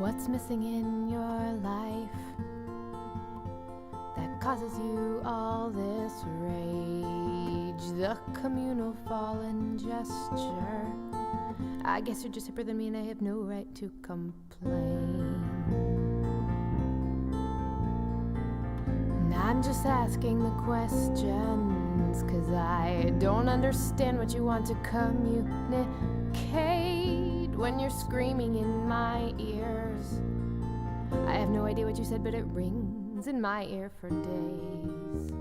What's missing in your life that causes you all this rage? The communal fallen gesture. I guess you're just hipper than me and I have no right to complain. And I'm just asking the questions 'cause I don't understand what you want to communicate when you're screaming in my ears. I have no idea what you said, but it rings in my ear for days.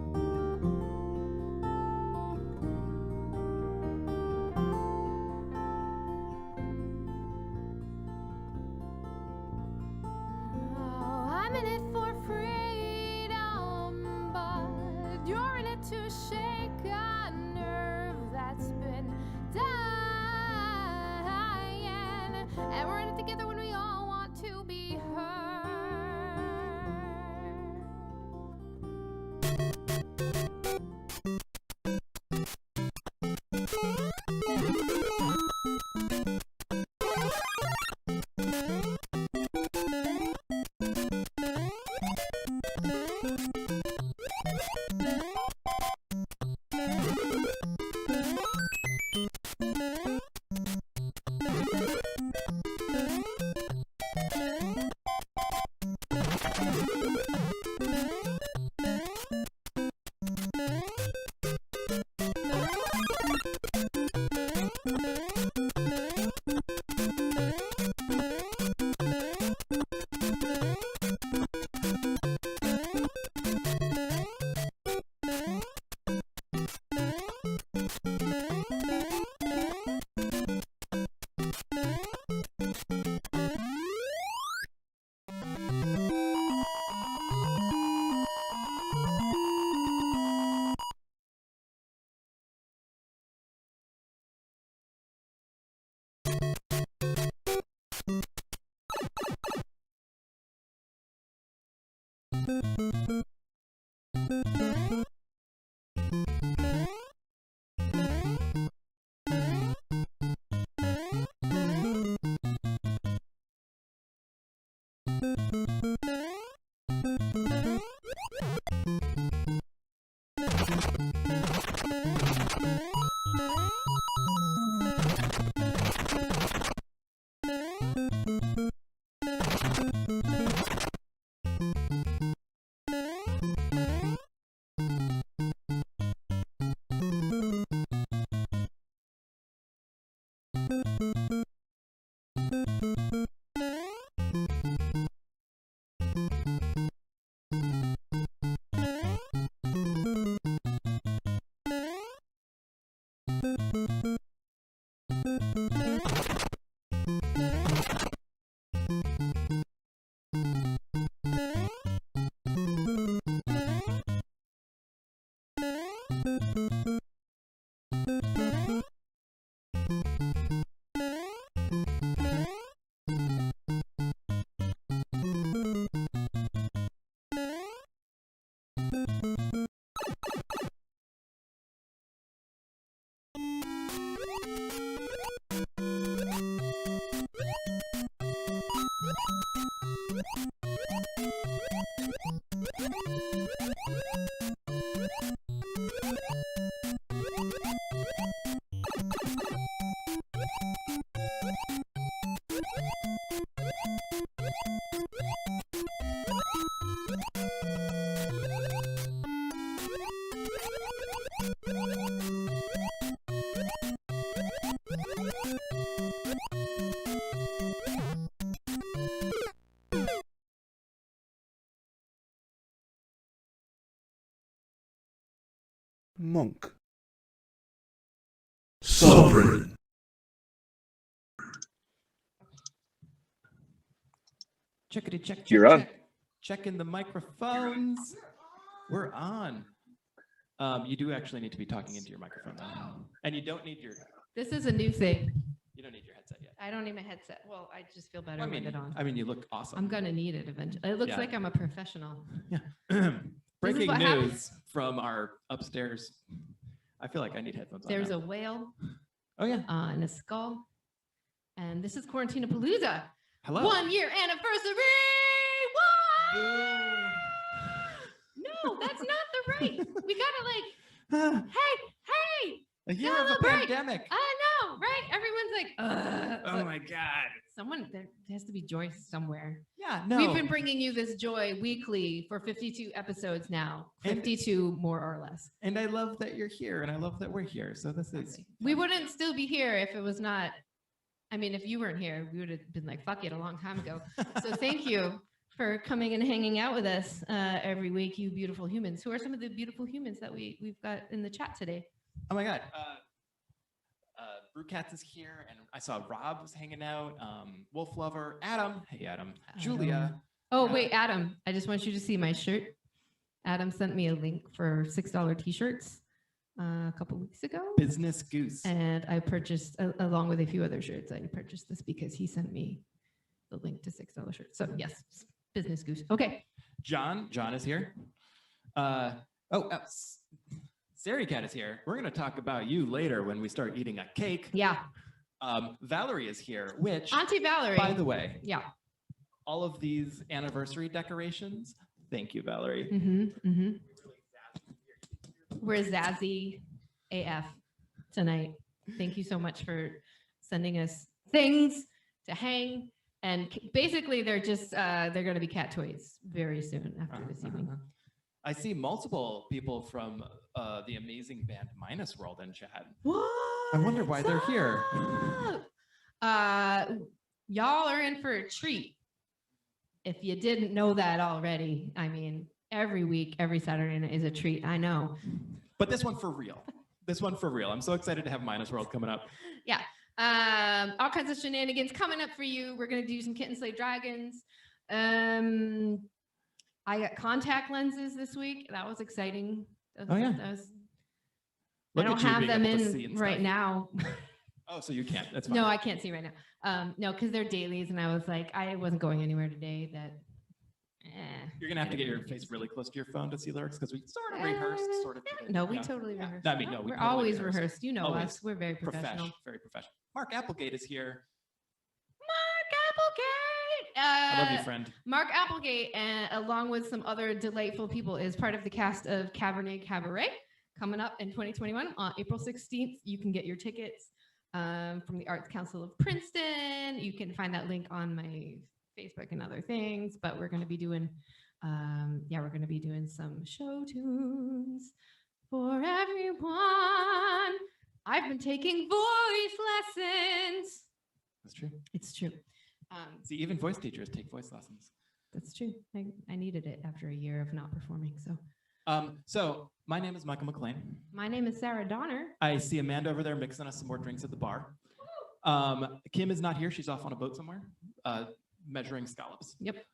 Oh, I'm in it for freedom, but you're in it to shake a nerve that's been dying, and we're in it together when we all want to be heard. Monk. Sovereign. Checkity check. You're on. Checking the microphones. We're on. You do actually need to be talking into your microphone though. And you don't need your. This is a new thing. You don't need your headset yet. I don't need my headset. Well, I just feel better with it on. I mean, you look awesome. I'm gonna need it eventually. It looks like I'm a professional. Yeah. Breaking what news happens. from our upstairs. I feel like I need headphones on. There's now. a whale Oh yeah. and a skull. And this is Quarantinapalooza. Hello. 1 year anniversary. What? No, that's not the right. We gotta like, hey, A year of a celebrate. pandemic. I know, right? Everyone's like, Oh my God. there has to be joy somewhere. Yeah, no. We've been bringing you this joy weekly for 52 episodes now, 52 more or less. And I love that you're here, and I love that we're here. So this is. We wouldn't still be here if it was not. I mean, if you weren't here, we would have been like, fuck it, a long time ago. So thank you for coming and hanging out with us every week, you beautiful humans. Who are some of the beautiful humans that we've got in the chat today? Oh my God. Brewcats is here, and I saw Rob was hanging out. Wolf Lover, Adam. Hey, Adam. Julia. Oh, wait, Adam. I just want you to see my shirt. Adam sent me a link for $6 t-shirts a couple weeks ago. Business Goose. And I purchased, along with a few other shirts, I purchased this because he sent me the link to $6 shirts. So yes, Business Goose. Okay. John is here. Sari Cat is here. We're going to talk about you later when we start eating a cake. Yeah. Valerie is here, which, Auntie Valerie. by the way, yeah, all of these anniversary decorations, thank you, Valerie. Mm-hmm, mm-hmm. We're zazzy AF tonight. Thank you so much for sending us things to hang. And basically, they're just, they're going to be cat toys very soon after this evening. I see multiple people from the amazing band Minusworld in chat. What? I wonder why they're here. Y'all are in for a treat. If you didn't know that already, I mean, every week, every Saturday night is a treat. I know. But this one for real. This one for real. I'm so excited to have Minusworld coming up. Yeah. All kinds of shenanigans coming up for you. We're going to do some Kitten Slay Dragons. I got contact lenses this week. That was exciting. I don't have them in right now. Oh, so you can't. That's fine. No, I can't see right now. No, because they're dailies, and I was like, I wasn't going anywhere today. You're gonna have to get your face really close to your phone to see lyrics because we sort of rehearsed, sort of. No, we totally rehearsed. I mean, no, we're totally always rehearsed. You know always. us. We're very professional. Very professional. Mark Applegate is here. Mark Applegate. I love you, friend. Mark Applegate, along with some other delightful people, is part of the cast of Cabernet Cabaret coming up in 2021 on April 16th. You can get your tickets from the Arts Council of Princeton. You can find that link on my Facebook and other things. But we're going to be doing, we're going to be doing some show tunes for everyone. I've been taking voice lessons. That's true. It's true. See, even voice teachers take voice lessons. That's true. I needed it after a year of not performing. So my name is Michael McLean. My name is Sarah Donner. I see Amanda over there mixing us some more drinks at the bar. Kim is not here. She's off on a boat somewhere, measuring scallops. Yep.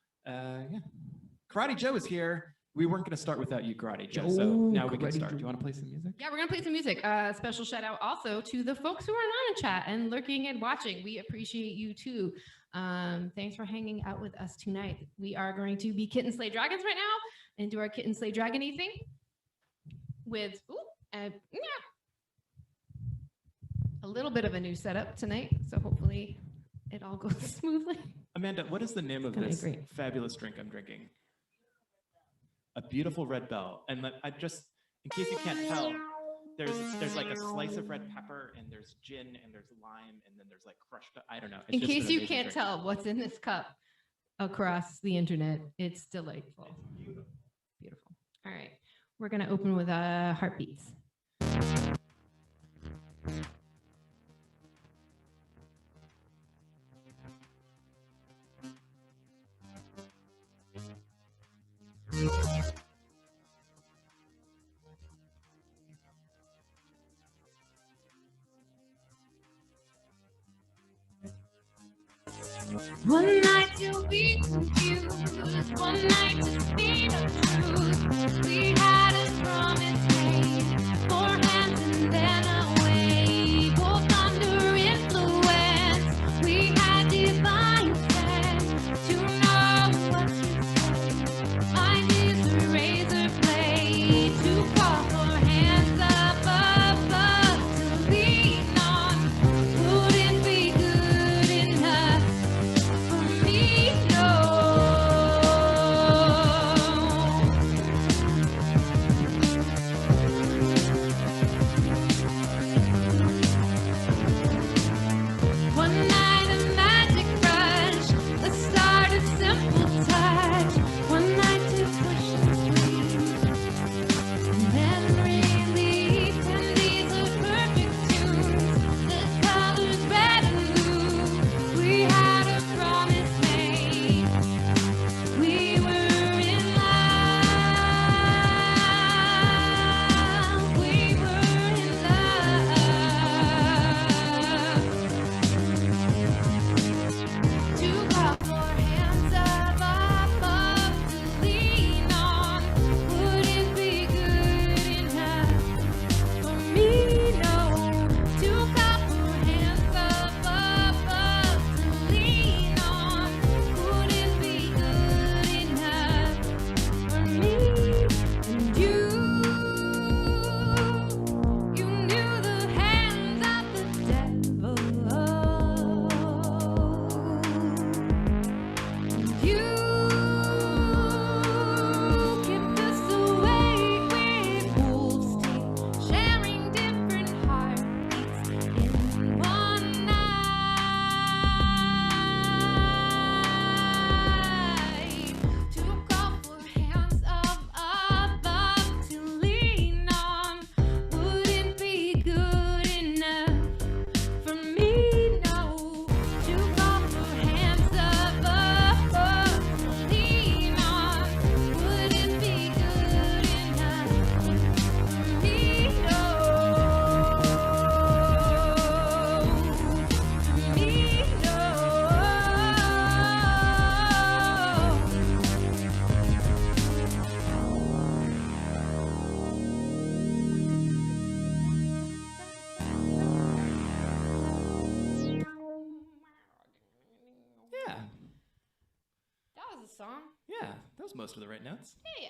Karate Joe is here. We weren't going to start without you, Karate Joe, so now we can start. Do you want to play some music? Yeah, we're going to play some music. Special shout out also to the folks who are not in chat and lurking and watching. We appreciate you too. Thanks for hanging out with us tonight. We are going to be Kitten Slay Dragons right now and do our Kitten Slay Dragon-y thing with a little bit of a new setup tonight. So hopefully it all goes smoothly. Amanda, what is the name of this fabulous drink I'm drinking? A beautiful red bell. And I just, in case you can't tell, there's like a slice of red pepper, and there's gin, and there's lime, and then there's like crushed, I don't know. In case you can't tell what's in this cup across the internet, it's delightful. It's beautiful. All right. We're going to open with Heartbeats. One night to be confused, one night to speak the truth. We had a promise made, 4 hands and then away, both under influence. We had divine sense to know what to say. I need the razor blade to call for hands up to lean on. Wouldn't be good enough for a song. Yeah, that was most of the right notes. Yeah.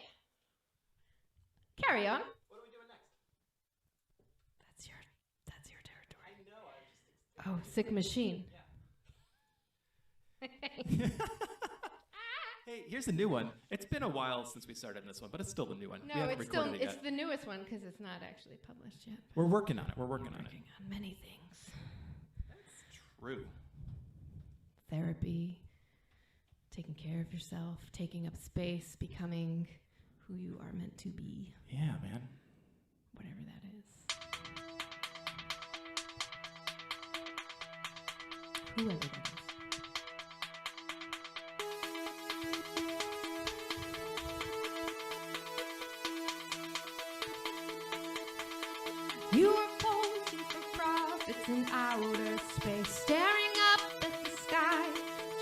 Carry on. What are we doing next? That's your territory. I know. Oh, Sick Machine. Hey, here's a new one. It's been a while since we started on this one, but it's still the new one. We No, haven't it's still recorded it yet. the newest one because it's not actually published yet. We're working on it. We're working on it. Working on many things. That's true. Therapy, taking care of yourself, taking up space, becoming who you are meant to be. Yeah, man. Whatever that is. Whoever that is. You are posing for profits in outer space, staring up at the sky,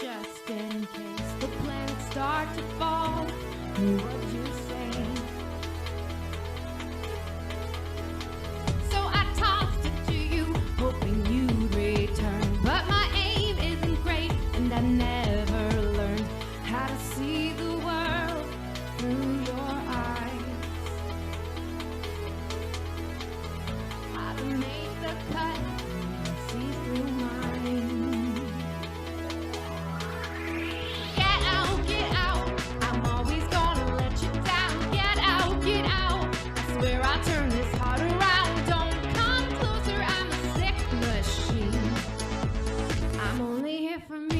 just in case the planets start to fall. What'd you say? So I tossed it to you, hoping you'd return. But my aim isn't great, and I never learned how to see the world through your eyes. How to make the cut and see through mine. Get out, get out. I'm always gonna let you down. Get out, get out. I swear I'll turn this heart around. Don't come closer, I'm a sick machine. I'm only here for me.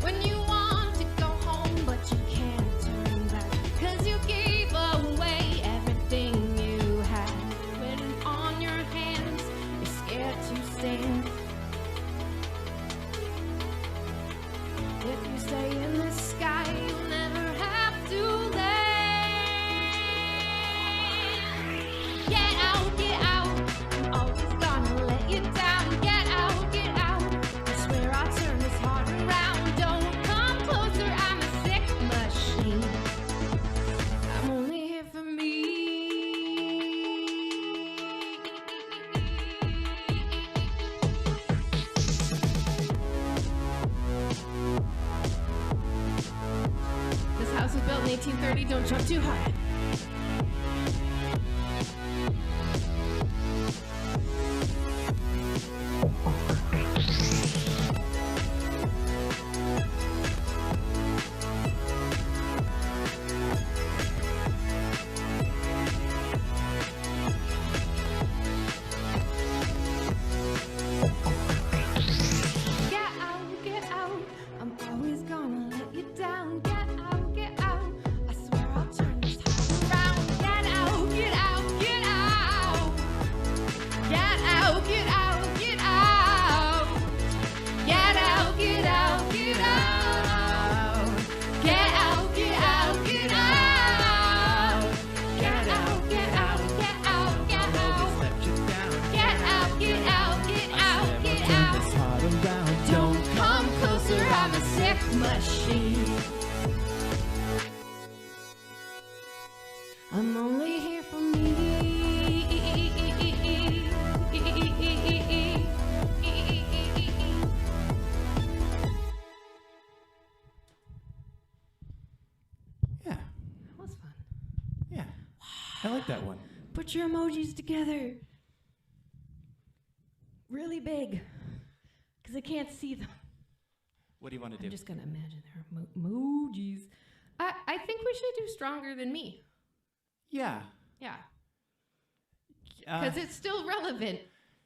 When you want to go home, but you can't turn back, 'cause you gave away everything you had. When on your hands, you're scared to stand. If you stay in the sky, you'll never have to land. Get out, get out. I'm always gonna let you down. Get out, get out. I swear I'll turn this heart around. Don't come closer, I'm a sick machine. I'm only here for me. This house was built in 1830. Don't jump too high. Get out, get out. I'm always gonna let you down. Get out, get out. I swear I'll turn this house around. Get out, get out, get out. Get out, get out, get out. Get out, get out, get out. Get out, get out, get out. Get out, get out, get out, get out. Let you down. Get out, get out, get out, get out. This heart around. Don't come closer, I'm a sick machine. I'm only here for me. Yeah, That was fun. yeah. I like that one. Put your emojis together. Really big. Because I can't see them. What do you want to I'm do? just going to imagine there are emojis. I think we should do Stronger Than Me. Yeah. Yeah. Uh, Because it's still relevant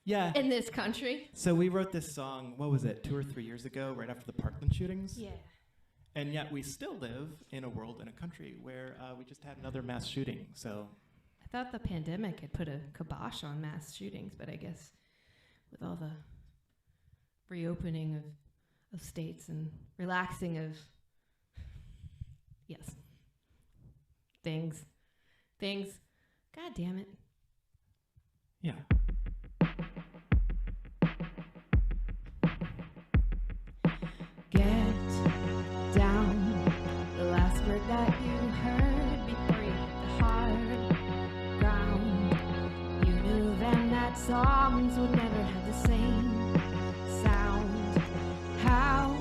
yeah. in this country. So we wrote this song, what was it, 2 or 3 years ago, right after the Parkland shootings? Yeah. And yet we still live in a world, in a country, where we just had another mass shooting. So, I thought the pandemic had put a kibosh on mass shootings, but I guess with all the reopening of states and relaxing of, yes, things, God damn it. yeah. Get down, the last word that you heard before you hit the hard ground. You knew then that songs would never have the same sound. How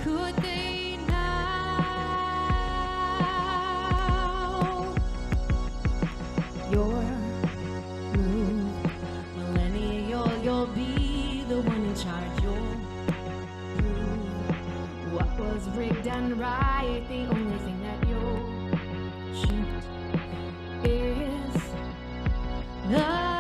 could they now? Your move, millennial, you'll be the one in charge. You'll prove what was rigged and right. The only thing that you'll shoot is the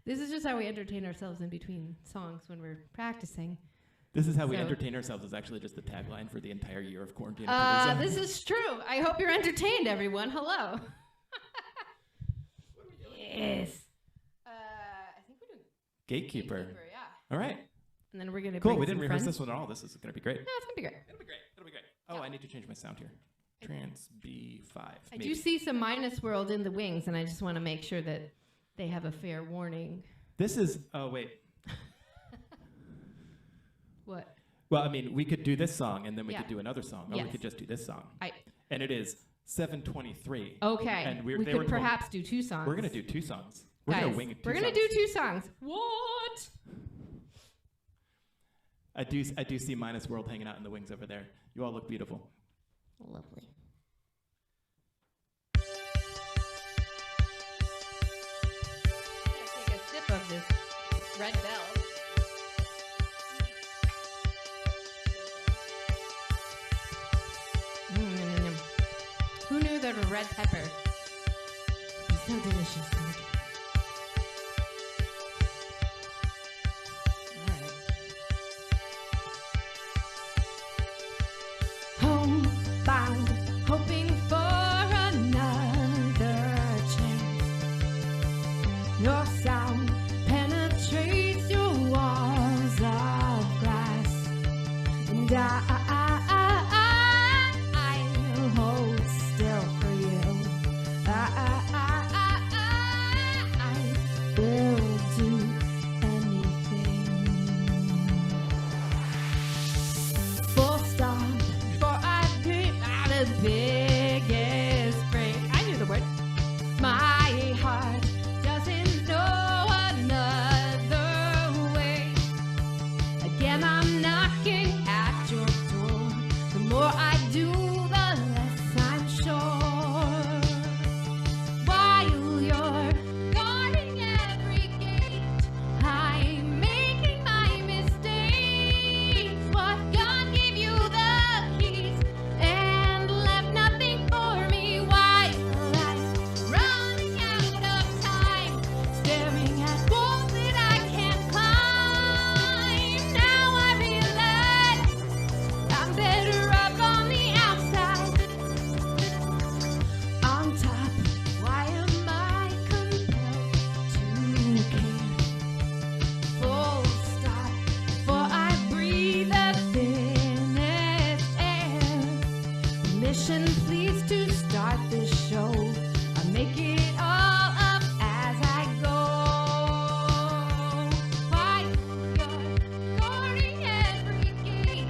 This is just how we entertain ourselves in between songs when we're practicing. This is how we entertain ourselves is actually just the tagline for the entire year of quarantine. This is true. I hope you're entertained, everyone. Hello. Yes. I think we're doing Gatekeeper. Yeah. All right. And then we're gonna cool. bring We didn't rehearse friends. this one at all. This is gonna be great. No, it's gonna be great. It'll be great. It'll be great. Oh, Yeah. I need to change my sound here. Trans B5. I do see some Minusworld in the wings, and I just want to make sure that they have a fair warning. This is. Oh wait. What? Well, I mean, we could do this song and then we Yeah. could do another song, or Yes. we could just do this song. I And it is 7:23. okay. And we they could were told- perhaps do two songs. We're gonna do two songs. We're Guys, gonna wing it. we're gonna do two songs. What? I do see Minusworld hanging out in the wings over there. You all look beautiful. Lovely. Take a sip of this red bell. Who knew that a red pepper is so delicious? Homebound, hoping for another chance. Your sound penetrates your walls of glass, and I'll hold still for you. I will do anything. biggest break. I knew the word. My heart doesn't know another way. Again, I'm knocking at your door. The more I do, the less I'm sure. While you're guarding every gate, I'm making my mistakes. What God gave you the keys and left nothing for me. While I'm running out of time, staring at walls that I can't climb. Now I realize I'm better up on the outside. On top, why am I compelled to care? Full stop, for I breathe the thinnest air. Permission, please, to start this show. I make it all up as I go. While you're guarding every gate,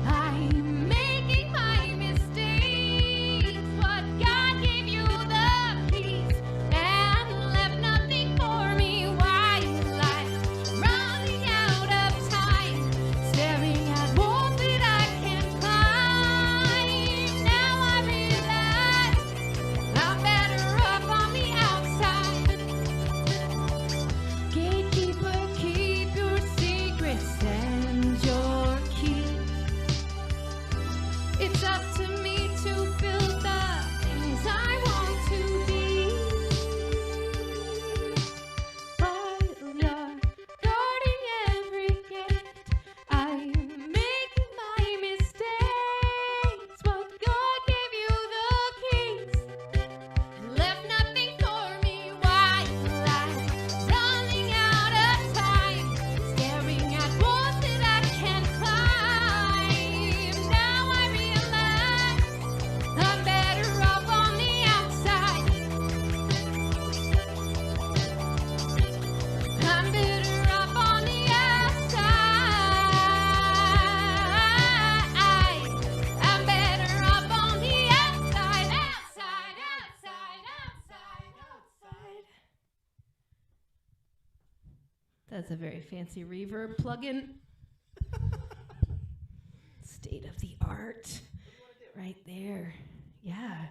I'm making my mistakes. What God gave you the keys and left nothing for me. While I'm running out of time, staring at walls that I can't climb. Now I realize I'm better up on the outside. Gatekeeper, keep your secrets and your keys. It's up to me to build the things I want to be. While you're guarding every gate, I'm making my mistakes. What God gave you the keys and left nothing for me. While I'm running out of time, staring at walls that I can't climb. Now I realize I'm better off on the outside. I'm better off on the outside. I'm better off on the outside, outside, outside, outside, outside. That's a very fancy reverb plugin. State of the art. Right there. Yeah.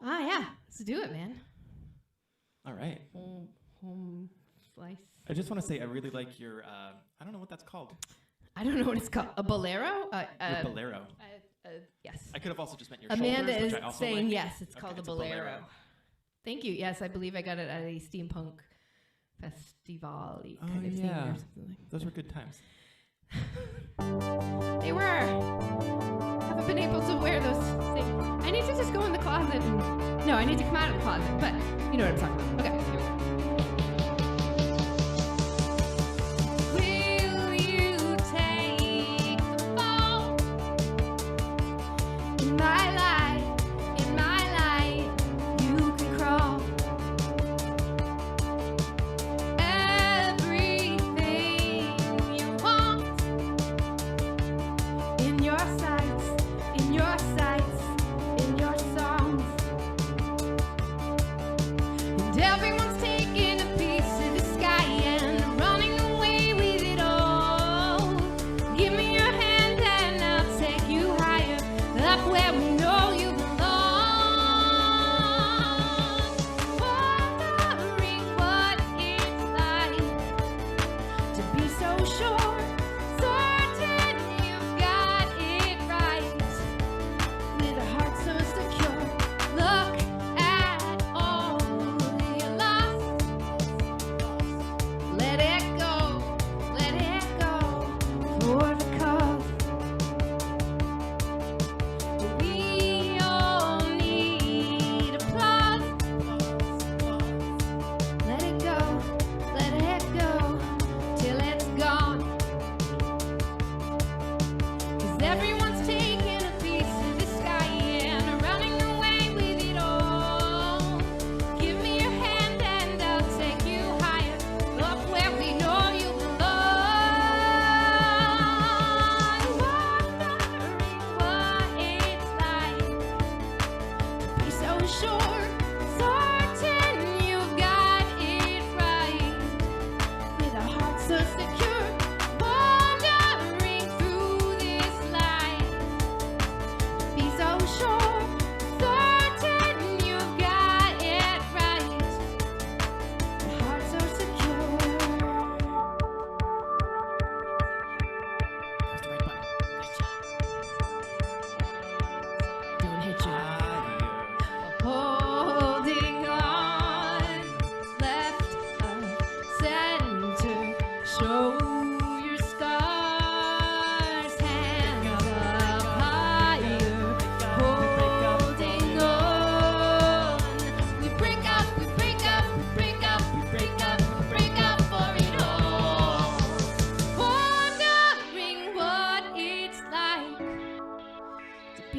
Ah, yeah. Let's do it, man. All right. Home slice. I just want to say I really like your, I don't know what that's called. I don't know what it's called. A bolero? Your bolero. Yes. I could have also just meant your Amanda shoulders, is which I also saying like. yes, it's Okay, called a it's a bolero. bolero. Thank you. Yes, I believe I got it at a steampunk festival Oh, kind of thing yeah. or something like Those were good times. They were. Haven't been able to wear those things. I need to just go in the closet and no, I need to come out of the closet, but you know what I'm talking about. Okay, here we go. Will you take the fall in my life? In my life, you can crawl. Everything you want in your sights, in your sights, in your songs. And everyone's taking a piece of the sky and running away with it all. Give me your hand and I'll take you higher, up where we know you belong. Wondering what it's like to be so sure, certain you've got it right, with a heart so secure. Look at all you lost. Let it go for the cause. Do we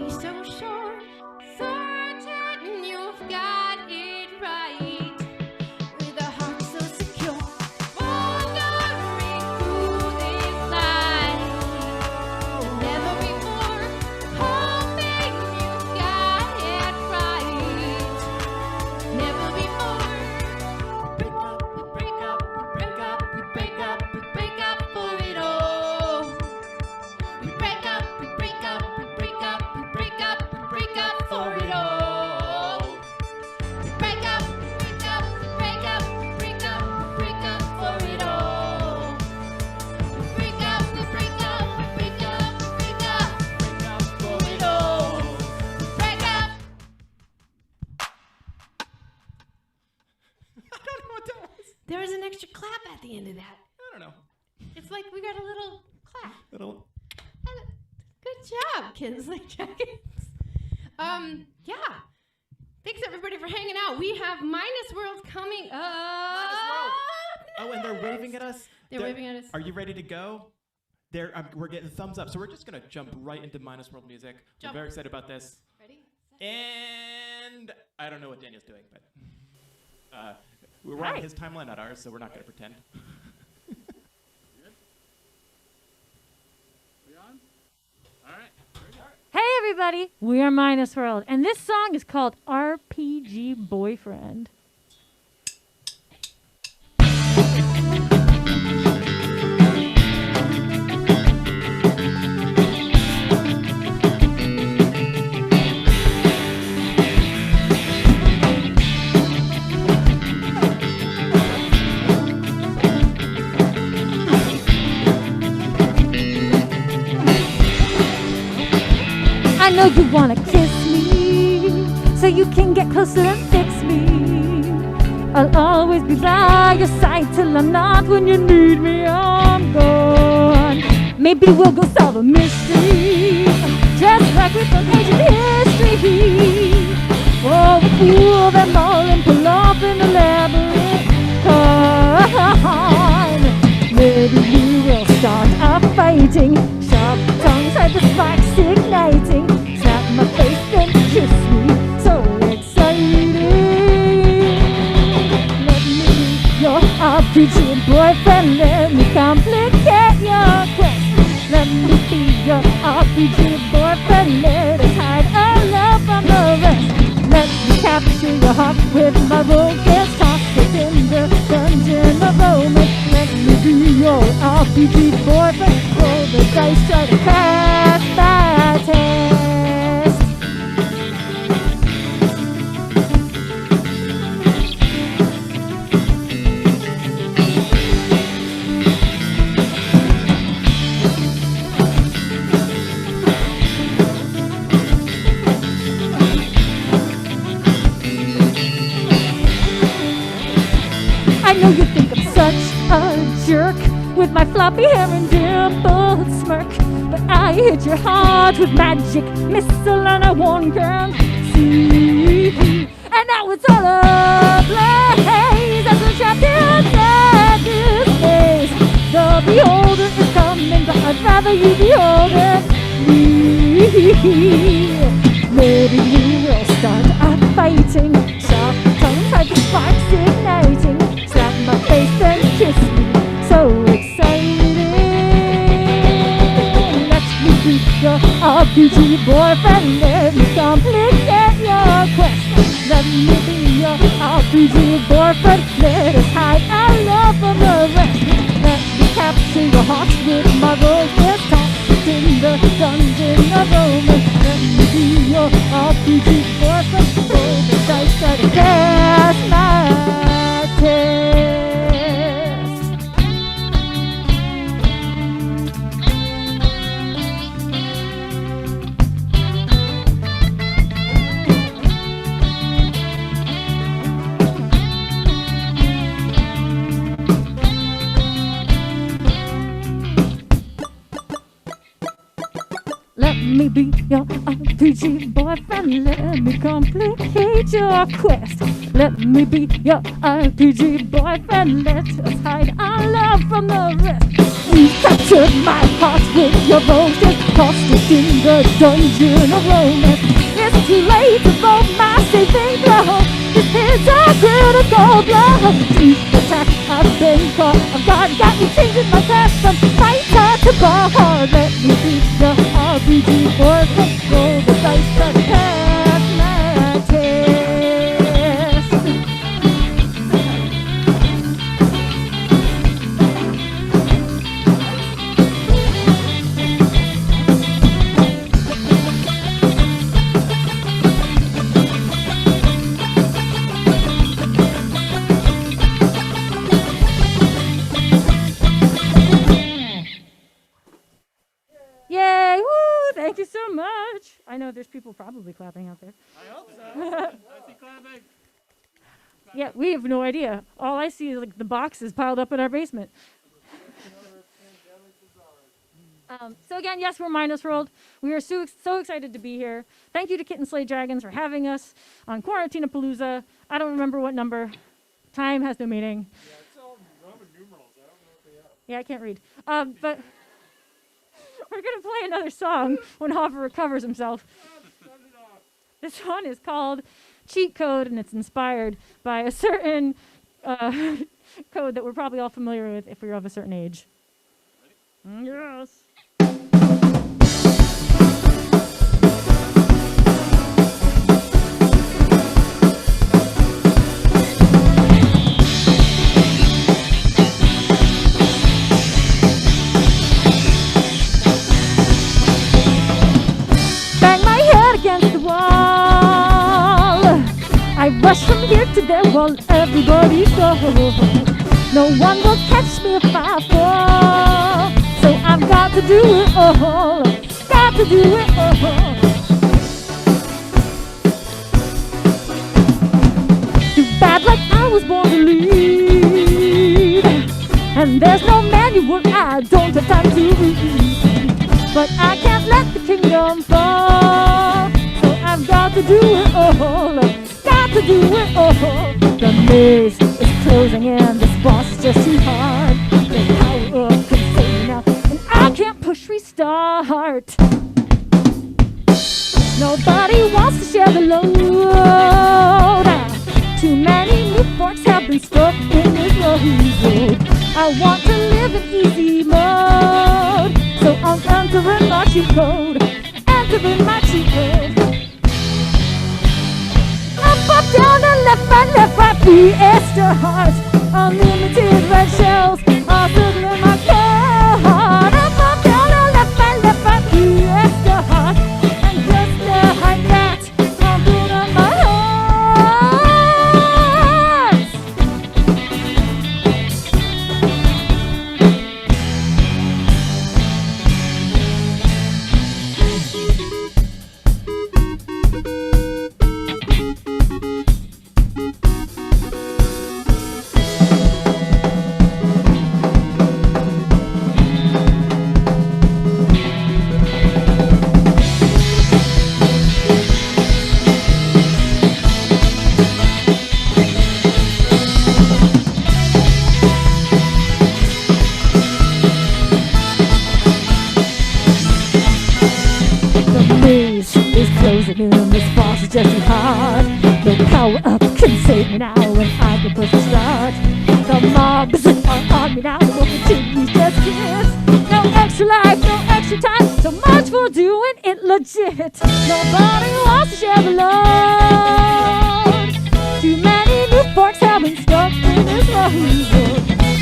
be so sure, certain you've got it right. With a heart so secure, wandering through this life. Never before, hoping you've got it right. Never before. We break up, we break up, we break up, we break up for it all. We break up, we break up, we break up, we break up, we break up for it all. We break up, we break up, we break up, we break up, we break up for it all. We break up, we break up, we break up, we break up, break up for it all. We break up. I don't know what that was. There was an extra clap at the end of that. I don't know. It's like we got a little clap. Little. Good job, kids like jackets. Yeah. Thanks everybody for hanging out. We have Minusworld coming up. Minusworld. Oh, and they're waving at us. They're waving at us. Are you ready to go? We're getting thumbs up, so we're just gonna jump right into Minusworld music. Jump. I'm very excited about this. Ready? Set. And I don't know what Daniel's doing, but we're on his timeline, not ours, so we're not gonna pretend. Hey everybody, we are Minusworld, and this song is called RPG Boyfriend. I know you wanna kiss me, so you can get closer and fix me. I'll always be by your side till I'm not. When you need me, I'm gone. Maybe we'll go solve a mystery, just like with some ancient history. Oh, we'll fool them all and pull off an elaborate con. Maybe we will start a fighting. Sharp tongues hide the sparks igniting. Snap my face then kiss me, so exciting. Let me be your RPG boyfriend. Let me complicate your quest. Let me be your RPG boyfriend. Let us hide our love from the rest. Let me capture your heart with my vocals. Toss it in the dungeon of romance. Let me be your RPG boyfriend. Roll the dice, try to pass my test. I know you think I'm such a jerk with my floppy hair and dimpled smirk, but I hit your heart with magic missile and I won't can see. And now it's all ablaze as the champion at this place. The beholder is coming, but I'd rather you behold it. Maybe we will start a fighting. Sharp tongues hide the sparks igniting. Slap my face and kiss me, so exciting. Let me be your RPG boyfriend. Let me complicate your quest. Let me be your RPG boyfriend. Let us hide our love from the rest. Let me capture your heart with my vocals. Toss it in the dungeon of romance. Let me be your RPG boyfriend. Roll the dice, try to pass my test. Let me be your RPG boyfriend. Let me complicate your quest. Let me be your RPG boyfriend. Let us hide our love from the rest. You captured my heart with your voices. hostage in the dungeon of romance. It's too late to vote my saving blow. This is a critical blow. Deep attack, I've been caught. I've got me changing my class from fighter to bard. Let me be the RPG for control. The dice that pass my test. Yay! Woo! Thank you so much. I know there's people probably clapping out there. I hope so. I see clapping. Yeah, we have no idea. All I see is like the boxes piled up in our basement. So again, yes, we're Minusworld. We are so excited to be here. Thank you to Kitten Slay Dragons for having us on Quarantinapalooza. I don't remember what number. Time has no meaning. Yeah, it's all Roman numerals. I don't know what they are. Yeah, I can't read. But we're going to play another song when Hopper recovers himself. This one is called Cheat Code, and it's inspired by a certain code that we're probably all familiar with if we're of a certain age. Yes. Bang my head against the wall. I rush from here to there while everybody goes. No one will catch me if I fall. So I've got to do it all. Got to do it all. Too bad, like I was born to lead. And there's no manual I don't have time to read. But I can't let the kingdom fall. So I've got to do it all. Got to do it all. The maze is closing in. This boss is just too hard. The power up can save me now. And I can't push restart. Nobody wants to share the load. Too many new forks have been stuck in this road. I want to live in easy mode. So I'm entering my cheat code. Entering my cheat code. Up, down, and left, right, be extra hard. Unlimited red shells are circling my card. Up, down, and left, right, be extra hard. And just like that, I'm doing on my closing in, this boss is just too hard. No power up can save me now, and I can push the start. The mobs are on me now, we'll continue just kids. No extra life, no extra time, so much for doing it legit. Nobody wants to share the load. Too many new forks have been stuck in this road.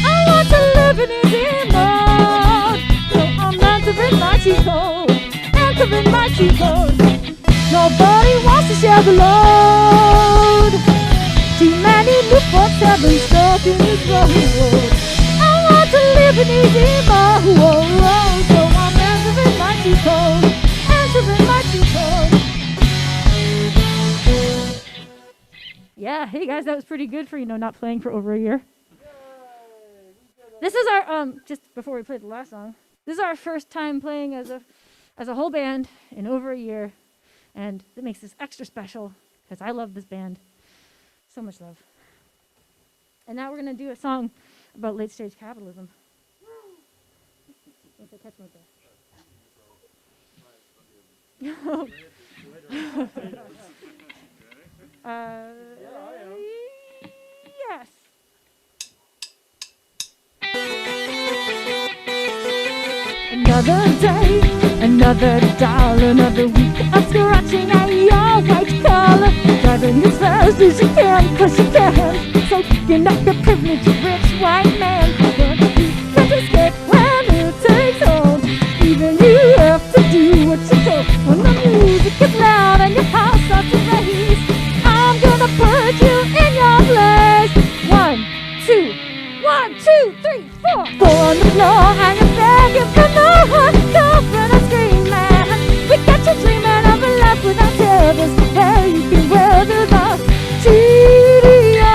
I want to live in easy mode, so I'm entering my cheat code. Entering my cheat code. Nobody wants to share the load. Too many new folks have been stuck in this road. I want to live in easy mode, so I'm entering my cheat code. Entering my cheat code. Yeah, hey guys, that was pretty good for, not playing for over a year. This is our, just before we play the last song, this is our first time playing as a whole band in over a year. And it makes this extra special because I love this band. So much love. And now we're going to do a song about late stage capitalism. Once I catch my breath. Yes. Another day, another doll, another week of scratching at your white collar. Driving as fast as you can, 'cause you can. Soaking up your privilege, rich white man. But you can't escape when it takes hold. Even you have to do what you're told. When the music is loud and your heart starts to race, I'm gonna put you in your place. 1, 2, 1, 2, 3, 4. 4 on the floor and you're begging for more. Comfort and screaming. We got you dreaming of a life without tears. Where you can weather the tedium.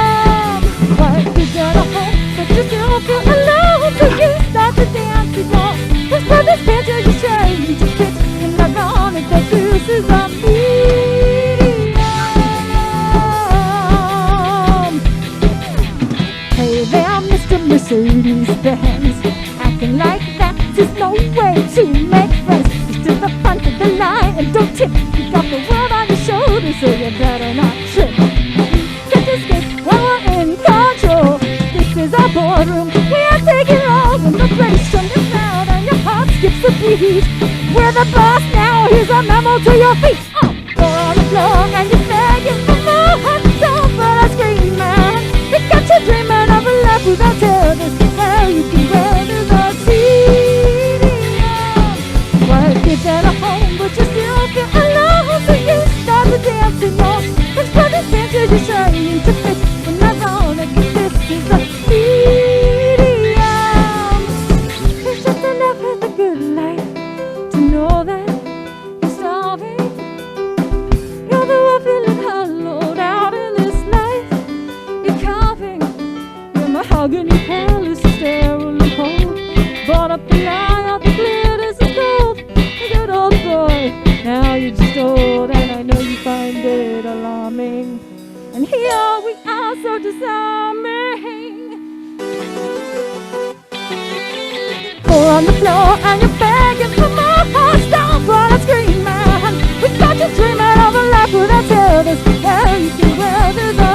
Why you got a home but you still feel alone? So you start to dance again. This brother's picture you're trying to fit. And ironic that this is a medium. Hey there, Mr. Mercedes-Benz, acting like that is no way to make friends. You're to the front of the line and don't tip. You got the world on your shoulders, so you better not trip. Can't escape while we're in control. This is our boardroom, we are taking roll. When the bass drum is loud and your heart skips a beat, we're the boss now, here's a memo to your feet. You're on the floor and you're begging for more. Don't put a screaming. We got you dreaming of a life without tears. Well, you can weather the tedium. Well, you're at a home, but you still feel alone. So you start to dance in your friends, brothers, dancers, you're trying to fit. When that's all that this is a medium. It's just enough of the good life to know that you're starving. You're the one feeling hollowed out in this life. You're coughing. Your mahogany palace is sterile and cold. Bought up the lie of the glitters is gold. A good old boy, now you're just old, and I know you find it alarming. And here we are, so disarming. 4 on the floor and you're begging for more. Stop while I'm screaming. We got you dreaming of a life without tears. Well, you can weather the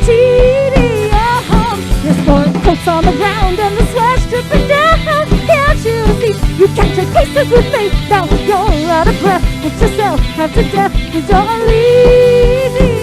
tedium. Your sport coats on the ground and the sweat's dripping down. Can't you see? You can't take places with me. Now you're out of breath. Put yourself half to death with your Elysium.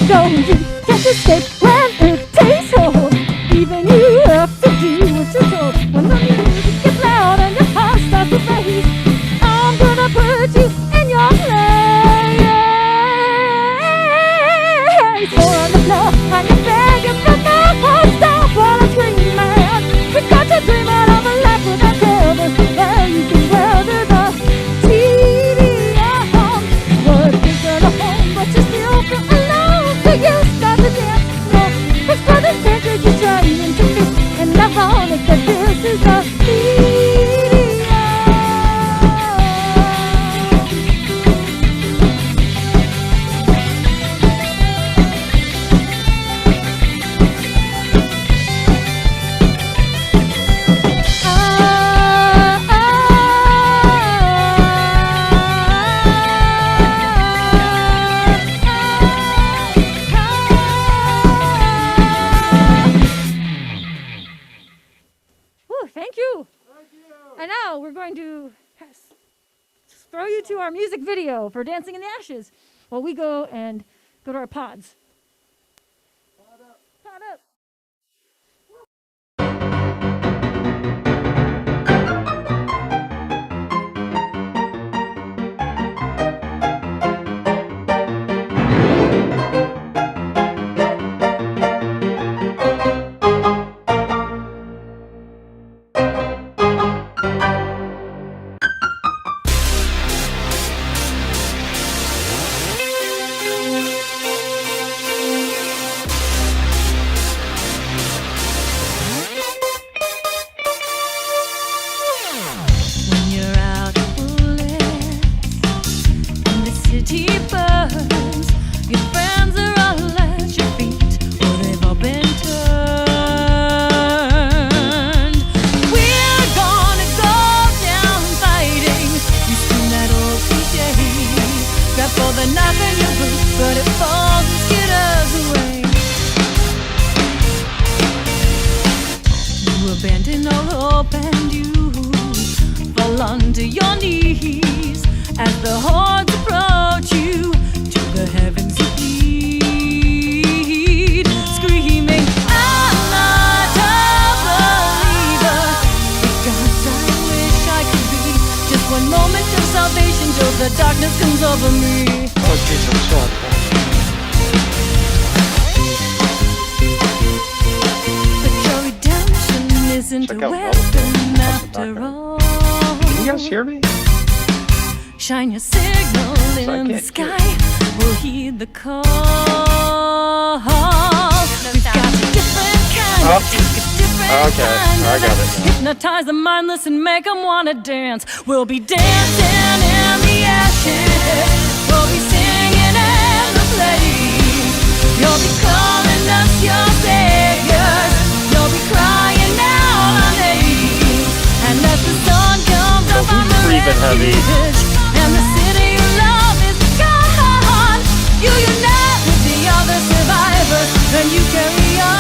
No, you can't escape when it takes hold. Even you have to do what you're told. When the music gets loud and your heart starts to race, I'm gonna put you in your place. 4 on the floor and you're begging for more. Stop while I'm screaming. We got you dreaming of a life without tears. Well, you can weather the tedium. Working for the home, but you still feel alone. So you start to dance more. This brother's picture you're trying to fit. And ironic that this is a medium. Whew, thank you. And now we're going to throw you to our music video for Dancing in the Ashes while we go to our pods. Pod up. heat burns. Your friends are all at your feet, or they've all been turned. We're gonna go down fighting. You scream that old cliche. Grab for the knife in your boot, but it falls and skitters away. You abandon all hope and you fall onto your knees as the hordes approach you to the heavens you plead, screaming, I'm not a believer. Because I wish I could be just one moment of salvation till the darkness comes over me. Oh, Jesus, son. But your redemption isn't a Check out weapon Melville. after all. Can you guys hear me? Shine your signal in the can't sky. We'll heed the call. We've got a different kind of take, a different Okay, kind I of got it life. now. Hypnotize the mindless and make them wanna dance. We'll be dancing in the ashes. We'll be singing and playing. You'll be calling us your saviors. You'll be crying out our names. And as the sun comes up on the breathing heavy? refuge, and the city you love is gone, you unite with the other survivors, and you carry on.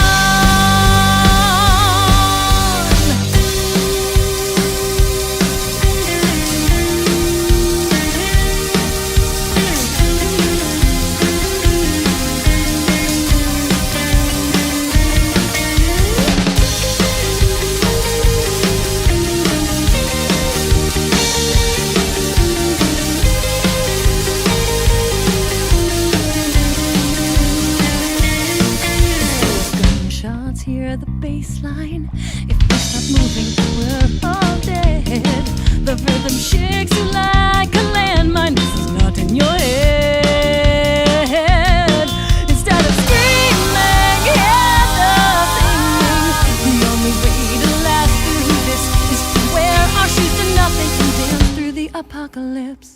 Gunshots hear the bass line. If we stop moving, we're all dead. The rhythm shakes you like a landmine. This is not in your head. Instead of screaming, hear the singing. The only way to last through this is to wear our shoes to nothing and dance through the apocalypse.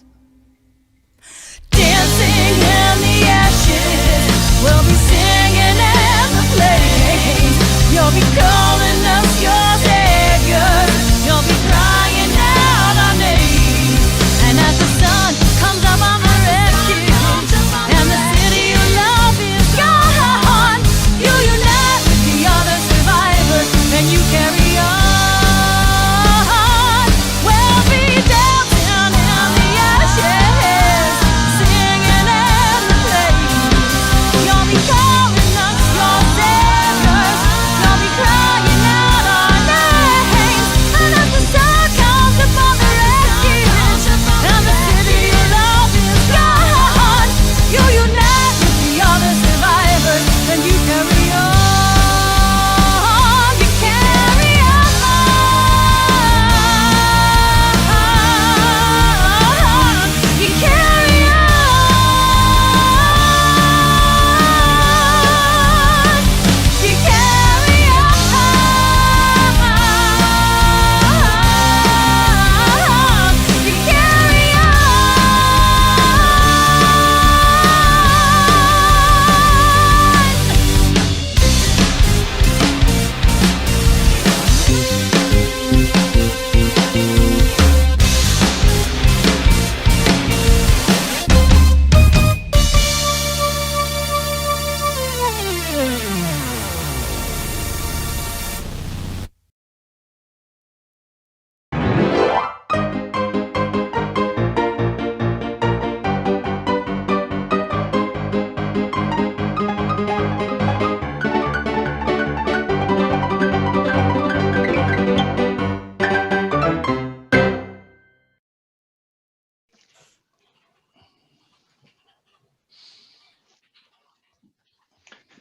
Dancing in the ashes, we'll be singing and playing. You'll be calling us your saviors. You'll be crying out our names. And as the sun comes up on the refuge, and the city you love is gone, you unite with the other survivors, and you carry on. We'll be dancing in the ashes, singing and playing. You'll be calling us your saviors. You'll be crying out our names. And as the sun comes upon the refuge, and the city you love is gone, you unite with the other survivors, and you carry on. You carry on. You carry on. You carry on. You carry on.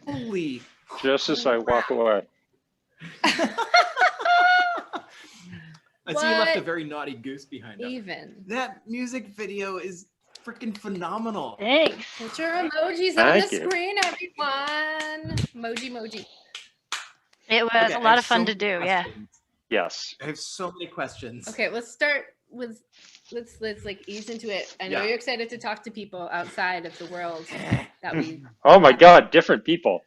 Holy. Just as I walk away. I see you left a What very naughty goose behind us. even? That music video is freaking phenomenal. Thanks. Put your emojis Thank on the you. screen, everyone. Emoji. It was Okay, a I lot have of fun so to many do, yeah. questions. Yes. I have so many questions. Okay, let's start with let's like ease into it. I know Yeah. you're excited to talk to people outside of the world that we. Oh my God, different people.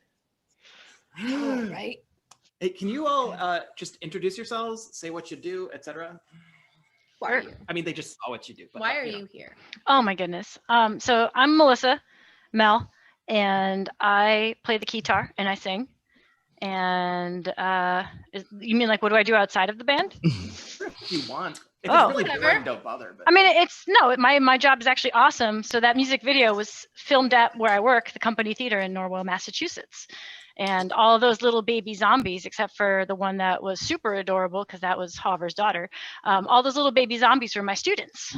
Right. Hey, can you all just introduce yourselves, say what you do, etc.? Why are you? I mean, they just saw what you do. But, Why are know. you here? Oh my goodness. So I'm Melissa Mel, and I play the guitar and I sing. And you mean like what do I do outside of the band? If you want. If Oh. it's really Whatever. boring, don't bother. But I mean, my job is actually awesome. So that music video was filmed at where I work, the Company Theater in Norwell, Massachusetts. And all of those little baby zombies, except for the one that was super adorable, because that was Hoover's daughter. All those little baby zombies were my students.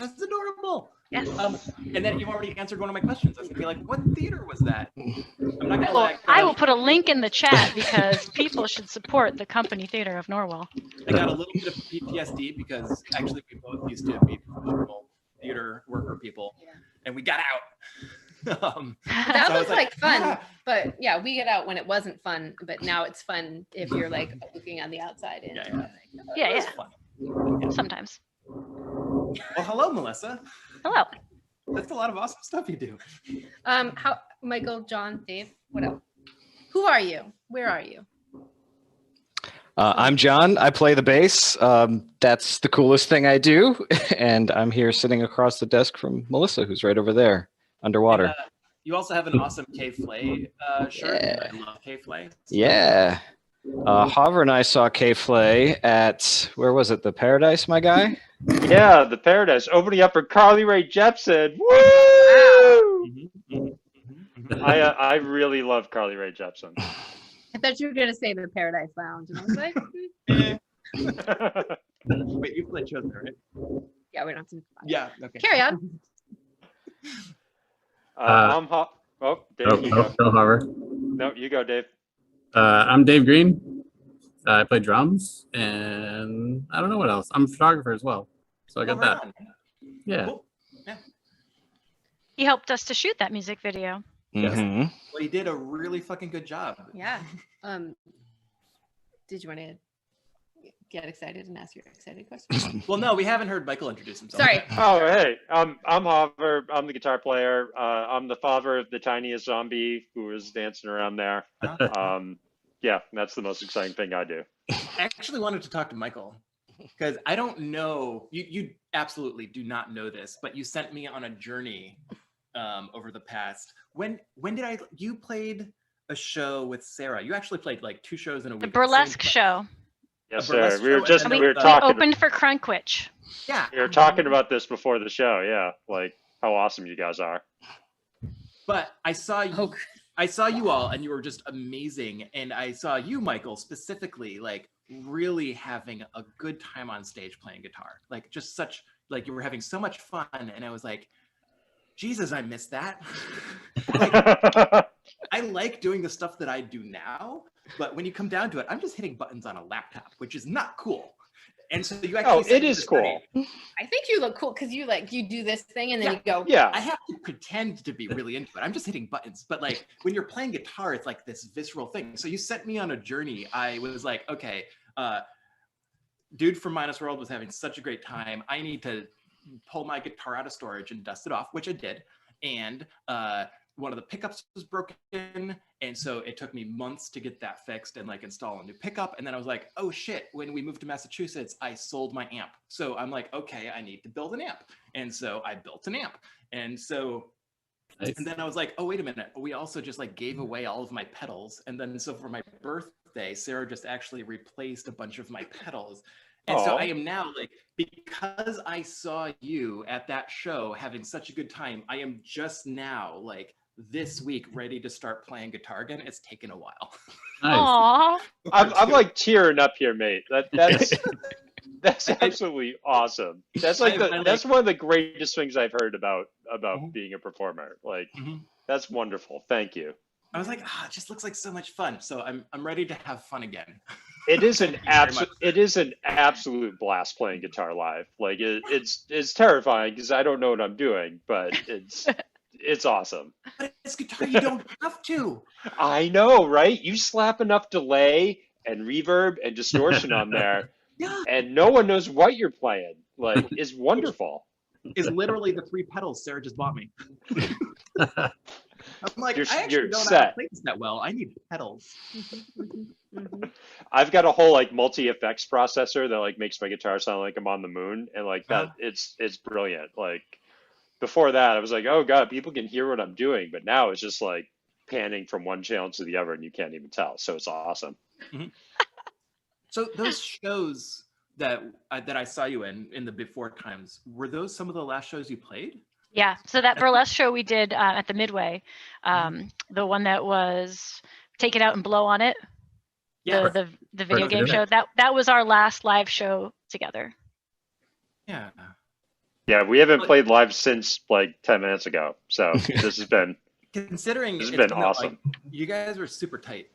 that's adorable. Yes. And then you've already answered one of my questions. I was gonna be like, what theater was that? I'm not gonna Well, let I will put a link in the chat because people should support the Company Theater of Norwell. I got a little bit of PTSD because actually we both used to be professional theater worker people, and we got out. That so I was like fun, "Ah." but yeah, we get out when it wasn't fun, but now it's fun if you're like looking on the outside in. Yeah, It was yeah. fun. Sometimes. Well, hello, Melissa. Hello. That's a lot of awesome stuff you do. How Michael, John, Dave, what else? Who are you? Where are you? I'm John. I play the bass. That's the coolest thing I do. And I'm here sitting across the desk from Melissa, who's right over there, underwater. And, you also have an awesome K-Flay shirt. Yeah. I love K-Flay. Yeah. Hover and I saw K-Flay at, where was it? The Paradise, my guy? Yeah, the Paradise. Opening up for Carly Rae Jepsen. Woo! I really love Carly Rae Jepsen. I thought you were gonna say the Paradise Lounge, and I was like, Wait, you played shows there, right? yeah, we don't have to. Yeah. Okay. Carry on. I'm Dave, you go. Phil Harver. No, you go, Dave. I'm Dave Green. I play drums, and I don't know what else. I'm a photographer as well, so I got right that. on. Yeah. Cool. Yeah. He helped us to shoot that music video. Mhm. Well, you did a really fucking good job. Yeah. Did you want to get excited and ask your excited question? Well, no, we haven't heard Michael introduce himself. Sorry. yet. Oh, hey, I'm Hover. I'm the guitar player. I'm the father of the tiniest zombie who is dancing around there. Yeah, that's the most exciting thing I do. I actually wanted to talk to Michael because I don't know. You absolutely do not know this, but you sent me on a journey over the past. When did you played a show with Sarah? You actually played like 2 shows in a week. The at the same burlesque time. show. Yes, A burlesque sir. We were show, just and we then were the- We talking. opened for Crunkwitch. Yeah. We were talking about this before the show. Yeah, like how awesome you guys are. But I saw you. Oh, I saw you all, and you were just amazing. And I saw you, Michael, specifically, like really having a good time on stage playing guitar. Like just such, like you were having so much fun. And I was like, Jesus, I miss that. Like, I like doing the stuff that I do now, but when you come down to it, I'm just hitting buttons on a laptop, which is not cool. And so you actually it is cool. I think you look cool because you do this thing and then you go. Yeah. I have to pretend to be really into it. I'm just hitting buttons. But like when you're playing guitar, it's like this visceral thing. So you sent me on a journey. I was like, okay, dude from Minusworld was having such a great time. I need to pull my guitar out of storage and dust it off, which I did. And one of the pickups was broken. And so it took me months to get that fixed and like install a new pickup. And then I was like, oh shit, when we moved to Massachusetts, I sold my amp. So I'm like, okay, I need to build an amp. And so I built an amp. And so, Nice. and then I was like, oh, wait a minute. We also just like gave away all of my pedals. And then so for my birthday, Sarah just actually replaced a bunch of my pedals. And so Aw. I am now like, because I saw you at that show having such a good time, I am just now like this week ready to start playing guitar again. It's taken a while. Nice. Aww. I'm like tearing up here, mate. That's absolutely awesome. That's like that's one of the greatest things I've heard about being a performer. Like that's wonderful. Thank you. I was like, it just looks like so much fun. So I'm ready to have fun again. It is an Thank you very much. absolute blast playing guitar live. Like it's terrifying because I don't know what I'm doing, but it's awesome. But it's guitar, you don't have to. I know, right? You slap enough delay and reverb and distortion on there, Yeah. and no one knows what you're playing. like is wonderful. Is literally the 3 pedals Sarah just bought me. I'm like, You're- I actually you're don't know how to set. play this that well. I need pedals. I've got a whole like multi effects processor that like makes my guitar sound like I'm on the moon, and like that it's brilliant. Like before that, I was like, oh god, people can hear what I'm doing, but now it's just like panning from one channel to the other, and you can't even tell. So it's awesome. So those shows that I saw you in the before times, were those some of the last shows you played? Yeah. So that burlesque show we did at the Midway, the one that was Take It Out and Blow on It, Yeah. the video Right. game show. That was our last live show together. Yeah. Yeah, we haven't played live since like 10 minutes ago. So this has been Considering This has it's been like, awesome. you guys were super tight.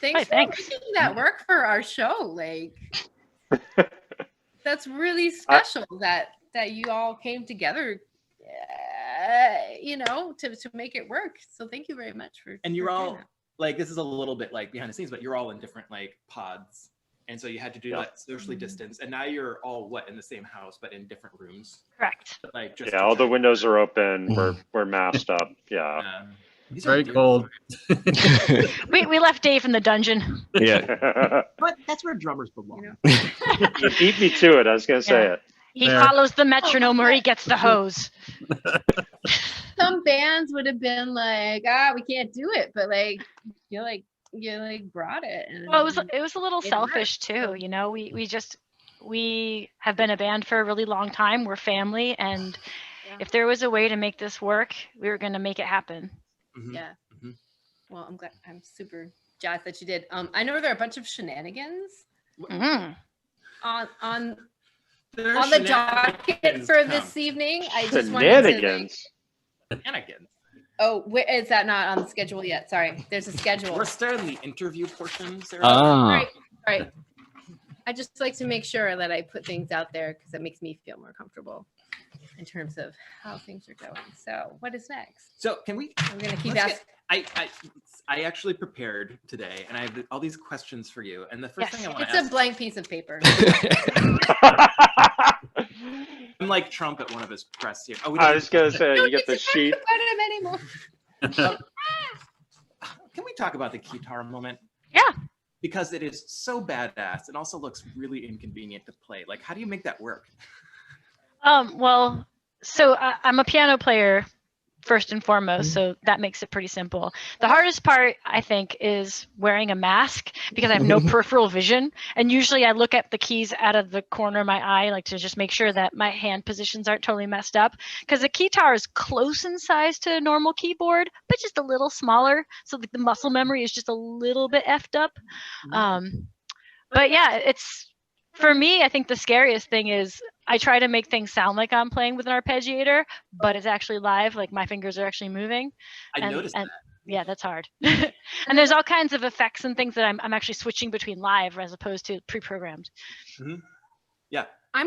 Thanks Hey, for thanks. making that work for our show. Like, that's really special that you all came together, to make it work. So thank you very much for. And you're for all doing that. like, this is a little bit like behind the scenes, but you're all in different like pods. And so you had to do that socially distanced. And now you're all in the same house, but in different rooms. Correct. But, like, just yeah, all the windows are open. We're masked up. Yeah. These Very are dear cold. We left Dave in the dungeon. Yeah. But that's where drummers belong. You beat me to it. I was gonna say Yeah. it. He There. follows the metronome or he gets the hose. Some bands would have been like, we can't do it, but like you brought it. And Well, it was a little It selfish worked, too, you know. We have been a band for a really long time. We're family, and if there was a way to make this work, we were going to make it happen. Yeah. Well, I'm super jazzed that you did. I know there are a bunch of shenanigans Mm. on There's the docket shenanigans for come. this evening. I just wanted to. Shenanigans. Shenanigans. Oh, is that not on the schedule yet? Sorry, there's a schedule. We're starting the interview portion, Sarah. Ah. Right. I just like to make sure that I put things out there because it makes me feel more comfortable in terms of how things are going. So, what is next? So can we? We're gonna keep let's asking. I actually prepared today, and I have all these questions for you. And the first Yes, thing I want it's to ask, a blank piece of paper. I'm like Trump at one of his press here. Oh, we I don't was gonna say you get the sheet. About him anymore. Can we talk about the guitar moment? Yeah. Because it is so badass. It also looks really inconvenient to play. Like, how do you make that work? Well, so I'm a piano player first and foremost, so that makes it pretty simple. The hardest part, I think, is wearing a mask because I have no peripheral vision. And usually I look at the keys out of the corner of my eye, like to just make sure that my hand positions aren't totally messed up. Because the guitar is close in size to a normal keyboard, but just a little smaller. So the muscle memory is just a little bit effed up. But yeah, for me, I think the scariest thing is I try to make things sound like I'm playing with an arpeggiator, but it's actually live, like my fingers are actually moving. I noticed that. Yeah, that's hard. And there's all kinds of effects and things that I'm actually switching between live as opposed to pre-programmed. Yeah. I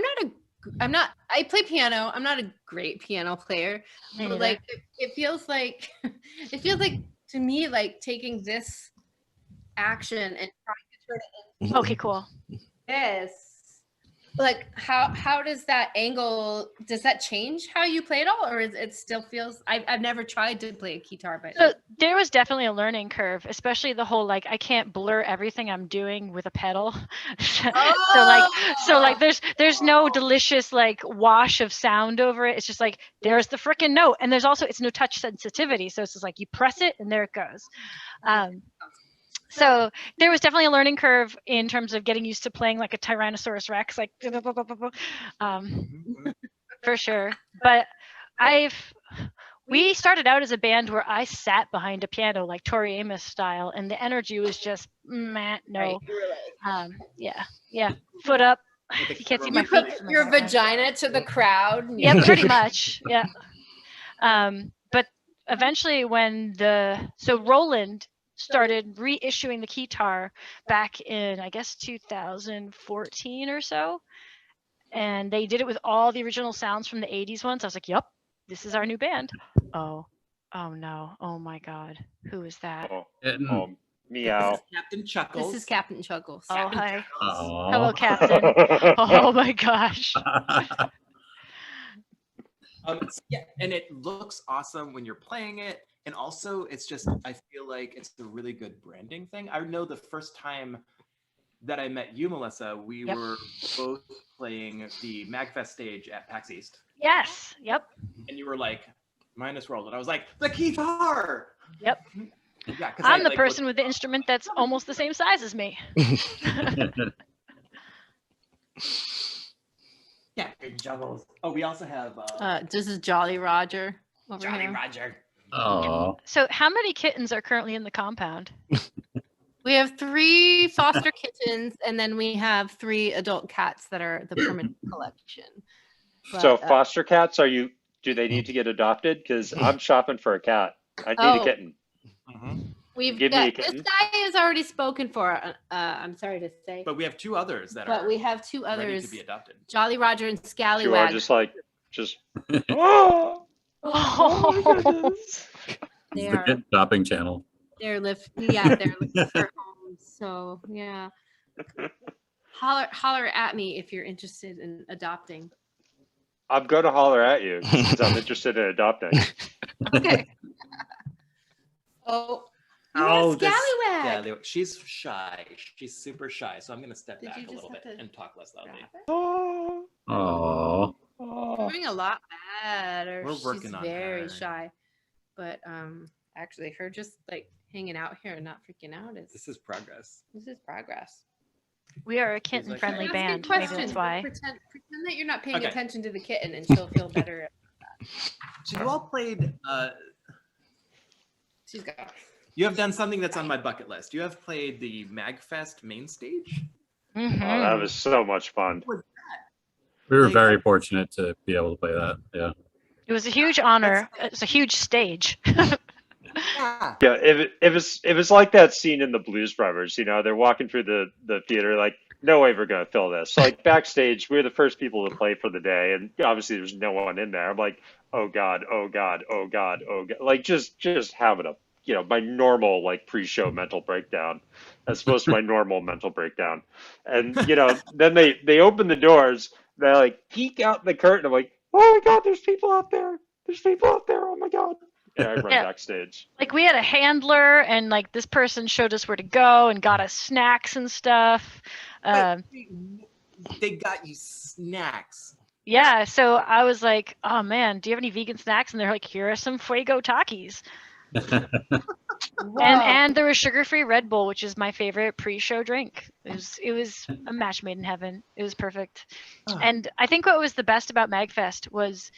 play piano. I'm not a great piano player. Me But neither. like it feels like to me like taking this action and trying to turn it into Okay, cool. this. Like how does that angle, does that change how you play it all, or is it still feels I've never tried to play a guitar, but So there was definitely a learning curve, especially the whole like I can't blur everything I'm doing with a pedal. so like there's no delicious like wash of sound over it. It's just like there's the freaking note, and there's also it's no touch sensitivity, so it's just like you press it and there it goes. So there was definitely a learning curve in terms of getting used to playing like a Tyrannosaurus Rex, like for sure. But we started out as a band where I sat behind a piano like Tori Amos style, and the energy was just no. Yeah, foot up. You can't see my you put feet. your vagina to the crowd. And Yeah, pretty much. Yeah. But eventually when Roland started reissuing the guitar back in, I guess, 2014 or so. And they did it with all the original sounds from the 80s ones. I was like, yep, this is our new band. Oh no. Oh my God. Who is that? Meow. Captain Chuckles. This is Captain Chuckles. Oh, hi. Aw. Hello, Captain. Oh my gosh. Yeah, and it looks awesome when you're playing it. And also, it's just, I feel like it's a really good branding thing. I know the first time that I met you, Melissa, we were both playing the MagFest stage at PAX East. Yes. Yep. And you were like, Minusworld. And I was like, the guitar! Yep. Yeah, I'm the person with the instrument that's almost the same size as me. Yeah, juggles. Oh, we also have This is Jolly Roger. Jolly Roger. Oh. So how many kittens are currently in the compound? We have 3 foster kittens, and then we have 3 adult cats that are the permanent collection. So foster cats, do they need to get adopted? Because I'm shopping for a cat. I need a kitten. We've Give me a kitten. this guy has already spoken for. I'm sorry to say. But we have 2 others that But are we have 2 ready others. to be adopted. Jolly Roger and You are Scallywag. just oh, Oh, They The are. kid shopping channel. They're they're looking for homes. So yeah. Holler at me if you're interested in adopting. I'm going to holler at you because I'm interested in adopting. Okay. Oh. Scallywag. She's shy. She's super shy. So I'm going to step back a little bit and talk less loudly. Oh. Doing a lot better. We're working She's on very her. shy. But actually her just like hanging out here and not freaking out This is progress. this is progress. we are a kitten-friendly Asking band. Maybe that's questions, why. Pretend that you're not paying Okay. attention to the kitten and she'll feel better. So you all played, She's got you have done something that's on my bucket list. You have played the MagFest main stage? Mhm. Oh, that was so much fun. We were very fortunate to be able to play that. Yeah. It was a huge honor. It's a huge stage. Yeah. Yeah, it was like that scene in the Blues Brothers. You know, they're walking through the theater like, no way we're gonna fill this. So like backstage, we were the first people to play for the day, and obviously there's no one in there. I'm like, oh god, oh god, oh god, oh god, like just having a my normal like pre-show mental breakdown, as opposed to my normal mental breakdown. And then they open the doors, they like peek out the curtain. I'm like, oh my god, there's people out there. There's people out there. Oh my god. And I run backstage. Like we had a handler, and like this person showed us where to go and got us snacks and stuff. They got you snacks. Yeah, so I was like, "Oh man, do you have any vegan snacks?" And they're like, "Here are some Fuego Takis." And there was sugar-free Red Bull, which is my favorite pre-show drink. It was a match made in heaven. It was perfect. And I think what was the best about MagFest was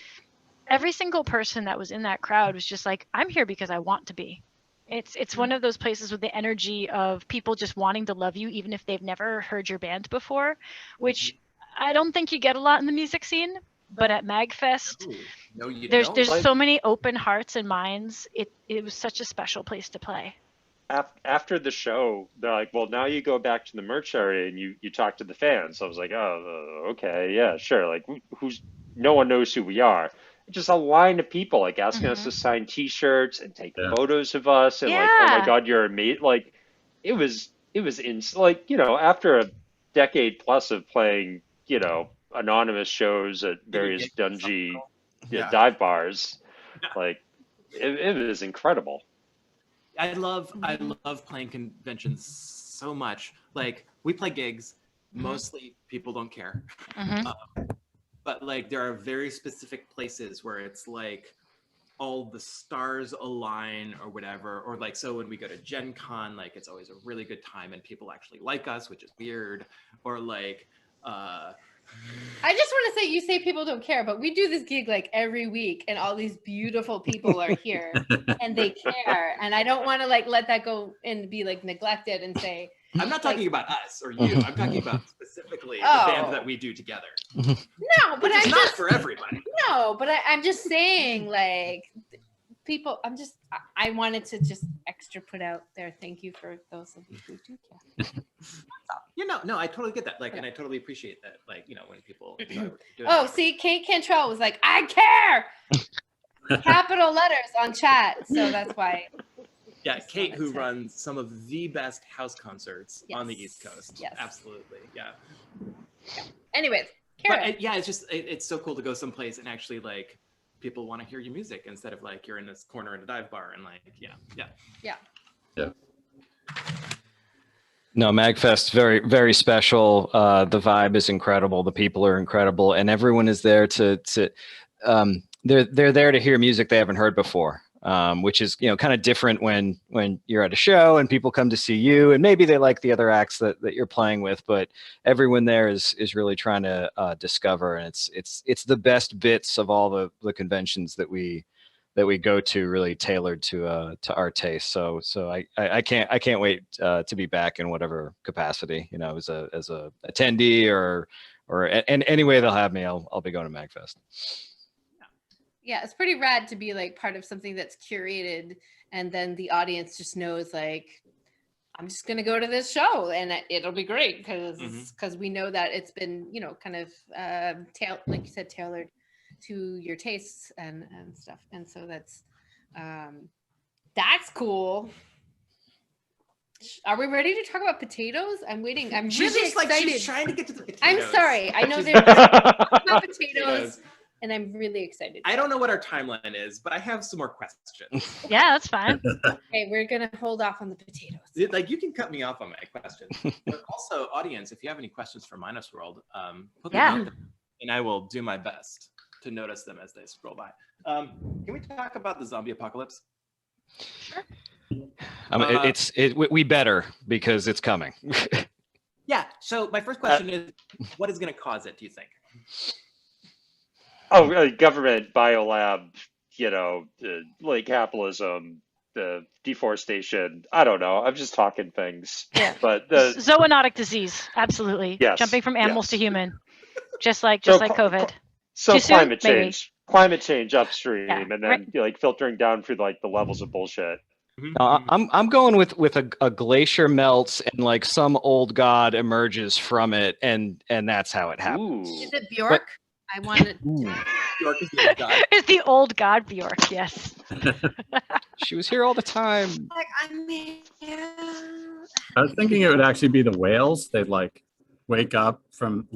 every single person that was in that crowd was just like, I'm here because I want to be. It's one of those places with the energy of people just wanting to love you even if they've never heard your band before, which I don't think you get a lot in the music scene. But at MagFest, there's so many open hearts and minds. It was such a special place to play. After the show, they're like, well, now you go back to the merch area and you talk to the fans. So I was like, oh, okay, yeah, sure. Like, no one knows who we are. Just a line of people like asking us to sign T-shirts and take photos of us and like, oh my god, you're amazing. Like, it was like after a decade plus of playing anonymous shows at various dungy dive bars, like it was incredible. I love playing conventions so much. Like we play gigs, mostly people don't care. But like there are very specific places where it's like all the stars align or whatever, or like so when we go to Gen Con, like it's always a really good time and people actually like us, which is weird. Or like I just want to say, you say people don't care, but we do this gig like every week and all these beautiful people are here and they care. And I don't want to like let that go and be like neglected and say, I'm not talking about us or you. I'm talking about specifically the band that we do together. No, but it's not for everybody. No, but I'm just saying, like, people. I wanted to just extra put out there. Thank you for those of you who do care. No, I totally get that. Like, and I totally appreciate that. Like, when people. See, Kate Cantrell was like, I care. Capital letters on chat, so that's why. Yeah, Kate, who runs some of the best house concerts on the East Coast. Yes. Absolutely. Yeah. Anyways, But it's just, it's so cool to go someplace and actually like people want to hear your music instead of like you're in this corner in a dive bar and like, Yeah. No, MagFest, very, very special. The vibe is incredible. The people are incredible, and everyone is there they're there to hear music they haven't heard before, which is, kind of different when you're at a show and people come to see you, and maybe they like the other acts that you're playing with, but everyone there is really trying to discover, and it's the best bits of all the conventions that we go to, really tailored to our taste. So I can't wait to be back in whatever capacity, as a attendee or any way they'll have me. I'll be going to MagFest. Yeah, it's pretty rad to be like part of something that's curated, and then the audience just knows like, I'm just gonna go to this show and it'll be great because we know that it's been kind of like you said, tailored to your tastes and stuff, and so that's cool. Are we ready to talk about potatoes? I'm waiting. I'm she's really just like excited. she's trying to get to the potatoes. I'm sorry. I know there's about potatoes, and I'm really excited. I don't know what our timeline is, but I have some more questions. Yeah, that's fine. Okay, we're gonna hold off on the potatoes. Like, you can cut me off on my questions, but also, audience, if you have any questions for Minusworld, put them out there, and I will do my best to notice them as they scroll by. Can we talk about the zombie apocalypse? Sure. We better, because it's coming. Yeah. So my first question is, what is going to cause it, do you think? Government, biolab, like capitalism, the deforestation. I don't know. I'm just talking things. Yeah. But zoonotic disease, absolutely. Yes. Jumping from animals to human, just like COVID. So Too soon? climate change upstream, and then right. filtering down through like the levels of bullshit. I'm going with a glacier melts and like some old god emerges from it, and that's how it happens. Is it Bjork? I wanted. Bjork is the old god. It's the old god Bjork. Yes. She was here all the time. Like, I was thinking it would actually be the whales. They'd like wake up from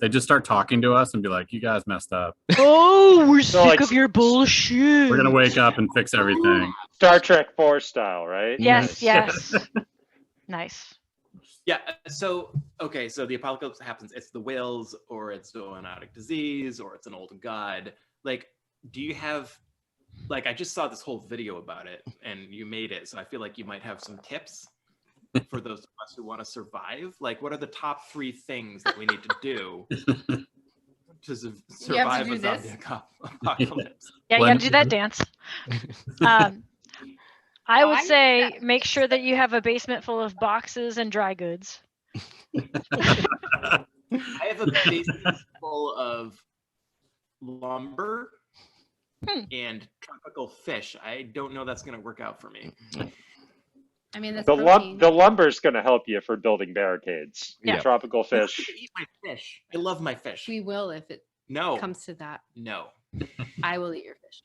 they just start talking to us and be like, "You guys messed up. Oh, we're sick of your bullshit. We're gonna wake up and fix everything." Star Trek 4 style, right? Yes. Nice. Yeah. So the apocalypse happens. It's the whales, or it's zoonotic disease, or it's an old god. Like, do you have? Like, I just saw this whole video about it, and you made it, so I feel like you might have some tips for those of us who want to survive. Like, what are the top 3 things that we need to do to survive a zombie apocalypse? Yeah, you gotta do that dance. I would say make sure that you have a basement full of boxes and dry goods. I have a basement full of lumber and tropical fish. I don't know that's going to work out for me. I mean, that's the lumber's going to help you for building barricades. Yeah. Tropical fish. Eat my fish. I love my fish. We will if it comes to that. No. I will eat your fish.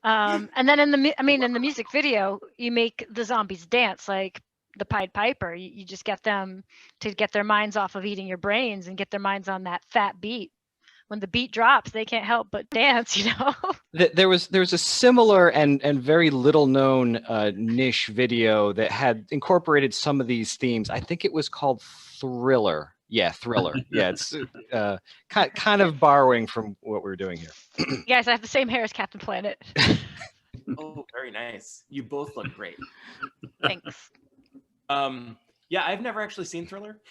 And then in the music video, you make the zombies dance like the Pied Piper. You just get them to get their minds off of eating your brains and get their minds on that fat beat. When the beat drops, they can't help but dance, There was a similar and very little known niche video that had incorporated some of these themes. I think it was called Thriller. Yeah, Thriller. Yeah, it's kind of borrowing from what we're doing here. You guys, I have the same hair as Captain Planet. Oh, very nice. You both look great. Thanks. Yeah, I've never actually seen Thriller.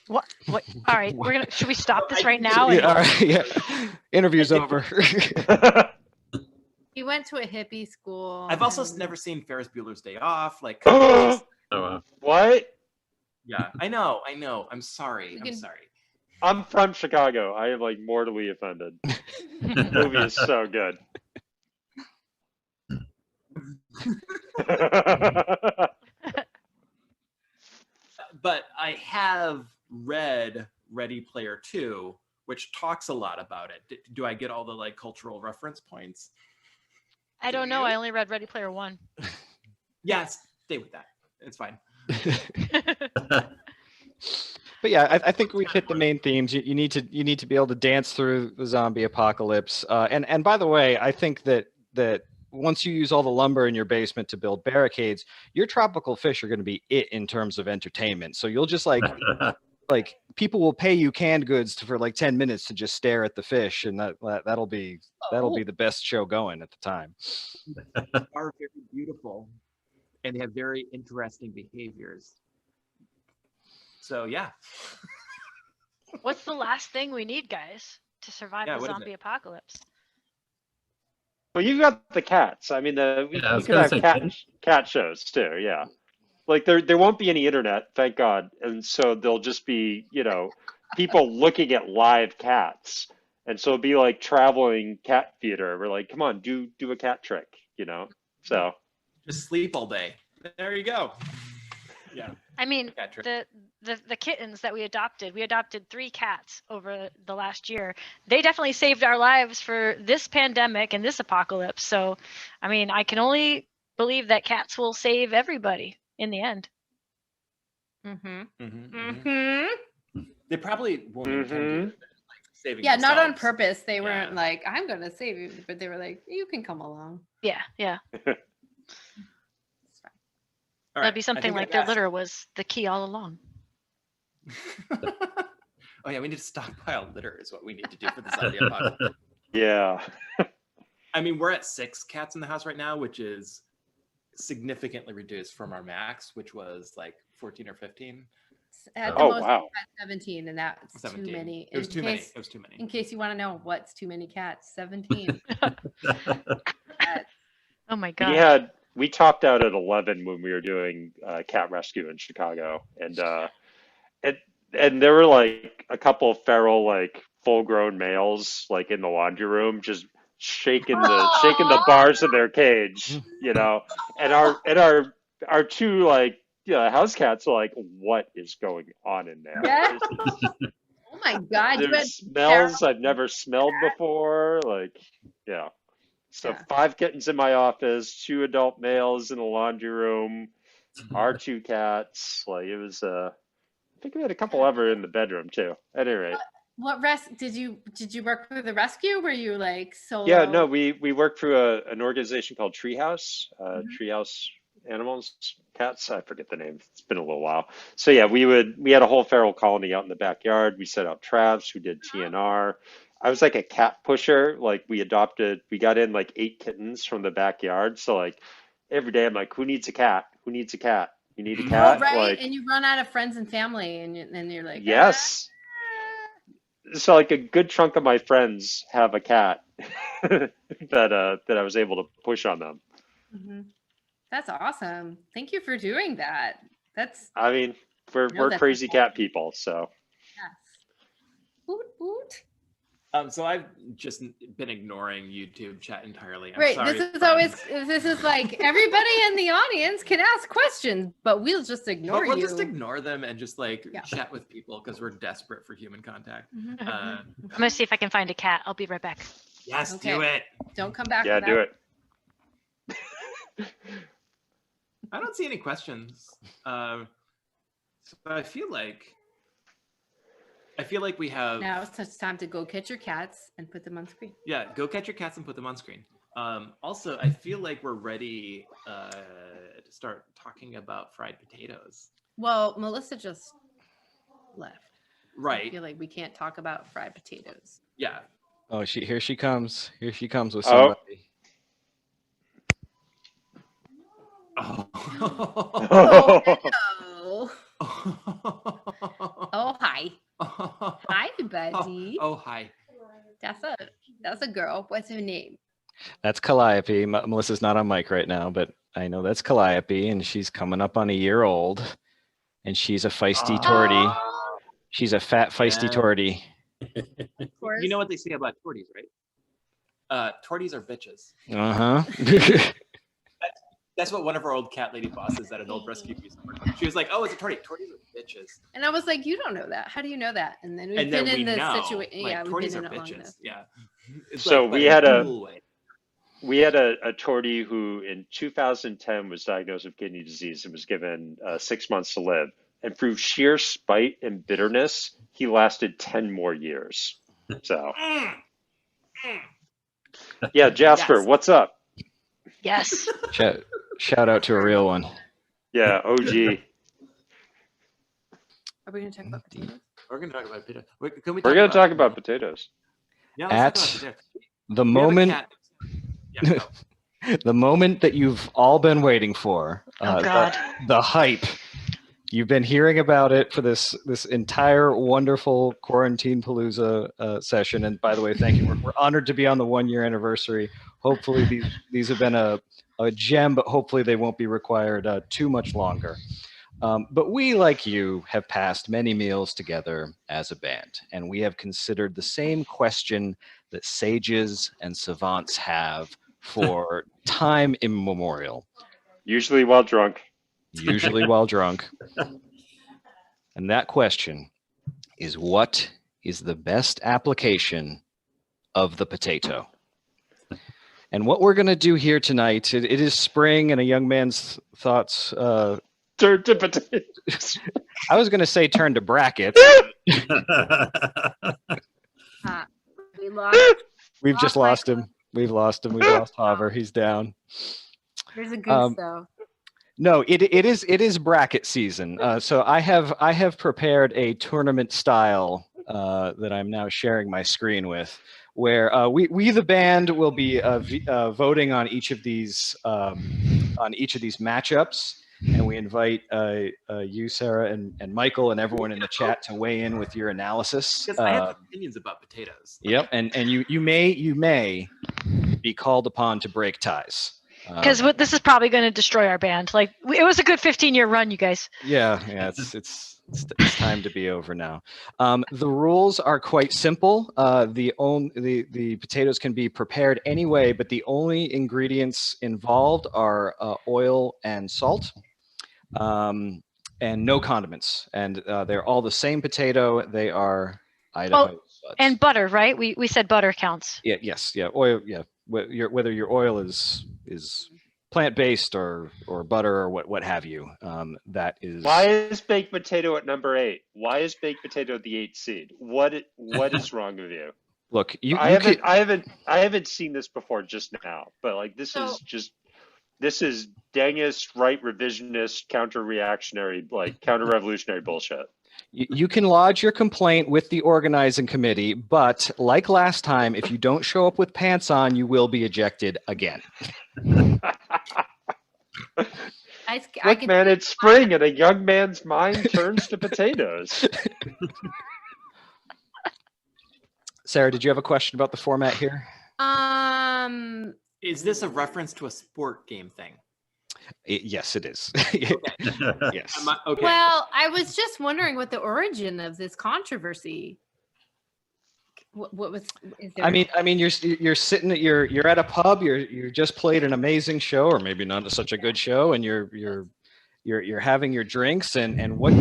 What? All right, should we stop this right now? Yeah, all right, yeah. Interview's over. He went to a hippie school. I've also never seen Ferris Bueller's Day Off. Like, what? Yeah, I know. I'm sorry. I'm from Chicago. I am like mortally offended. The movie is so good. But I have read Ready Player 2, which talks a lot about it. Do I get all the like cultural reference points? I don't know. I only read Ready Player 1. Yeah, stay with that. It's fine. But yeah, I think we've hit the main themes. You need to be able to dance through the zombie apocalypse. And by the way, I think that once you use all the lumber in your basement to build barricades, your tropical fish are going to be it in terms of entertainment. So you'll just like people will pay you canned goods for like 10 minutes to just stare at the fish, and that'll be the best show going at the time. Are very beautiful, and they have very interesting behaviors. So yeah. What's the last thing we need, guys, to survive the zombie apocalypse? Well, you've got the cats. I mean, you could have cat shows too. Yeah, like there won't be any internet, thank God, and so there'll just be people looking at live cats, and so it'll be like traveling cat theater. We're like, come on, do a cat trick, So just sleep all day. There you go. Yeah. I mean, the kittens that we adopted 3 cats over the last year. They definitely saved our lives for this pandemic and this apocalypse. So, I mean, I can only believe that cats will save everybody in the end. They probably won't intend to, like, saving not themselves. on purpose. They weren't like, I'm going to save you, but they were like, you can come along. Yeah. All That'd be something like their litter was the key all along. Oh yeah, we need to stockpile litter is what we need to do for the zombie apocalypse. Yeah. I mean, we're at 6 cats in the house right now, which is significantly reduced from our max, which was like 14 or 15. At the most, wow. 17, and that's 17. too many. It was too many. It was too many. In case you want to know what's too many cats, 17. Oh my God. We topped out at 11 when we were doing cat rescue in Chicago, and there were like a couple of feral, like full-grown males, like in the laundry room, just shaking the bars in their cage, and our 2 like house cats are like, what is going on in there? Yeah. Oh my God! There's smells I've never smelled before, like yeah. So 5 kittens in my office, 2 adult males in the laundry room, our 2 cats. Like it was, I think we had a couple ever in the bedroom too. At any rate. What did you work with the rescue? Were you like solo? Yeah, no, we worked through an organization called Treehouse, Treehouse Animals, Cats. I forget the name. It's been a little while. So yeah, we had a whole feral colony out in the backyard. We set out traps. We did TNR. I was like a cat pusher. Like we got in like 8 kittens from the backyard. So like every day I'm like, who needs a cat? Who needs a cat? You need a cat? Oh, right. Like, and you run out of friends and family, and you're like, yes. So like a good chunk of my friends have a cat that I was able to push on them. That's awesome. Thank you for doing that. I mean, we're crazy cat people, so. Yes. Woot woot. So I've just been ignoring YouTube chat entirely. I'm right. sorry, This is like everybody in the audience can ask questions, but we'll just ignore we'll you. just ignore them and just like chat with people because we're desperate for human contact. I'm gonna see if I can find a cat. I'll be right back. Yes, do it. Don't come back. Yeah, do it. I don't see any questions. So I feel like we have. Now it's time to go catch your cats and put them on screen. Yeah, go catch your cats and put them on screen. Also, I feel like we're ready to start talking about fried potatoes. Well, Melissa just left. Right. I feel like we can't talk about fried potatoes. Yeah. Oh, here she comes. Here she comes with somebody. Oh, hello. Oh, hi. Hi, buddy. Oh, hi. That's a girl. What's her name? That's Calliope. Melissa's not on mic right now, but I know that's Calliope, and she's coming up on a year old, and she's a feisty tortie. She's a fat, feisty tortie. You know what they say about torties, right? Torties are bitches. That's what one of our old cat lady bosses at an old rescue piece. She was like, "Oh, it's a tortie. Torties are bitches." And I was like, "You don't know that. How do you know that?" And then we've been in this situation. Like, yeah, we've torties been are in it bitches. long enough. Yeah. So we had a tortie who in 2010 was diagnosed with kidney disease and was given 6 months to live. and through sheer spite and bitterness, he lasted 10 more years. So, yeah, Jasper, Yes. what's up? Yes. Shout out to a real one. Yeah, OG. Are we going to talk about potatoes? We're going to talk about potatoes. Can we We're going to talk about potatoes. Yeah, let's talk At about potatoes. the We have a moment, cat. Yeah, go. the moment that you've all been waiting for, Oh God. the hype. You've been hearing about it for this entire wonderful Quarantinapalooza session. And by the way, thank you. We're honored to be on the 1-year anniversary. Hopefully these have been a gem, but hopefully they won't be required too much longer. But we, like you, have passed many meals together as a band, and we have considered the same question that sages and savants have for time immemorial. Usually while drunk. Usually while drunk. And that question is, what is the best application of the potato? And what we're going to do here tonight, it is spring and a young man's thoughts. Turn to potatoes. I was going to say turn to brackets. We lost. We've just lost him. We've lost him. We've lost Hover. He's down. There's a goose though. No, it is bracket season. So I have prepared a tournament style that I'm now sharing my screen with, where we the band will be voting on each of these matchups, and we invite you, Sarah, and Michael, and everyone in the chat to weigh in with your analysis. Because I have opinions about potatoes. Yep, and you may be called upon to break ties. Because this is probably going to destroy our band. Like it was a good 15-year run, you guys. Yeah, it's time to be over now. The rules are quite simple. The potatoes can be prepared anyway, but the only ingredients involved are oil and salt, and no condiments. And they're all the same potato. They are Idaho. And butter, right? We said butter counts. Yeah. Yes. Yeah. Oil. Yeah. Whether your oil is plant-based or butter or what have you. That is. Why is baked potato at number 8? Why is baked potato the 8th seed? What is wrong with you? Look, I haven't seen this before just now, but like this is dangest right revisionist counter-reactionary counter-revolutionary bullshit. You can lodge your complaint with the organizing committee, but like last time, if you don't show up with pants on, you will be ejected again. Look, man, it's spring and a young man's mind turns to potatoes. Sarah, did you have a question about the format here? Is this a reference to a sport game thing? Yes, it is. Yes. Okay. Well, I was just wondering what the origin of this controversy. What was? Is there... I mean, you're sitting you're at a pub. You just played an amazing show, or maybe not such a good show, and you're having your drinks, and what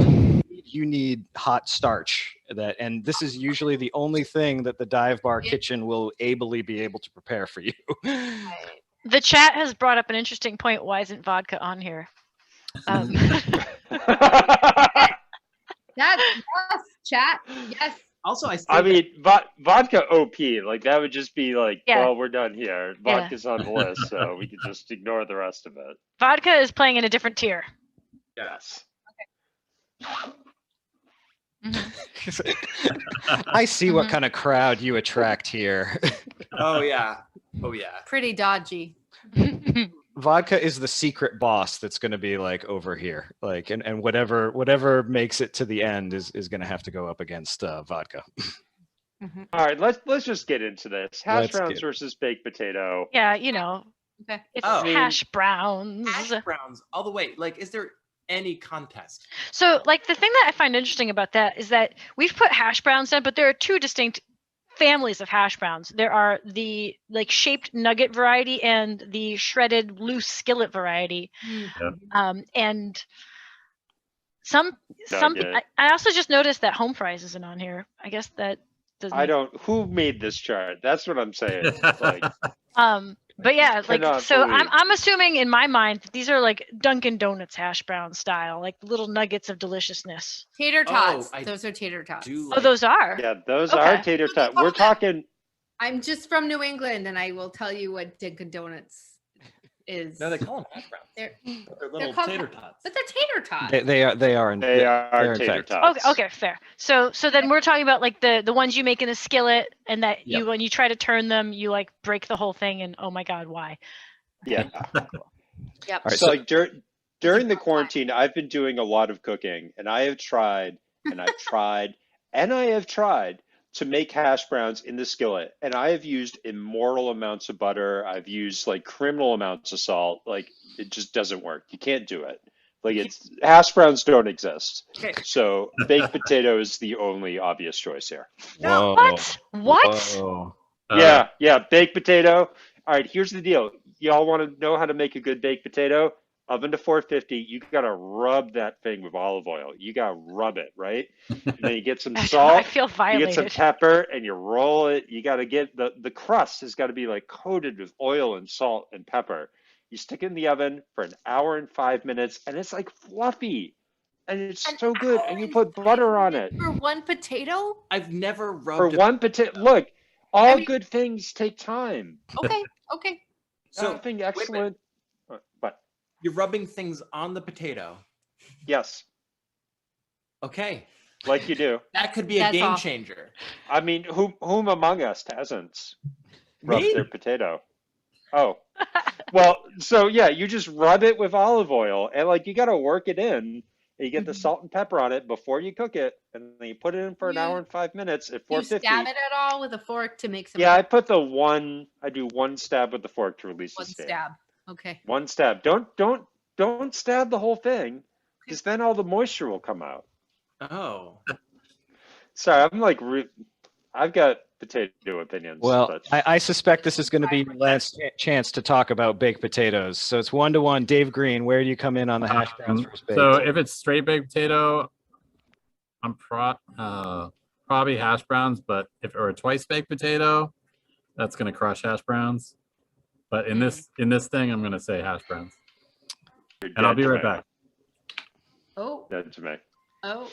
you need hot starch. And this is usually the only thing that the dive bar kitchen will ably be able to prepare for you. The chat has brought up an interesting point. Why isn't vodka on here? That's yes, chat. Yes. Also, vodka OP. Like that would just be like, Yeah. well, we're done here. Vodka's on the list, so we can just ignore the rest of it. Vodka is playing in a different tier. Yes. I see what kind of crowd you attract here. Oh yeah. Pretty dodgy. Vodka is the secret boss that's going to be like over here, like, and whatever makes it to the end is going to have to go up against vodka. All right, let's just get into this. Hash browns versus baked potato. Yeah, Okay. it's hash browns. Hash browns all the way. Like, is there any contest? So, like, the thing that I find interesting about that is that we've put hash browns in, but there are two distinct families of hash browns. There are the shaped nugget variety and the shredded loose skillet variety. And some I also just noticed that home fries isn't on here. I guess that doesn't. Who made this chart? That's what I'm saying. Like, But yeah, like Cannot so believe. I'm assuming in my mind that these are like Dunkin' Donuts hash brown style, like little nuggets of deliciousness. Tater tots. I Those are tater tots. Oh, those are. Yeah, those Okay. are tater tot. We're talking. I'm just from New England, and I will tell you what Dunkin' Donuts is. No, they call them hash browns. They're little called tater tots. but they're tater tots. They are They are in tater fact. tots. Okay, fair. So then we're talking about like the ones you make in a skillet, and that Yep. you when you try to turn them, you like break the whole thing, and oh my god, why? Yeah. Yep. All right, So like during the quarantine, I've been doing a lot of cooking, and I have tried, and I've tried, and I have tried to make hash browns in the skillet, and I have used immortal amounts of butter. I've used like criminal amounts of salt. Like it just doesn't work. You can't do it. Like it's hash browns don't exist. Okay. So baked potato is the only obvious choice here. No, what? What? Whoa. Yeah, baked potato. All right, here's the deal. Y'all want to know how to make a good baked potato? Oven to 450. You gotta rub that thing with olive oil. You gotta rub it, right? And then you get some salt. I feel You violated. get some pepper, and you roll it. You gotta get the crust has got to be like coated with oil and salt and pepper. You stick it in the oven for an hour and 5 minutes, and it's like fluffy, and it's so good. And you put butter on it. For one potato? I've never For rubbed. one potato, look, all good things take time. Okay, okay. So Nothing wait a minute. excellent, but You're rubbing things on the potato. yes, Okay, like you do. that could be a That's game all. changer. I mean, whom among us hasn't rubbed Me? their potato? Oh, well, so yeah, you just rub it with olive oil, and like you got to work it in. And you get the salt and pepper on it before you cook it, and then you put it in for an hour and 5 minutes at Do you 450. stab it at all with a fork to make some? Yeah, I put the one. I do one stab with the fork to release one the steam. stab. Okay. One stab. Don't stab the whole thing, because then all the moisture will come out. Oh, Sorry, I'm like, I've got potato opinions. Well, but I suspect this is going to be your last chance to talk about baked potatoes. So it's 1-1. Dave Green, where do you come in on the hash browns versus baked? So if it's straight baked potato, I'm probably hash browns. But if it were a twice baked potato, that's gonna crush hash browns. But in this thing, I'm gonna say hash browns. you're And I'll dead be to right me. back. Oh, Dead to me. oh.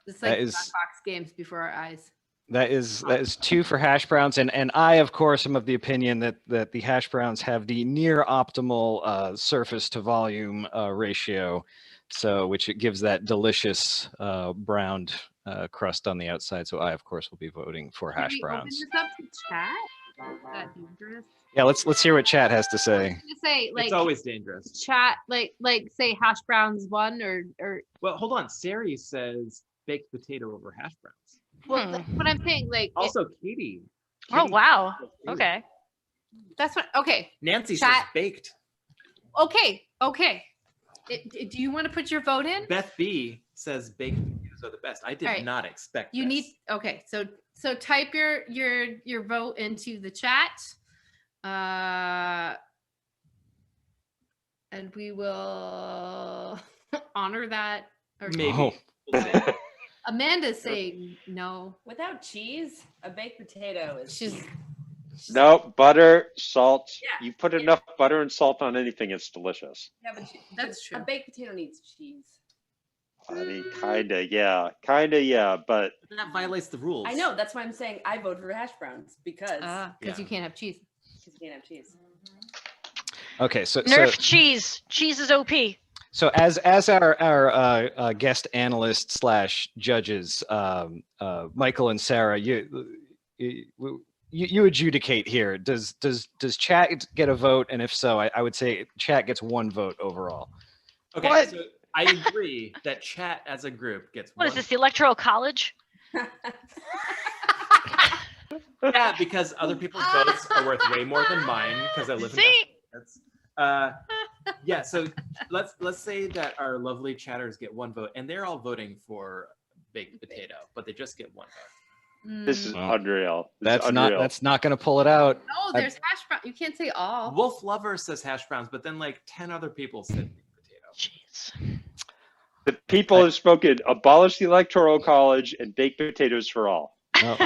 It's That like is- Jackbox games before our eyes. That is 2 for hash browns, and I of course am of the opinion that the hash browns have the near optimal surface to volume ratio, so which it gives that delicious browned crust on the outside. So I of course will be voting for Can hash we open browns. this up to chat? Is that dangerous? Yeah, let's hear what chat has to say. I was gonna say like it's always dangerous. chat like say hash browns one or Well, hold on. Sari says baked potato over hash browns. well what I'm saying like Also, Katie. Oh Katie wow. says baked. Okay. that's what okay. Nancy Chat. says baked. Okay. Do you want to put your vote in? Beth B says baked potatoes are the best. I did All right. not expect You this. need okay, so type your vote into the chat. And we will honor that. Or Maybe. Oh. We'll see. Amanda's saying no. Without cheese, a baked potato is. She's No, butter, salt. Yeah. You put enough butter and salt on anything, it's delicious. Yeah, but That's true. a baked potato needs cheese. I mean, kinda, yeah, but That violates the rules. I know. That's why I'm saying I vote for hash browns because because you can't have cheese. you can't have cheese. Okay, so Nerf cheese. Cheese is OP. So as our guest analysts / judges, Michael and Sarah, you adjudicate here. Does chat get a vote? And if so, I would say chat gets 1 vote overall. Okay, What? so I agree that chat as a group gets What is one. this? The Electoral College? Yeah, because other people's votes are worth way more than mine because I live in See? Massachusetts. Yeah, so let's say that our lovely chatters get 1 vote, and they're all voting for baked potato, but they just get 1 vote. this is unreal. This is That's not going to pull it out. No, there's hash brown. You can't say all. Wolf Lover says hash browns, but then like 10 other people said baked potato. Jeez. The people have spoken. Abolish the electoral college and baked potatoes for all. No,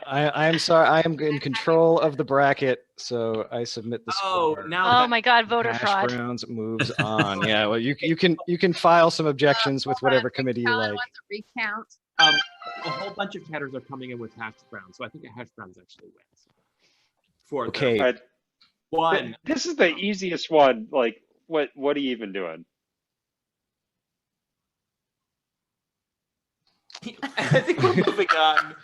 I am sorry. I am in control of the bracket, so I submit the score. Oh my God, voter Hash fraud. Browns moves on. Yeah, well, you can file some objections with whatever committee you like. Recount. A whole bunch of chatters are coming in with hash browns, so I think a hash browns actually wins. For Okay. All right. One. This is the easiest one. Like, what are you even doing? I think we're moving on.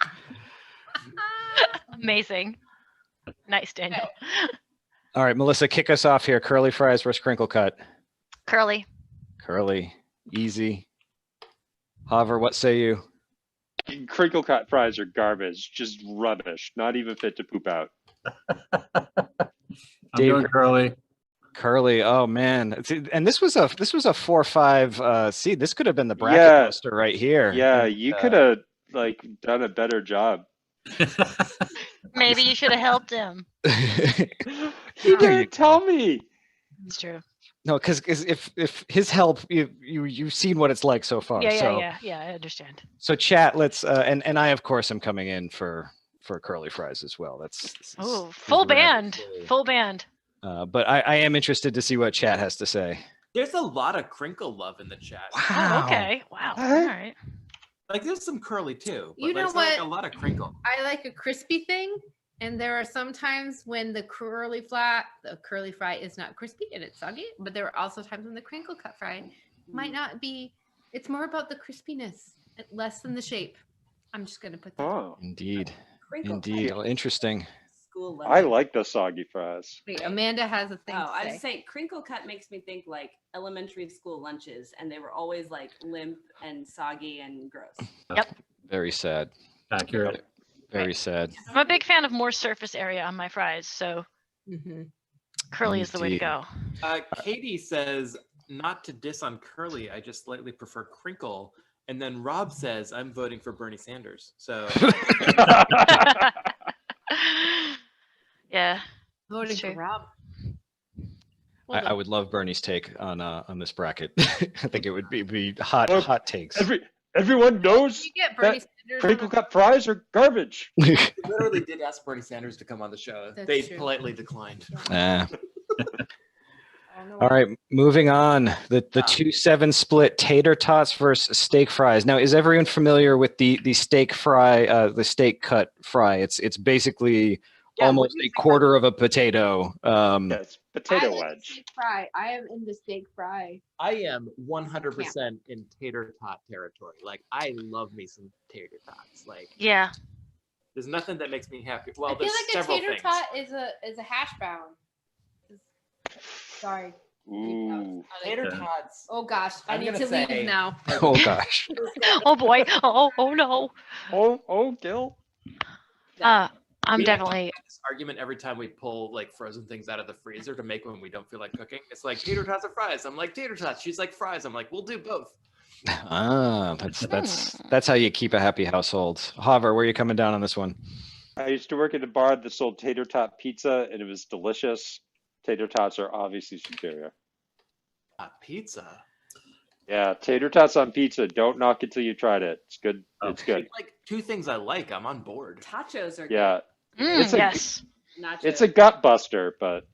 Amazing. Nice, Daniel. All right, Melissa, kick us off here. Curly fries versus crinkle cut. Curly. Curly, easy. Hover, what say you? Crinkle cut fries are garbage, just rubbish, not even fit to poop out. I'm going curly. Curly, oh man, and this was a 4-5 seed. This could have been the bracket poster right here. Yeah, and, you could have like done a better job. Maybe you should have helped him. He didn't tell me. It's true. No, because if his help, you've seen what it's like so far. Yeah, I understand. So chat, let's and I of course am coming in for curly fries as well. Oh, full band, full band. But I am interested to see what chat has to say. There's a lot of crinkle love in the chat. Oh, okay. Wow. All right. Like there's some curly too. But You know there's like what? a lot of crinkle. I like a crispy thing, and there are some times when the curly fry is not crispy and it's soggy, but there are also times when the crinkle cut fry might not be. It's more about the crispiness, less than the shape. I'm just gonna put that. Oh, indeed, Crinkle indeed, cut. interesting. School lunch. I like the soggy fries. Wait, Amanda has a thing. Oh, to I say. was saying crinkle cut makes me think like elementary school lunches, and they were always like limp and soggy and gross. Yep. Very sad. Accurate. Very sad. I'm a big fan of more surface area on my fries, so curly is the way to Indeed. go. Katie says not to diss on curly. I just slightly prefer crinkle. And then Rob says I'm voting for Bernie Sanders. So Yeah. Voting That's for true. Rob. I would love Bernie's take on this bracket. I think it would be hot takes. Everyone knows You get Bernie that Sanders. crinkle cut fries are garbage. we literally did ask Bernie Sanders to come on the show. That's They true. politely declined. Ah. All right, moving on. The 2-7 split tater tots versus steak fries. Now, is everyone familiar with the steak fry, the steak cut fry? It's basically almost a quarter of a potato. Yes, potato wedge. Steak fry. I am in the steak fry. I am 100% in tater tot territory. Like I love me some tater tots. Like Yeah. there's nothing that makes me happy. Well, I feel there's like a several tater things. tot is a hash brown. Sorry. Ooh. Tater tots. Oh gosh, I I'm need gonna to say- leave now. Oh gosh. Oh boy. Oh no. Oh, Gil. I'm We definitely. have this argument every time we pull like frozen things out of the freezer to make when we don't feel like cooking. It's like tater tots or fries. I'm like tater tots. She's like fries. I'm like we'll do both. Ah, that's how you keep a happy household. Hover, where are you coming down on this one? I used to work at a bar that sold tater tot pizza, and it was delicious. Tater tots are obviously superior. Pizza. Yeah, tater tots on pizza. Don't knock it till you tried it. It's good. It's good. Like two things I like. I'm on board. Tachos are Yeah. Mm, yes. good. Nachos. It's a gut buster, but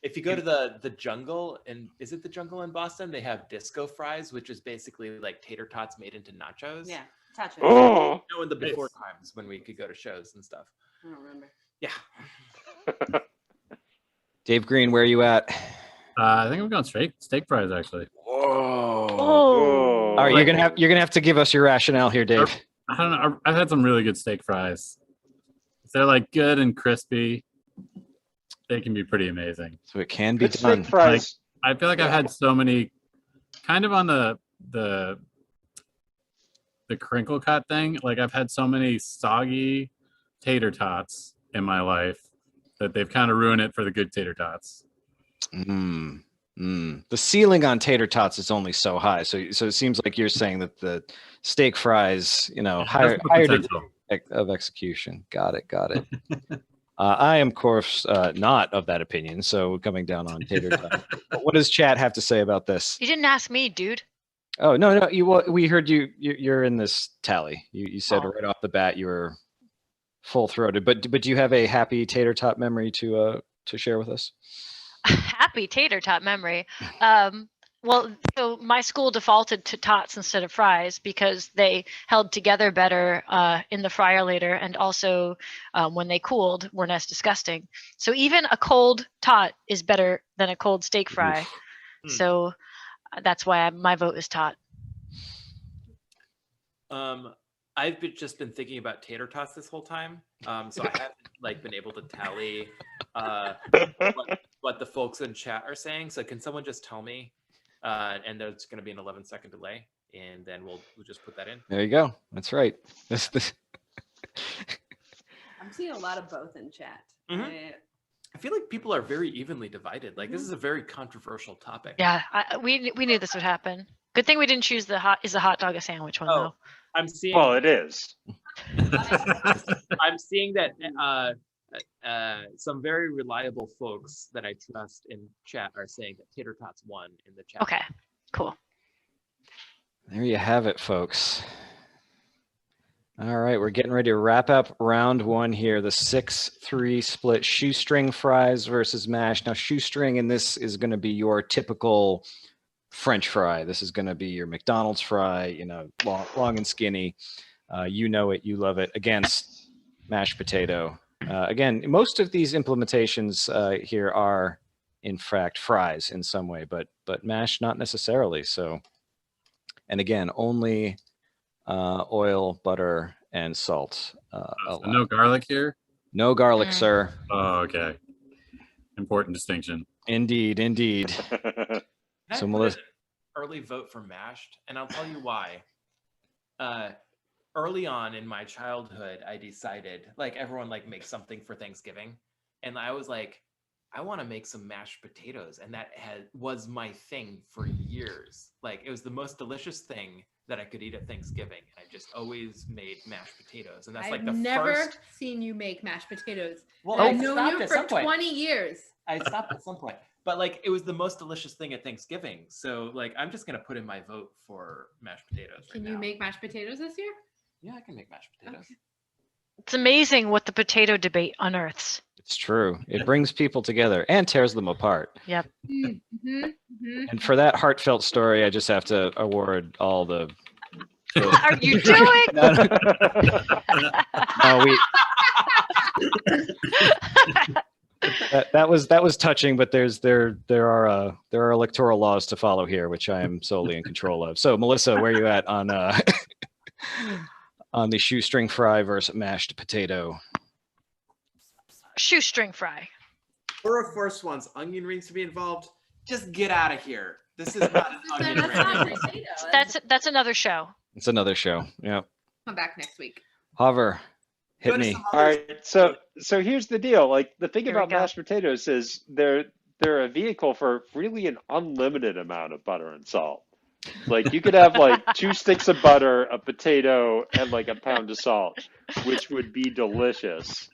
If you go to the jungle, and is it the jungle in Boston? They have disco fries, which is basically like tater tots made into nachos. Yeah, tachos. oh, You know, in the before times when we could go to shows and stuff. I don't remember. Yeah. Dave Green, where are you at? I think I'm going steak fries actually. Whoa. Oh. All right, you're gonna have to give us your rationale here, Dave. I don't know. I've had some really good steak fries. If they're like good and crispy, they can be pretty amazing. So it can be good done. steak fries. I feel like I've had so many, kind of on the crinkle cut thing. Like I've had so many soggy tater tots in my life that they've kind of ruined it for the good tater tots. The ceiling on tater tots is only so high. So it seems like you're saying that the steak fries, higher degree of execution. Got it. I am, of course, not of that opinion. So coming down on tater tots. But what does chat have to say about this? You didn't ask me, dude. Oh no, we heard you're in this tally. You said right off the bat you were full throated. But do you have a happy tater tot memory to share with us? Happy tater tot memory. Well, so my school defaulted to tots instead of fries because they held together better in the fryer later, and also when they cooled, weren't as disgusting. So even a cold tot is better than a cold steak fry. So that's why my vote is tot. I've just been thinking about tater tots this whole time, so I haven't been able to tally what the folks in chat are saying. So can someone just tell me? And there's going to be an 11-second delay, and then we'll just put that in. There you go. That's right. I'm seeing a lot of both in chat. I feel like people are very evenly divided. Like this is a very controversial topic. Yeah, we knew this would happen. Good thing we didn't choose the hot dog a sandwich one though. I'm seeing. Well, it is. I'm seeing that some very reliable folks that I trust in chat are saying that tater tots won in the chat. Okay, cool. There you have it, folks. All right, we're getting ready to wrap up round one here. The 6-3 split shoestring fries versus mash. Now, shoestring in this is going to be your typical French fry. This is going to be your McDonald's fry, long and skinny. You know it, you love it, against mashed potato. Again, most of these implementations here are, in fact, fries in some way, but mash not necessarily. So, and again, only oil, butter, and salt. So no garlic here? No garlic, sir. Oh, okay. Important distinction. Indeed. So Melissa, early vote for mashed, and I'll tell you why. Early on in my childhood, I decided everyone makes something for Thanksgiving, and I was like, I want to make some mashed potatoes, and that was my thing for years. It was the most delicious thing that I could eat at Thanksgiving. I just always made mashed potatoes, and that's I've the never first. seen you make mashed potatoes. Well, I've known you for 20 years. I stopped at some point, but it was the most delicious thing at Thanksgiving. So I'm just gonna put in my vote for mashed potatoes. Can you make mashed potatoes this year? Yeah, I can make mashed potatoes. Okay. It's amazing what the potato debate unearths. It's true. It brings people together and tears them apart. Yep. And for that heartfelt story, I just have to award all the. What are you doing? That was touching, but there are electoral laws to follow here, which I am solely in control of. So, Melissa, where are you at on on the shoestring fry versus mashed potato? Shoestring fry. Or if first wants onion rings to be involved, just get out of here. This is not an onion ring. That's another show. It's another show. Yeah. Come back next week. Hover, hit me. All right. So here's the deal. The thing about mashed potatoes is they're a vehicle for really an unlimited amount of butter and salt. You could have 2 sticks of butter, a potato, and a pound of salt, which would be delicious.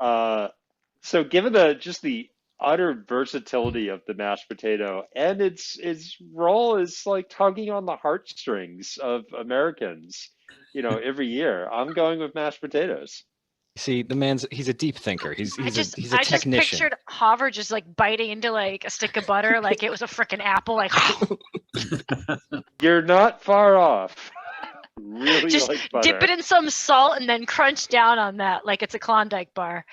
So given the utter versatility of the mashed potato and its role is tugging on the heartstrings of Americans, every year, I'm going with mashed potatoes. See, he's a deep thinker. He's a technician. I just pictured Hover just biting into a stick of butter like it was a freaking apple. You're not far off. Really just butter. Dip it in some salt and then crunch down on that like it's a Klondike bar.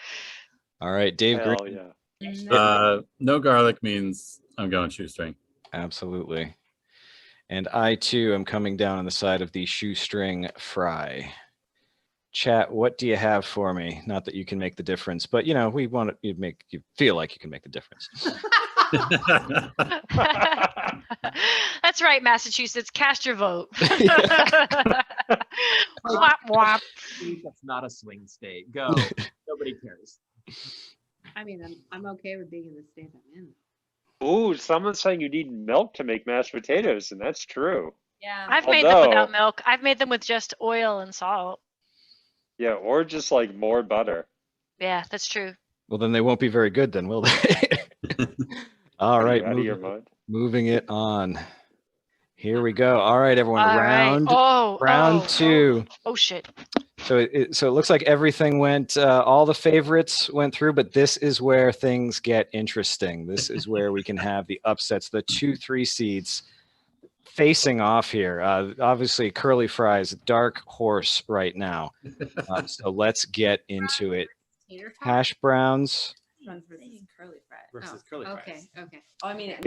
All right, Dave Hell Green. Yeah. No garlic means I'm going shoestring. Absolutely. And I too am coming down on the side of the shoestring fry. Chat, what do you have for me? Not that you can make the difference, but we want you to make you feel like you can make the difference. That's right, Massachusetts. Cast your vote. Wop, wop. That's not a swing state. Go. Nobody cares. I mean, I'm okay with being in the state I'm in. Ooh, someone's saying you need milk to make mashed potatoes, and that's true. Yeah. I've made them without milk. I've made them with just oil and salt. Yeah, or just more butter. Yeah, that's true. Well, then they won't be very good then, will they? All right, Out of your mind. moving it on. Here we go. All right, everyone. All right. Round two. Oh shit. So it looks like everything went, all the favorites went through, but this is where things get interesting. This is where we can have the upsets, the 2-3 seeds facing off here. Obviously, Curly Fries, dark horse right now. So let's get into it. Hash browns. Versus curly fries. Versus curly fries. Okay. Oh, I mean,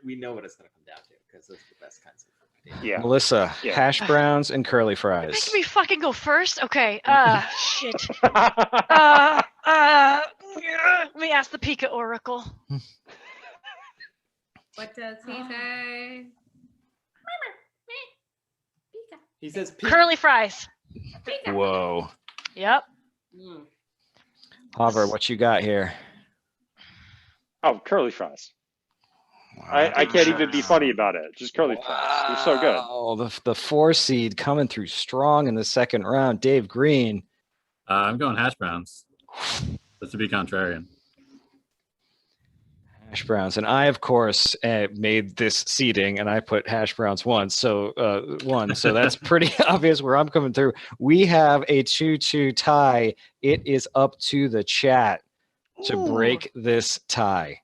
We know what it's going to come down to because those are the best kinds of potatoes. Yeah. Melissa, hash browns and curly You're fries. making me fucking go first? Okay. Shit. Let me ask the Pika Oracle. What does he say? He says curly fries. Whoa. Yep. Hover, what you got here? Oh, curly fries. I can't even be funny about it. Just curly fries. They're so good. Oh, the 4 seed coming through strong in the second round. Dave Green. I'm going hash browns. Just to be contrarian. Hash browns. And I, of course, made this seeding, and I put hash browns one. So that's pretty obvious where I'm coming through. We have a 2-2 tie. It is up to the chat to break this tie.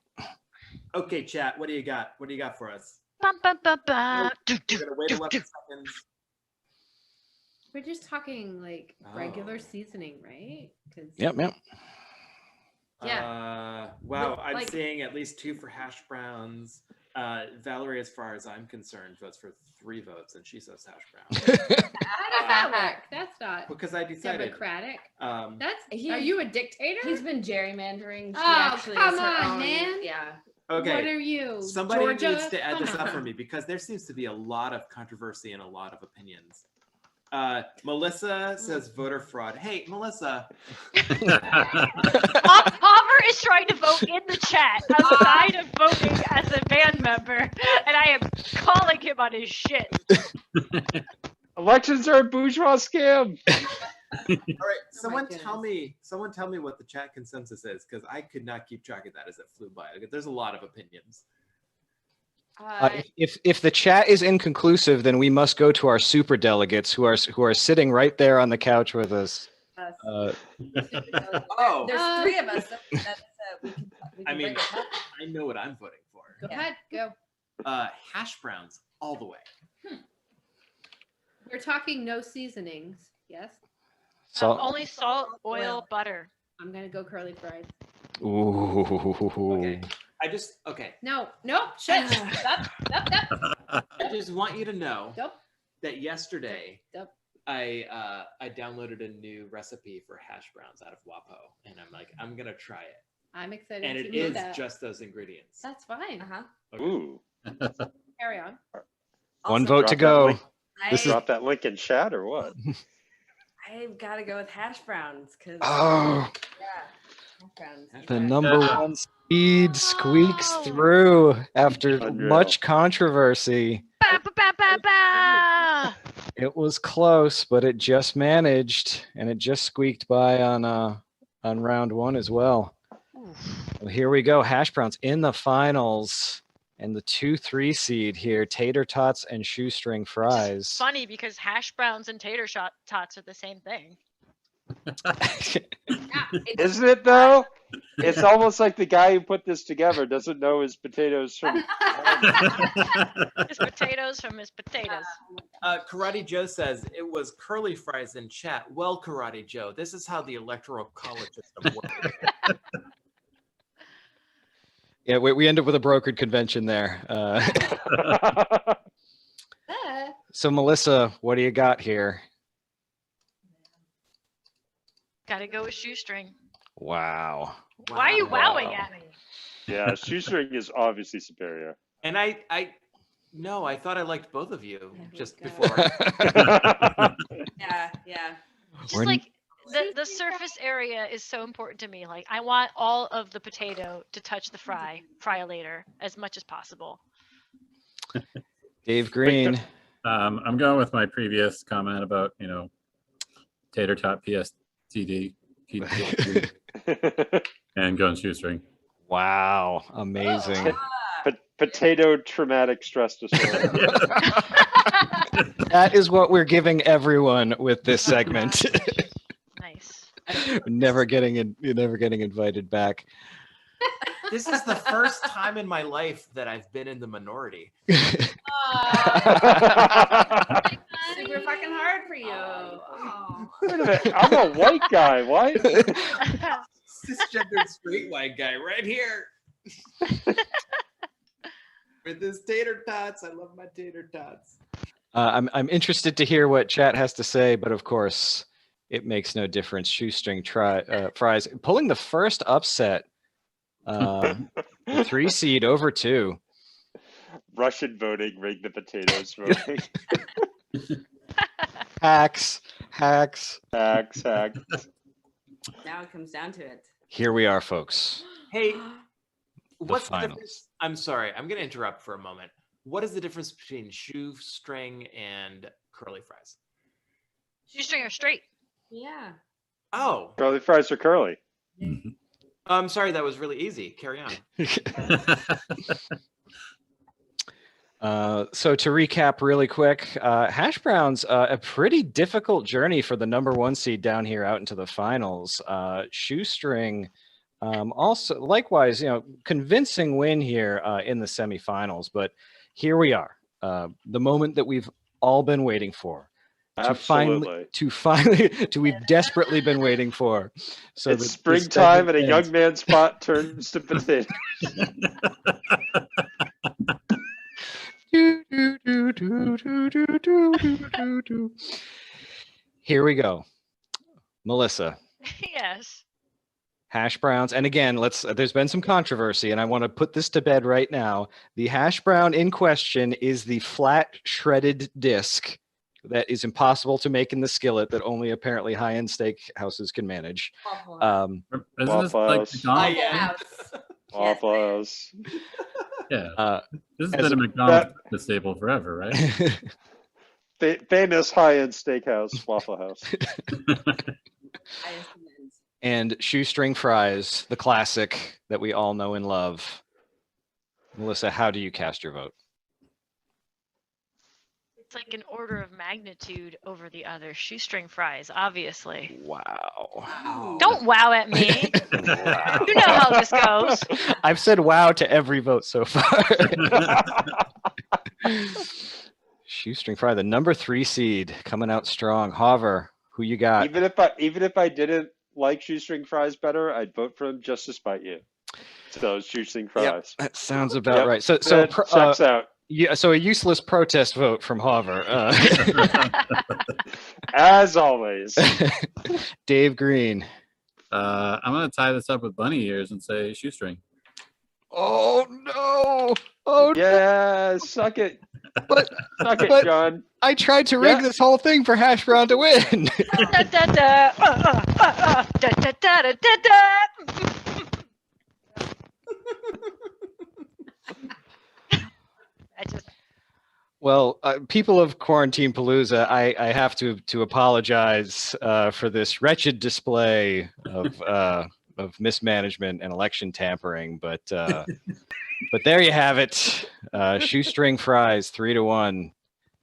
Okay, chat. What do you got? What do you got for us? Bum, bum, bum, bum. We're gonna wait 11 seconds. We're just talking like regular seasoning, right? Yep. Yeah. Wow, I'm like- seeing at least 2 for hash browns. Valerie, as far as I'm concerned, votes for 3 votes, and she says hash browns. How does that work? That's not Because I decided. democratic. Um, Are you a dictator? He's been gerrymandering. She Oh, actually come is her on, own- man. Yeah. okay. What are you? Somebody Georgia? needs to add this Come up on. for me because there seems to be a lot of controversy and a lot of opinions. Melissa says voter fraud. Hey, Melissa. Hover is trying to vote in the chat outside of voting as a band member, and I am calling him on his shit. Elections are a bourgeois scam. All right, someone tell me what the chat consensus is, because I could not keep track of that as it flew by. There's a lot of opinions. If the chat is inconclusive, then we must go to our super delegates who are sitting right there on the couch with us. Oh, There's 3 of us. We can I mean, break it up. I know what I'm voting for. Go ahead, go. Hash browns all the way. We're talking no seasonings. Yes. Only salt, oil, butter. I'm gonna go curly fries. Ooh. Okay. No, shut. Stop. I just want you to know Nope. that yesterday Nope. I downloaded a new recipe for hash browns out of WAPO, and I'm gonna try it. I'm excited And to it hear is that. just those ingredients. That's fine. Okay. Ooh. Carry on. One vote to go. Drop that link in chat or what? I've got to go with hash browns because Oh. hash browns. The number 1 seed squeaks through after Unreal. much controversy. Ba, ba, ba, ba, ba. It was close, but it just managed, and it just squeaked by on round 1 as well. Well, here we go. Hash browns in the finals, and the 2-3 seed here. Tater tots and shoestring fries. Funny because hash browns and tater tots are the same thing. Isn't it though? It's almost like the guy who put this together doesn't know his potatoes from. His potatoes from his potatoes. Karate Joe says it was curly fries in chat. Well, Karate Joe, this is how the electoral college system works. Yeah, we end up with a brokered convention there. So, Melissa, what do you got here? Gotta go with shoestring. Wow. Why are you wowing at me? Yeah, shoestring is obviously superior. And I thought I liked both of you just before. Yeah. Just like the surface area is so important to me. Like I want all of the potato to touch the fry-later as much as possible. Dave Green. I'm going with my previous comment about, tater tot PSTD and going shoestring. Wow, amazing. Potato traumatic stress disorder. That is what we're giving everyone with this segment. Nice. Never getting invited back. This is the first time in my life that I've been in the minority. Super fucking hard for you. Oh. Wait a minute, I'm a white guy. Why? Cisgendered straight white guy right here. With his tater tots. I love my tater tots. I'm interested to hear what chat has to say, but of course, it makes no difference. Shoestring fries pulling the first upset. 3 seed over 2. Russian voting, rig the potatoes voting. Hacks. Now it comes down to it. Here we are, folks. Hey, what's the finals. difference? I'm sorry, I'm going to interrupt for a moment. What is the difference between shoestring and curly fries? Shoestring or straight? Yeah. Oh. Curly fries are curly. I'm sorry, that was really easy. Carry on. So to recap really quick, Hash Brown's a pretty difficult journey for the #1 seed down here out into the finals. Shoestring, also likewise, convincing win here in the semifinals. But here we are, the moment that we've all been waiting for. Absolutely. We've desperately been waiting for. So it's springtime and a young man's spot turns to potato. Here we go. Melissa. Yes. Hash browns. And again, there's been some controversy, and I want to put this to bed right now. The hash brown in question is the flat shredded disc that is impossible to make in the skillet that only apparently high-end steak houses can manage. Isn't this like McDonald's? Waffle House. Yeah. This has been a McDonald's staple forever, right? Famous high-end steakhouse, Waffle House. And shoestring fries, the classic that we all know and love. Melissa, how do you cast your vote? It's like an order of magnitude over the other. Shoestring fries, obviously. Wow. Don't wow at me. You know how this goes. I've said wow to every vote so far. Shoestring fry, the #3 seed, coming out strong. Hover, who you got? Even if I didn't like shoestring fries better, I'd vote for them just to spite you. So shoestring fries. Yep, that sounds about right. So checks out. Yeah, so a useless protest vote from Hover. As always. Dave Green. I'm going to tie this up with bunny ears and say shoestring. Oh, no. Oh, yeah, suck it. Suck it, John. I tried to rig this whole thing for Hash Brown to win. Well, people of Quarantinapalooza, I have to apologize for this wretched display of mismanagement and election tampering, but there you have it. Shoestring fries, 3-1.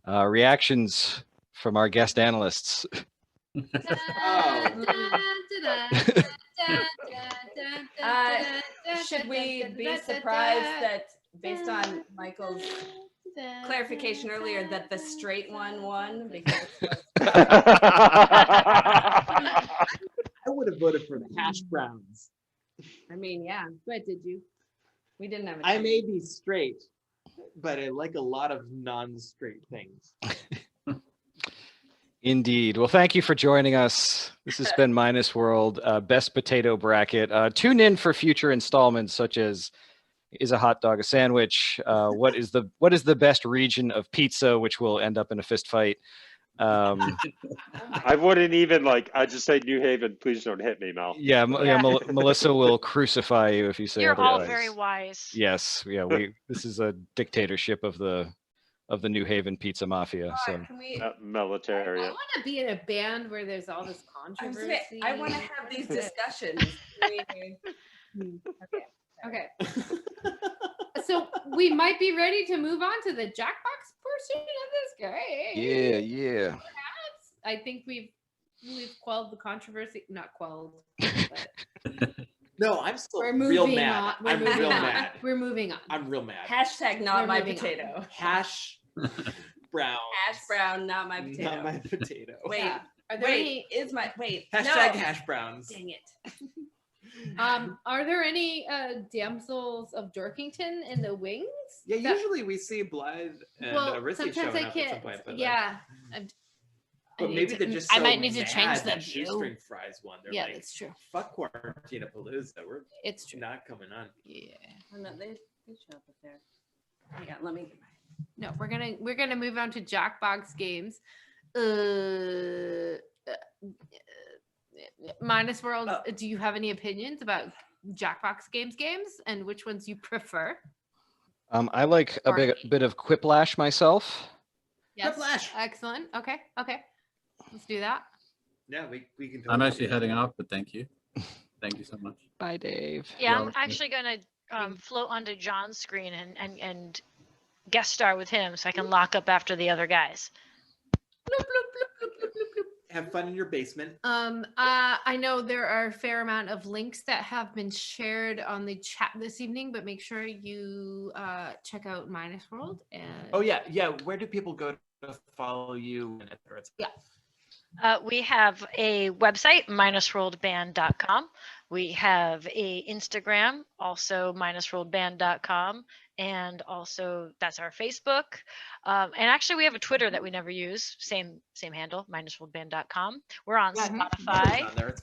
Reactions from our guest analysts. Should we be surprised that, based on Michael's clarification earlier, that the straight one won? Because I would have voted for the hash browns. I mean, yeah. But did you? We didn't have. I may be straight, but I like a lot of non-straight things. Indeed. Well, thank you for joining us. This has been Minusworld, Best Potato Bracket. Tune in for future installments, such as is a hot dog a sandwich? What is the best region of pizza, which will end up in a fist fight? I wouldn't even I'd just say New Haven. Please don't hit me, Mel. Yeah, Melissa will crucify you if you say You're otherwise. all very wise. Yes, yeah. This is a dictatorship of the New Haven pizza mafia. So military. I want to be in a band where there's all this controversy. I want to have these discussions. Okay. So we might be ready to move on to the Jackbox portion of this game. Yeah. I think we've quelled the controversy. Not quelled. But No, I'm still we're real moving mad. on. I'm real mad. We're moving on. I'm real mad. Hashtag not We're my moving on. potato. Hash brown. Hash brown, not my potato. Not my potato. Wait, Yeah. Are there wait, is my wait? Hashtag no. hash browns. Dang it. Are there any damsels of Dorkington in the wings? Yeah, That- usually we see Blythe and Rissy sometimes showing I up at can't. some point. But Yeah, but maybe they're just. I So might need to mad change the that view. Shoestring Fries one. They're Yeah, like, that's true. Fuck Quarantinapalooza. We're It's true. not coming on. Yeah. Oh, no, they show up there. Yeah, let me. No, we're gonna move on to Jackbox games. Minusworld, do you have any opinions about Jackbox games and which ones you prefer? I like a bit of Quiplash myself. Yes. Excellent. Okay. Let's do that. Yeah, we can. I'm actually heading off, but thank you. Thank you so much. Bye, Dave. Yeah, I'm actually gonna float onto John's screen and guest star with him, so I can lock up after the other guys. Have fun in your basement. I know there are a fair amount of links that have been shared on the chat this evening, but make sure you check out Minusworld. And Oh yeah. Where do people go to follow you? Yeah. We have a website, minusworldband.com. We have a Instagram, also minusworldband.com. And also that's our Facebook. And actually we have a Twitter that we never use. Same handle, minusworldband.com. We're on Spotify.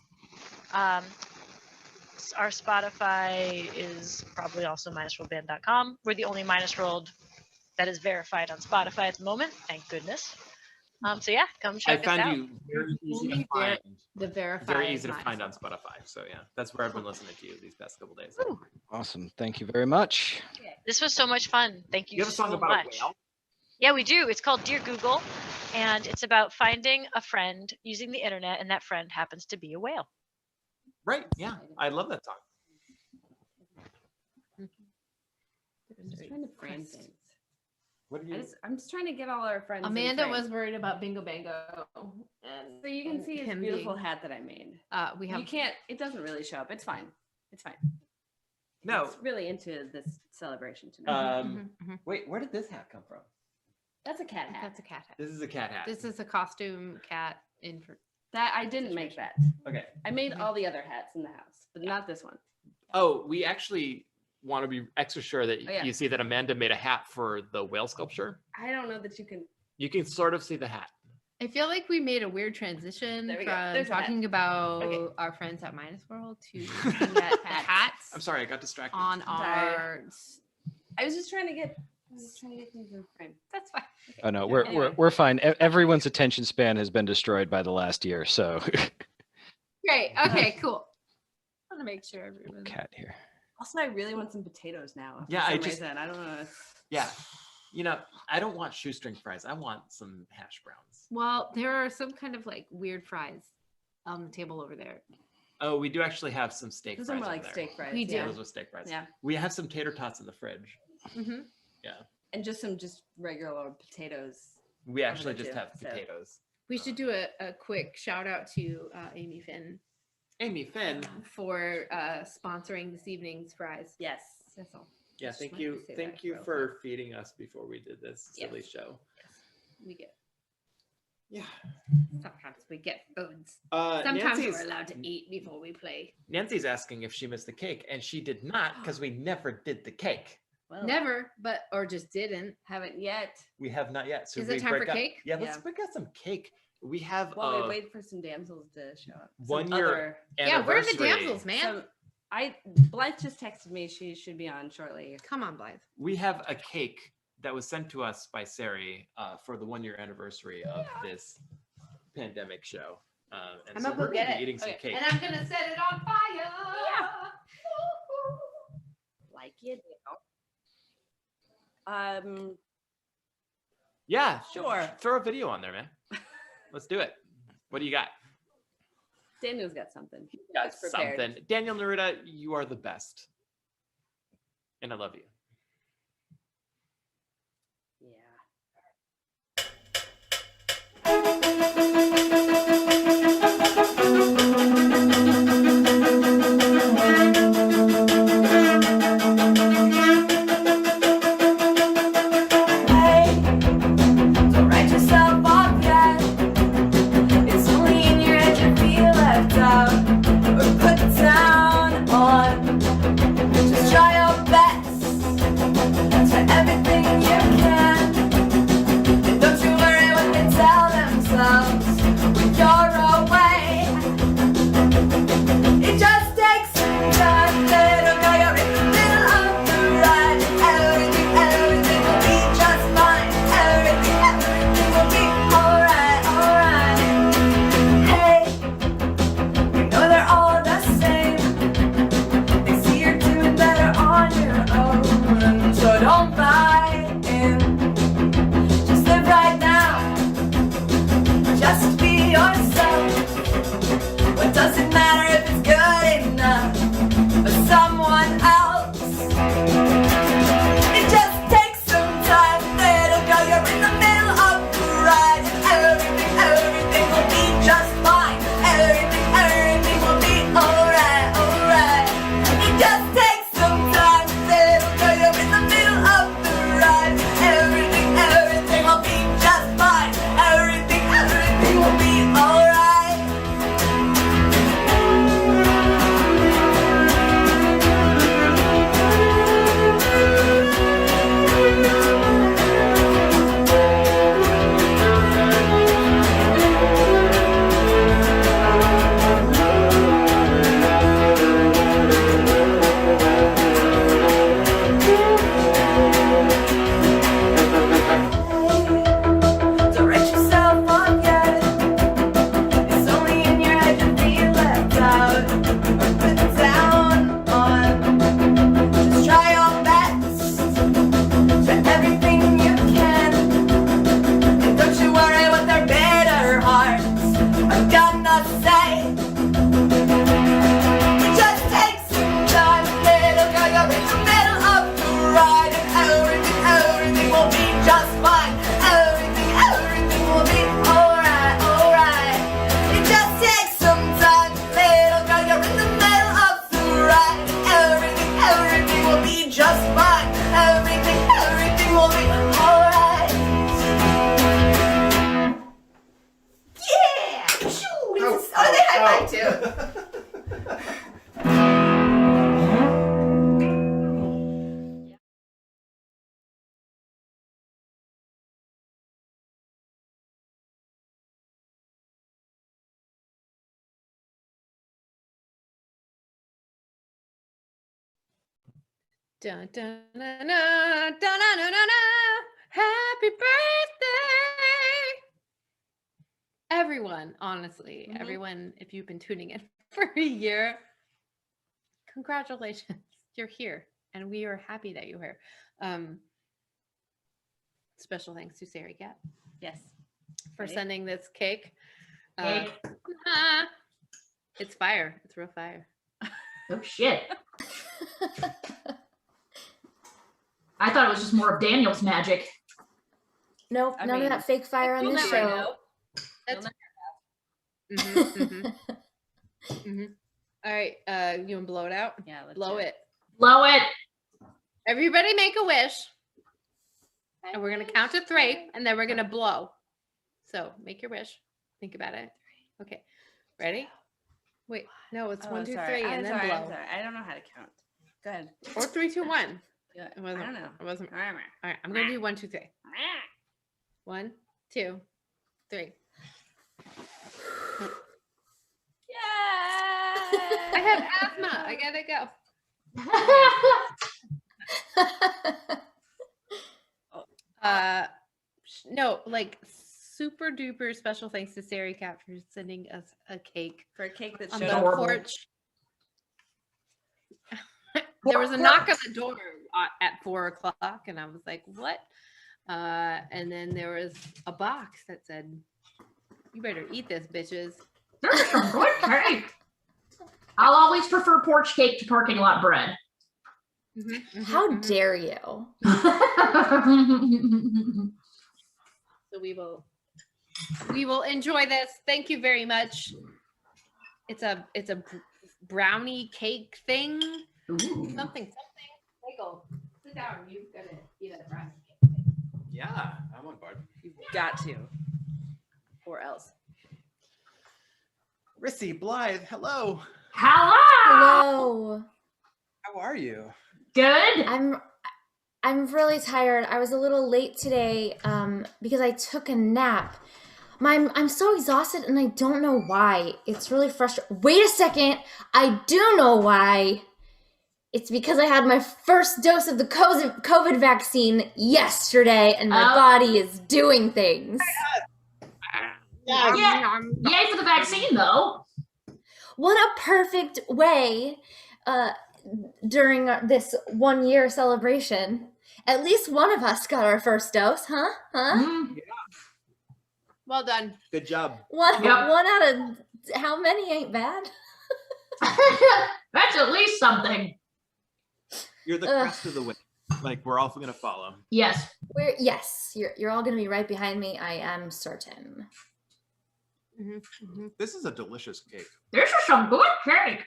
Our Spotify is probably also minusworldband.com. We're the only Minusworld that is verified on Spotify at the moment. Thank goodness. So yeah, come check us out. I found you very easy to find. The verified. Very easy to find on Spotify. So yeah, that's where I've been listening to you these past couple days. Awesome. Thank you very much. This was so much fun. Thank you, You have a song so about much. a whale? Yeah, we do. It's called Dear Google, and it's about finding a friend using the internet, and that friend happens to be a whale. Right. Yeah, I love that song. I'm just trying to frame things. What are you? I'm just trying to get all our friends. in Amanda frame. was worried about Bingo Bango. And So you can see his him beautiful being- hat that I made. We have. You can't. It doesn't really show up. It's fine. It's fine. No. He's really into this celebration tonight. Wait, where did this hat come from? That's a cat hat. That's a cat hat. This is a cat hat. This is a costume cat in for That I didn't make that. Okay. I made all the other hats in the house, but not this one. Oh, we actually want to be extra sure that Oh, yeah. you see that Amanda made a hat for the whale sculpture. I don't know that you can. You can sort of see the hat. I feel like we made a weird transition There we go. from There's a hat. talking about Okay. our friends at Minusworld to looking at hats I'm sorry, I got distracted. on our. I was just trying to get. I was trying to get things in frame. That's fine. Oh no, Anyway. we're fine. Everyone's attention span has been destroyed by the last year, so Great. Okay. Cool. I want to make sure everyone. cat here. Also, I really want some potatoes now. For Yeah, I some just- reason. I don't know. Yeah. You know, I don't want shoestring fries. I want some hash browns. Well, there are some kind of like weird fries on the table over there. Oh, we do actually have some steak Those fries. are more over like there. steak fries. We do. Yeah, those are steak fries. Yeah. We have some tater tots in the fridge. Mm-hmm. Yeah. And just some regular potatoes. We actually there just too, have so. potatoes. We should do a quick shout out to Amy Finn Amy Finn. for sponsoring this evening's fries. Yes. That's all. Yeah, Just thank wanted you. to say Thank that you real for feeding us before we did this Yes. silly show. We get. Yeah. Sometimes we get foods. Sometimes Nancy's, we're allowed to eat before we play. Nancy's asking if she missed the cake, and she did not because we never did the cake. Well, Never, but or just didn't. haven't yet. We have not yet. So Is we it time break for out- cake? Yeah, let's Yeah. break out some cake. We have Well, we wait for some damsels to show up. Some 1 year other- Yeah, where are the anniversary. damsels, man? some- Blythe just texted me. She should be on shortly. Come on, Blythe. We have a cake that was sent to us by Sari for the 1 year anniversary of this pandemic show. And I'm so gonna we're go gonna get be it. eating some cake. And I'm gonna set it on fire. Like you do. Yeah, Sure. Throw a video on there, man. Let's do it. What do you got? Daniel's got something. Got He's prepared. something. Daniel Neruda, you are the best. And I love you. Dun, dun, dun, dun, dun, dun, dun, dun, dun. Happy birthday, everyone. Honestly, everyone, if you've been tuning in for a year, congratulations, you're here, and we are happy that you're here. Special thanks to Sarah Gat, yes, for sending this cake. Cake. It's fire. It's real fire. Oh shit. I thought it was just more of Daniel's magic. Nope, none of that fake fire on this show. That's all right. You want to blow it out? Yeah, let's blow do it. Blow it. Everybody make a wish. And we're gonna count to 3, and then we're gonna blow. So make your wish. Think about it. Okay. Ready? Wait, no, it's 1, 2, 3, and then blow. I'm sorry. I don't know how to count. Go ahead. Or 3, 2, 1. Yeah, I don't know. It wasn't. All right. All right, I'm gonna do 1, 2, 3. 1, 2, 3. Yeah. I have asthma. I gotta go. No, like super duper special thanks to Sarah Cat for sending us a cake. For a cake that's on so the adorable. porch. There was a knock on the door at 4 o'clock, and I was like, "What?" And then there was a box that said, "You better eat this, bitches." There's some good cake. I'll always prefer porch cake to parking lot bread. How dare you? So we will We will enjoy this. Thank you very much. It's a brownie cake thing. Something. Michael, sit down. You've got to eat a brownie cake. Yeah, I'm on board. You've got to, or else. Rissy, Blythe, hello. Hello. How are you? Good. I'm really tired. I was a little late today because I took a nap. I'm so exhausted and I don't know why. It's really frustrating. Wait a second. I do know why. It's because I had my first dose of the COVID vaccine yesterday and my body is doing things. Yeah. Yay for the vaccine, though. What a perfect way during this 1 year celebration. At least one of us got our first dose, huh? Yeah. Well done. Good job. One out of how many ain't bad? That's at least something. You're the crest of the wave. Like we're all gonna follow. Yes. You're all gonna be right behind me. I am certain. This is a delicious cake. This is some good cake.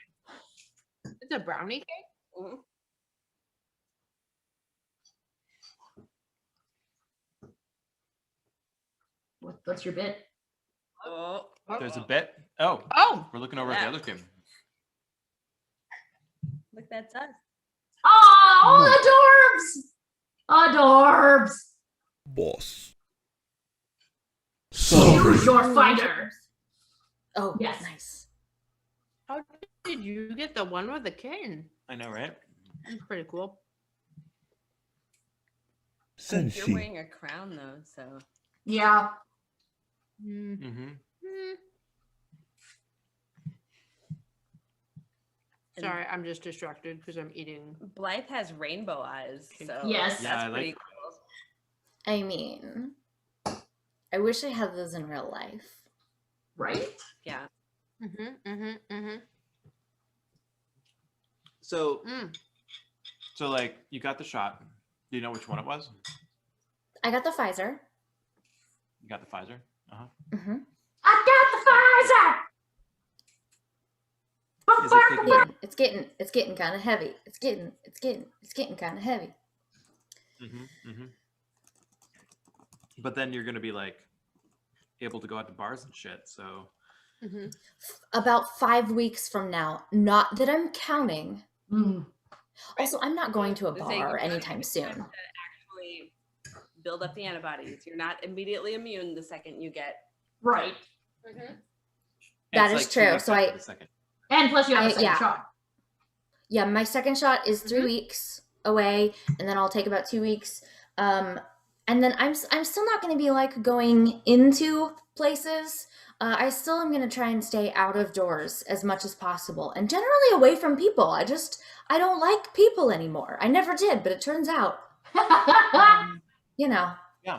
It's a brownie cake. What's your bit? There's a bit. Oh, we're looking over at the other team. Look, that's us. Oh, adorbs. Boss. Choose your fighter. Oh, yes. Nice. How did you get the one with the kitten? I know, right? That's pretty cool. You're wearing a crown though, so. Yeah. Sorry, I'm just distracted because I'm eating. Blythe has rainbow eyes, so yes, that's pretty cool. I mean, I wish I had those in real life. Right? Yeah. So, so like you got the shot. Do you know which one it was? I got the Pfizer. You got the Pfizer? I got the Pfizer. It's getting kind of heavy. It's getting kind of heavy. But then you're gonna be like able to go out to bars and shit. So About 5 weeks from now. Not that I'm counting. Also, I'm not going to a bar anytime soon. Actually build up the antibodies. You're not immediately immune the second you get. Right. That is true. So and plus you have a second shot. Yeah, my second shot is 3 weeks away, and then I'll take about 2 weeks. And then I'm still not going to be like going into places. I still am going to try and stay out of doors as much as possible, and generally away from people. I don't like people anymore. I never did, but it turns out,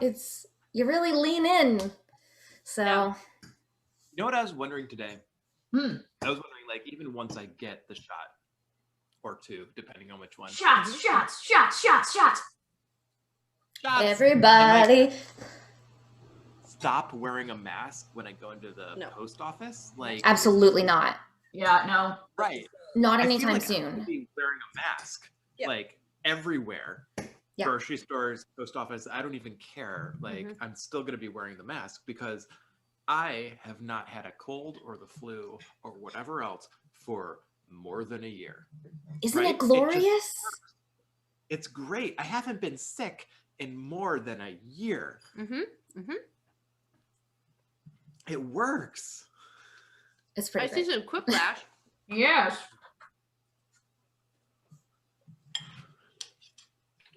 it's you really lean in. So, you know what I was wondering today? I was wondering, like, even once I get the shot or two, depending on which one. Shots. Everybody, stop wearing a mask when I go into the post office. Like, absolutely not. Yeah, no. Right. Not I feel anytime like soon. I have to be wearing a mask, like everywhere. Yeah. Grocery stores, post office. I don't even care. Like, I'm still gonna be wearing the mask because I have not had a cold or the flu or whatever else for more than a year. Isn't it glorious? It's great. I haven't been sick in more than a year. It works. It's pretty I see some quiplash. Yes.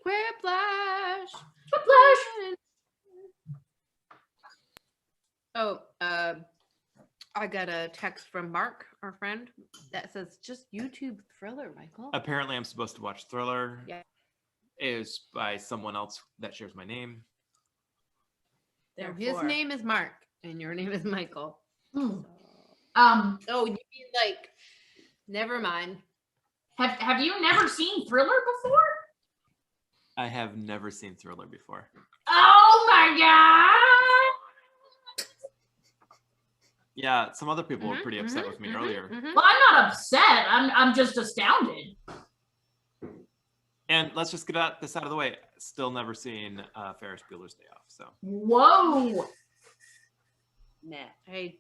Quiplash. Oh, I got a text from Mark, our friend, that says just YouTube Thriller, Michael. Apparently, I'm supposed to watch Thriller. Yeah. It is by someone else that shares my name. His name is Mark, and your name is Michael. Oh, you mean like? Never mind. Have you never seen Thriller before? I have never seen Thriller before. Oh my god! Yeah, some other people were pretty upset with me earlier. Well, I'm not upset. I'm just astounded. And let's just get this out of the way. Still never seen Ferris Bueller's Day Off. So. Whoa. Nah. Hey.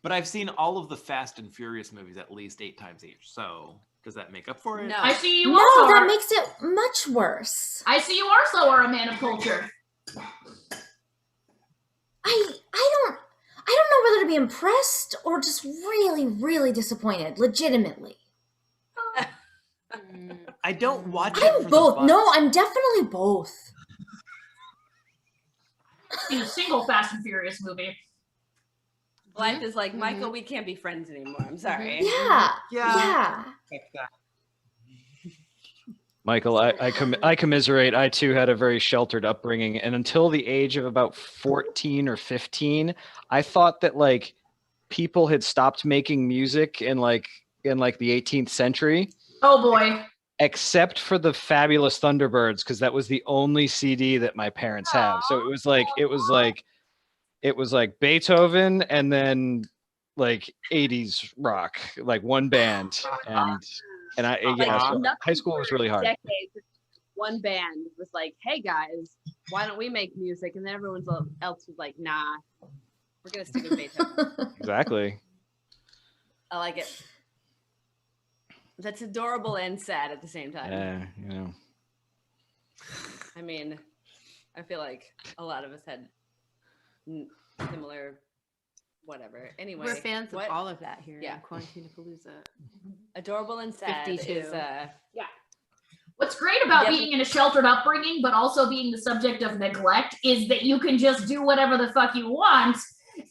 But I've seen all of the Fast and Furious movies at least 8 times each. So does that make up for it? No. I see you No, also that are, makes it much worse. I see you also are a man of culture. I don't know whether to be impressed or just really, really disappointed, legitimately. I don't watch it I'm for both. the No, buzz. I'm definitely both. In a single Fast and Furious movie. Life is like, Michael, we can't be friends anymore. I'm sorry. Yeah. Michael, I commiserate. I too had a very sheltered upbringing, and until the age of about 14 or 15, I thought that like people had stopped making music in like the 18th century. Oh boy. Except for the Fabulous Thunderbirds, because that was the only CD that my parents have. So it was like Beethoven and then like 80s rock, like one band. And I so high school was really hard. Decades, one band was like, "Hey guys, why don't we make music?" And then everyone else was like, "Nah, we're gonna stick with Beethoven." Exactly. I like it. That's adorable and sad at the same time. Yeah, you know. I mean, I feel like a lot of us had similar, whatever. Anyway, We're fans of all of that here. Yeah, Quarantinapalooza. Adorable and sad 52. is Yeah. What's great about being in a sheltered upbringing, but also being the subject of neglect, is that you can just do whatever the fuck you want,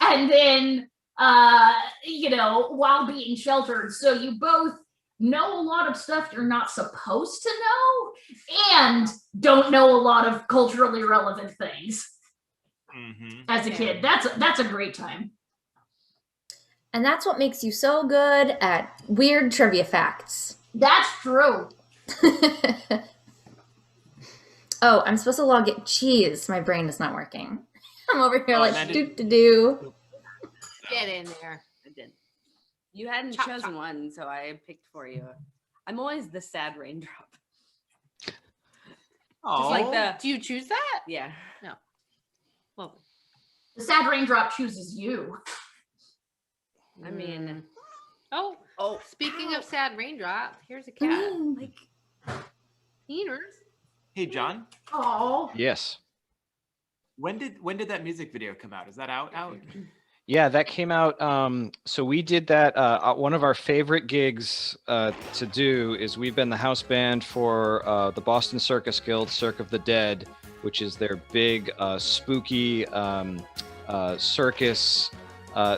and then, while being sheltered. So you both know a lot of stuff you're not supposed to know, and don't know a lot of culturally relevant things. As a kid, that's a great time. And that's what makes you so good at weird trivia facts. That's true. Oh, I'm supposed to log it. Jeez, my brain is not working. I'm over here like do. Get in there. I did. You hadn't chosen one, so I picked for you. I'm always the sad raindrop. Oh, Just like the. Do you choose that? Yeah. No. Well, the sad raindrop chooses you. I mean, oh, speaking of sad raindrop, here's a cat. Like, Eaters. Hey, John. Oh. Yes. When did that music video come out? Is that out? Yeah, that came out. So we did that. One of our favorite gigs to do is we've been the house band for the Boston Circus Guild, Cirque of the Dead, which is their big spooky circus,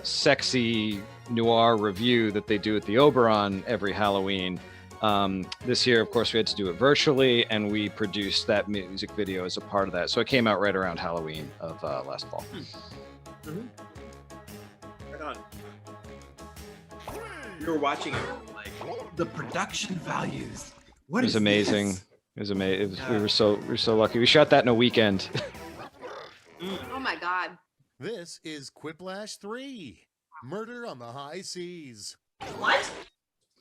sexy noir review that they do at the Oberon every Halloween. This year, of course, we had to do it virtually, and we produced that music video as a part of that. So it came out right around Halloween of last fall. Right on. We were watching it, like the production values. It was amazing. It was amazing. We were so lucky. We shot that in a weekend. Oh my God. This is Quiplash 3, Murder on the High Seas. What?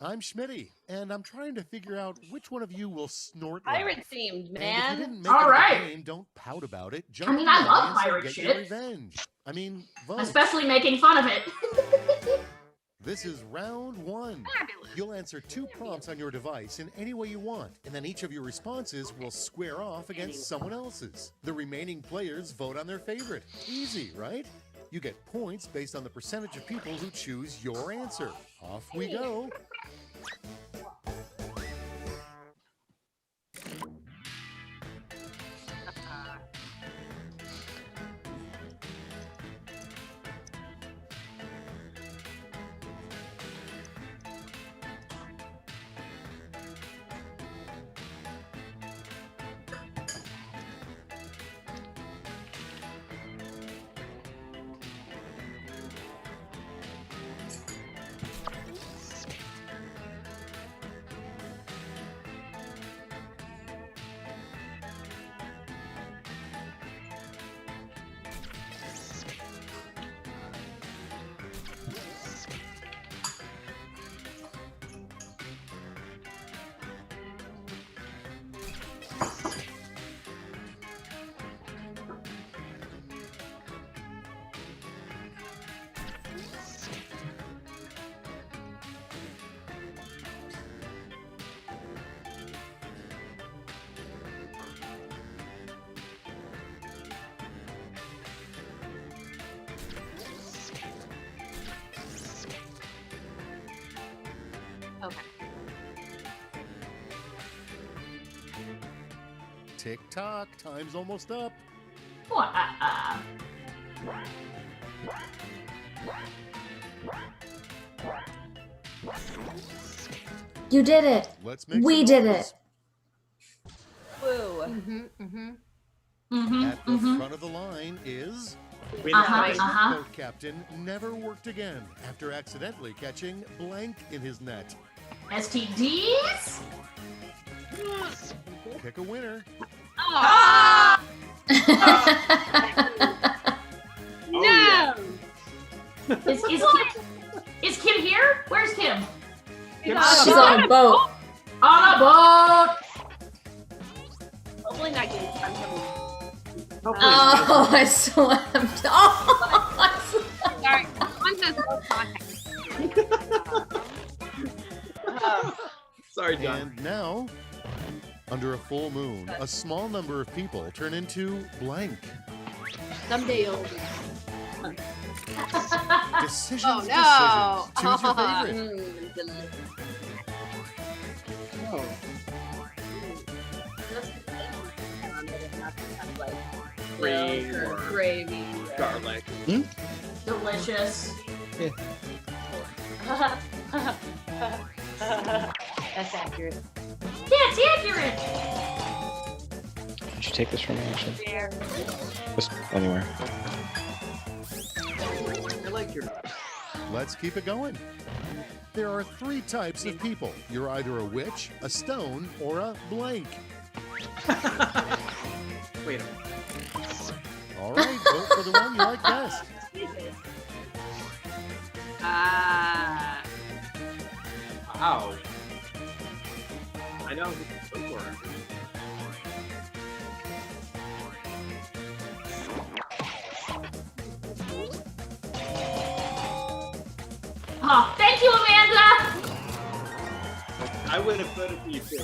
I'm Schmitty, and I'm trying to figure out which one of you will snort pirate themed, man. And if you didn't make All it right. the game, don't pout about it. I mean, I love pirate get shit. your revenge. I mean, vote. Especially making fun of it. This is round 1. You'll answer 2 prompts on your device in any way you want, and then each of your responses will square off against someone else's. The remaining players vote on their favorite. Easy, right? You get points based on the percentage of people who choose your answer. Off we go. Tick tock, time's almost up. You did it. Let's make We some did noise. it. Woo. At the front of the line is boat captain never worked again after accidentally catching blank in his net. STDs? Pick a winner. No. Is Kim here? Where's Kim? She's on a boat. On a boat. Hopefully not getting Oh, I swept. Oh, sorry. One has no context. Sorry, John. And now, under a full moon, a small number of people turn into blank. Someday you'll. Decisions, Oh, no. decisions. Choose your favorite. Cream or gravy. garlic. Delicious. That's accurate. Yeah, it's accurate. Did you take this from me, actually? Just anywhere. I like your. Let's keep it going. There are 3 types of people. You're either a witch, a stone, or a blank. Wait a minute. All right, vote for the one you like best. Wow. I know who to vote for. Oh, thank you, Amanda. I would have voted for you too.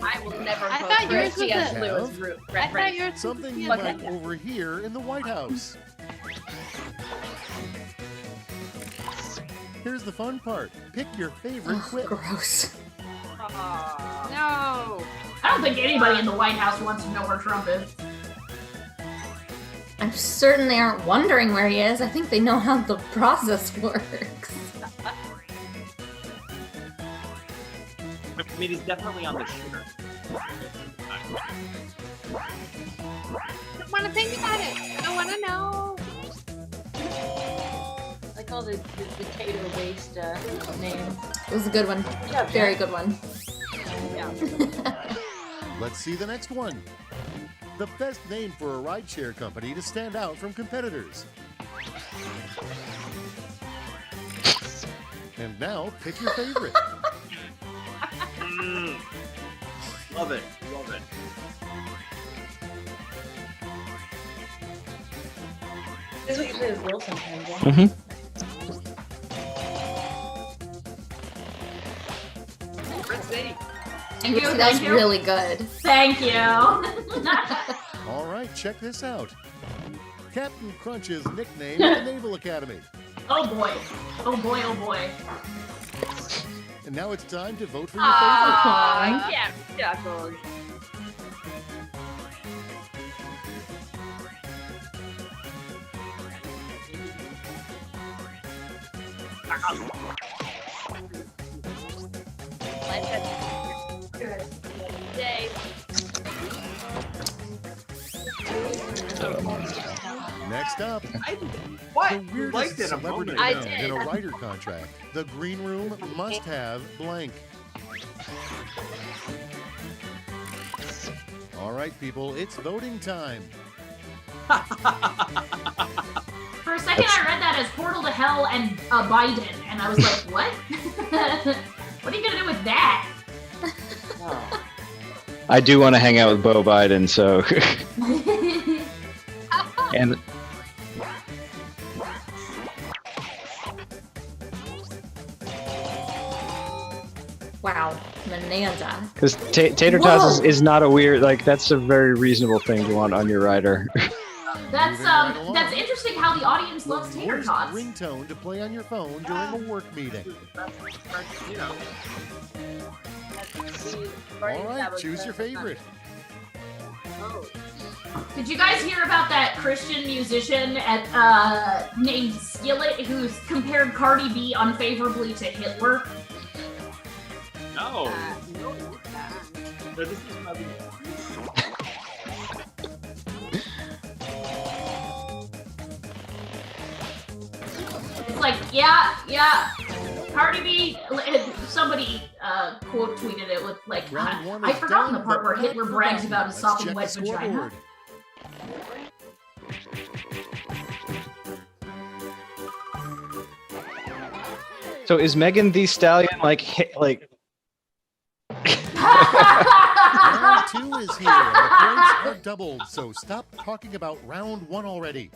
I will never I vote thought for yours was C.S. a- Lewis I thought yours was Something you okay. might overhear in the White House. Here's the fun part. Pick your favorite quip. Gross. No. I don't think anybody in the White House wants to know where Trump is. I'm certain they aren't wondering where he is. I think they know how the process works. I mean, he's definitely on the shooter. I don't want to think about it. I don't want to know. I call the potato waste name. It was a good one. Yeah, Very good one. Yeah. Let's see the next one. The best name for a rideshare company to stand out from competitors. And now, pick your favorite. Love it. Love it. This is what you play with Will sometimes, yeah? Thank you. That's Thank you. really good. Thank you. All right, check this out. Captain Crunch's nickname at the Naval Academy. Oh boy. Oh boy, oh boy. And now it's time to vote for your favorite. Yeah, Jackbox. Day. Next up, What? the You weirdest liked it a celebrity moment event ago. in a writer contract. The green room must have blank. All right, people, it's voting time. For a second, I read that as Portal to Hell and Biden, and I was like, what? What are you gonna do with that? I do want to hang out with Beau Biden, so. And Wow. Bonanza. because tater tots is not a weird, like, that's a very reasonable thing to want on your rider. That's interesting how the audience loves tater Worst tots. ringtone to play on your phone during a work meeting. You know. All right, choose your favorite. Did you guys hear about that Christian musician named Skillet who's compared Cardi B unfavorably to Hitler? No. This is my It's like, yeah. Cardi B, somebody quote tweeted it with like, I've forgotten the part where Hitler brags about his sopping wet vagina. So is Megan Thee Stallion like Round 2 is here, and the points are doubled, so stop talking about round 1 already.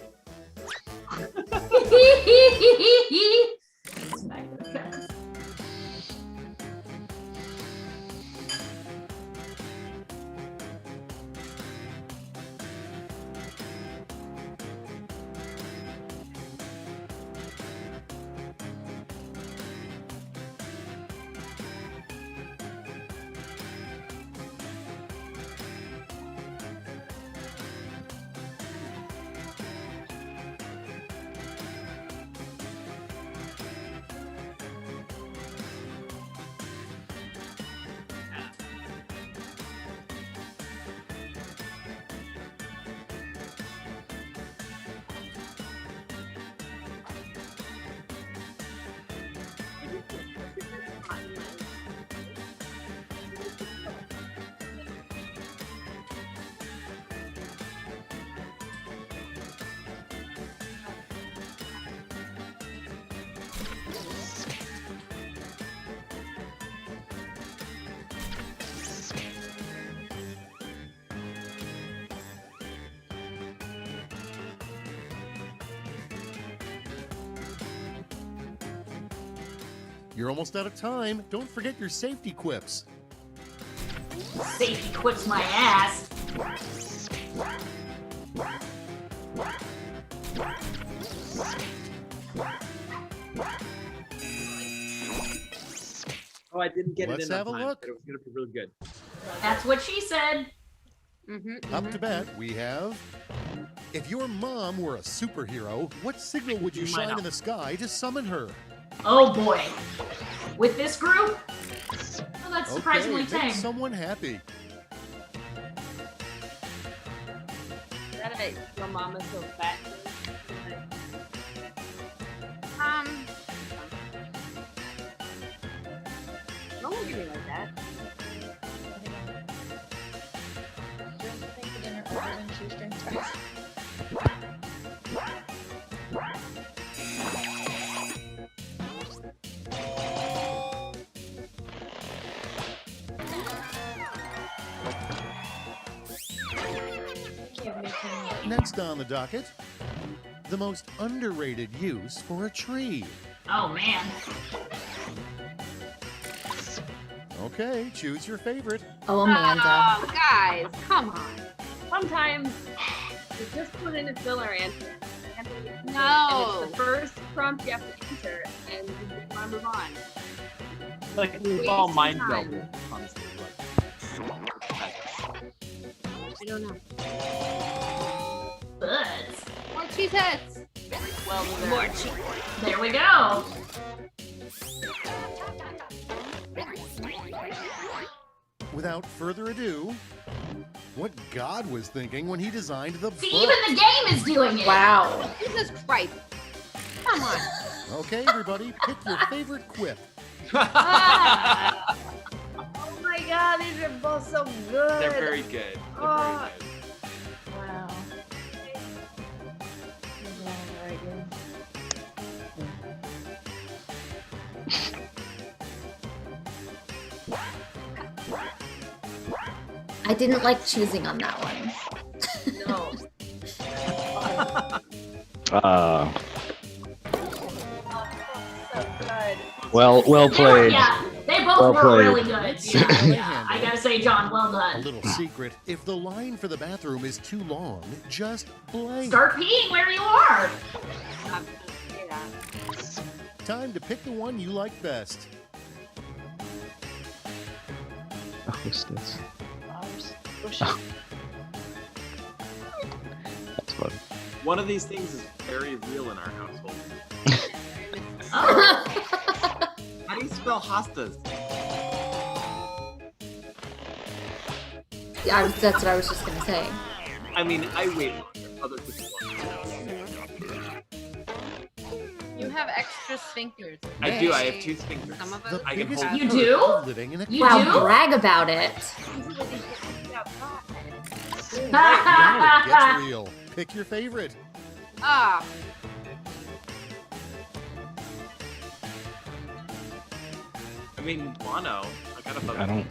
You're almost out of time. Don't forget your safety quips. Safety quips my ass. Oh, I didn't get Let's it in have on a time, look. but it was going to be really good. That's what she said. Up to bat, we have... If your mom were a superhero, what signal would you shine in the sky to summon her? Oh boy. With this group? Oh, that's surprisingly make tame. someone happy. Is that your mama's so fat? Don't look at me like that. Next on the docket, the most underrated use for a tree. Oh man. Okay, choose your favorite. Oh, Amanda. Oh, guys, come on. Sometimes you just put in a filler answer. No. And it's the first prompt you have to answer, and you want to move on. Like, we've all mind time. melded, honestly. I don't know. Butts. More cheeseheads. Well, More cheese. There we go. Without further ado, what God was thinking when he designed the See, book. even the game is doing it. Wow. Jesus Christ. Come on. Okay, everybody, pick your favorite quip. Oh my god, these are both so good. They're very good. Oh. Wow. Very good. I didn't like choosing on that one. No. Well played. Yeah, they both Well were played. really good. Yeah, I gotta say, John, well A done. little secret, if the line for the bathroom is too long, just blank. Start peeing where you are. Time to pick the one you like best. One of these things is very real in our household. How do you spell hostas? Yeah, that's what I was just gonna say. I mean, I wait other people. You have extra sphincters. I do. I have 2 sphincters. Some of us. I can hold. You do? Wow, brag about it. Now it gets real. Pick your favorite. Ah. I mean, Bono. I gotta vote. I don't.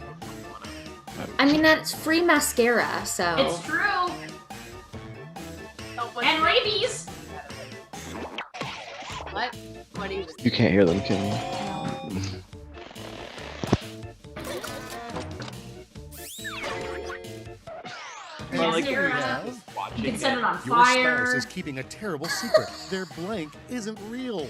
I mean, that's free mascara, so. It's true. And rabies. What? What do you? You can't hear them, can you? And Like here we you have. can set it on Your spouse fire. is keeping a terrible secret. Their blank isn't real.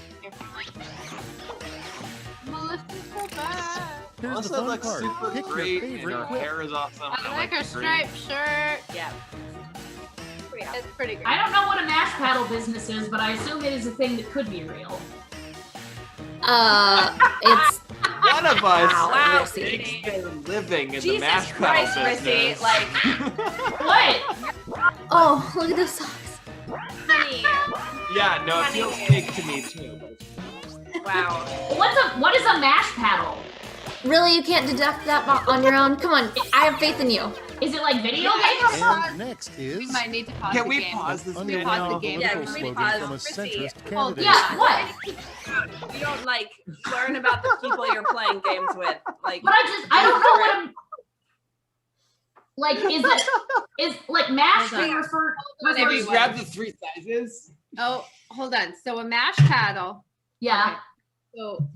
Melissa's so bad. Here's Melissa the fun looks part. super Pick great, your and favorite her quip. hair is awesome. I like her striped shirt. Yeah. It's pretty great. I don't know what a mash paddle business is, but I assume it is a thing that could be real. It's. One of us Wow, makes their living in the Jesus mash Christ, paddle Rissy! business. Like, What? Oh, look at this socks. honey. Yeah, no, it feels big to me too. Wow. What is a mash paddle? Really, you can't deduct that on your own? Come on, I have faith in you. Is it like video games? And next is We might need to pause Can the we game. pause this We video? pause the game. Yeah, Political can we slogan pause? from a Rissy, centrist hold- candidate. Yeah, what? You don't like learn about the people you're playing games with. Like, But I don't know what I'm. Like, is like mash Hold on. can refer? Hold on, everyone. Grab the 3 sizes. Oh, hold on. So a mash paddle. Yeah. So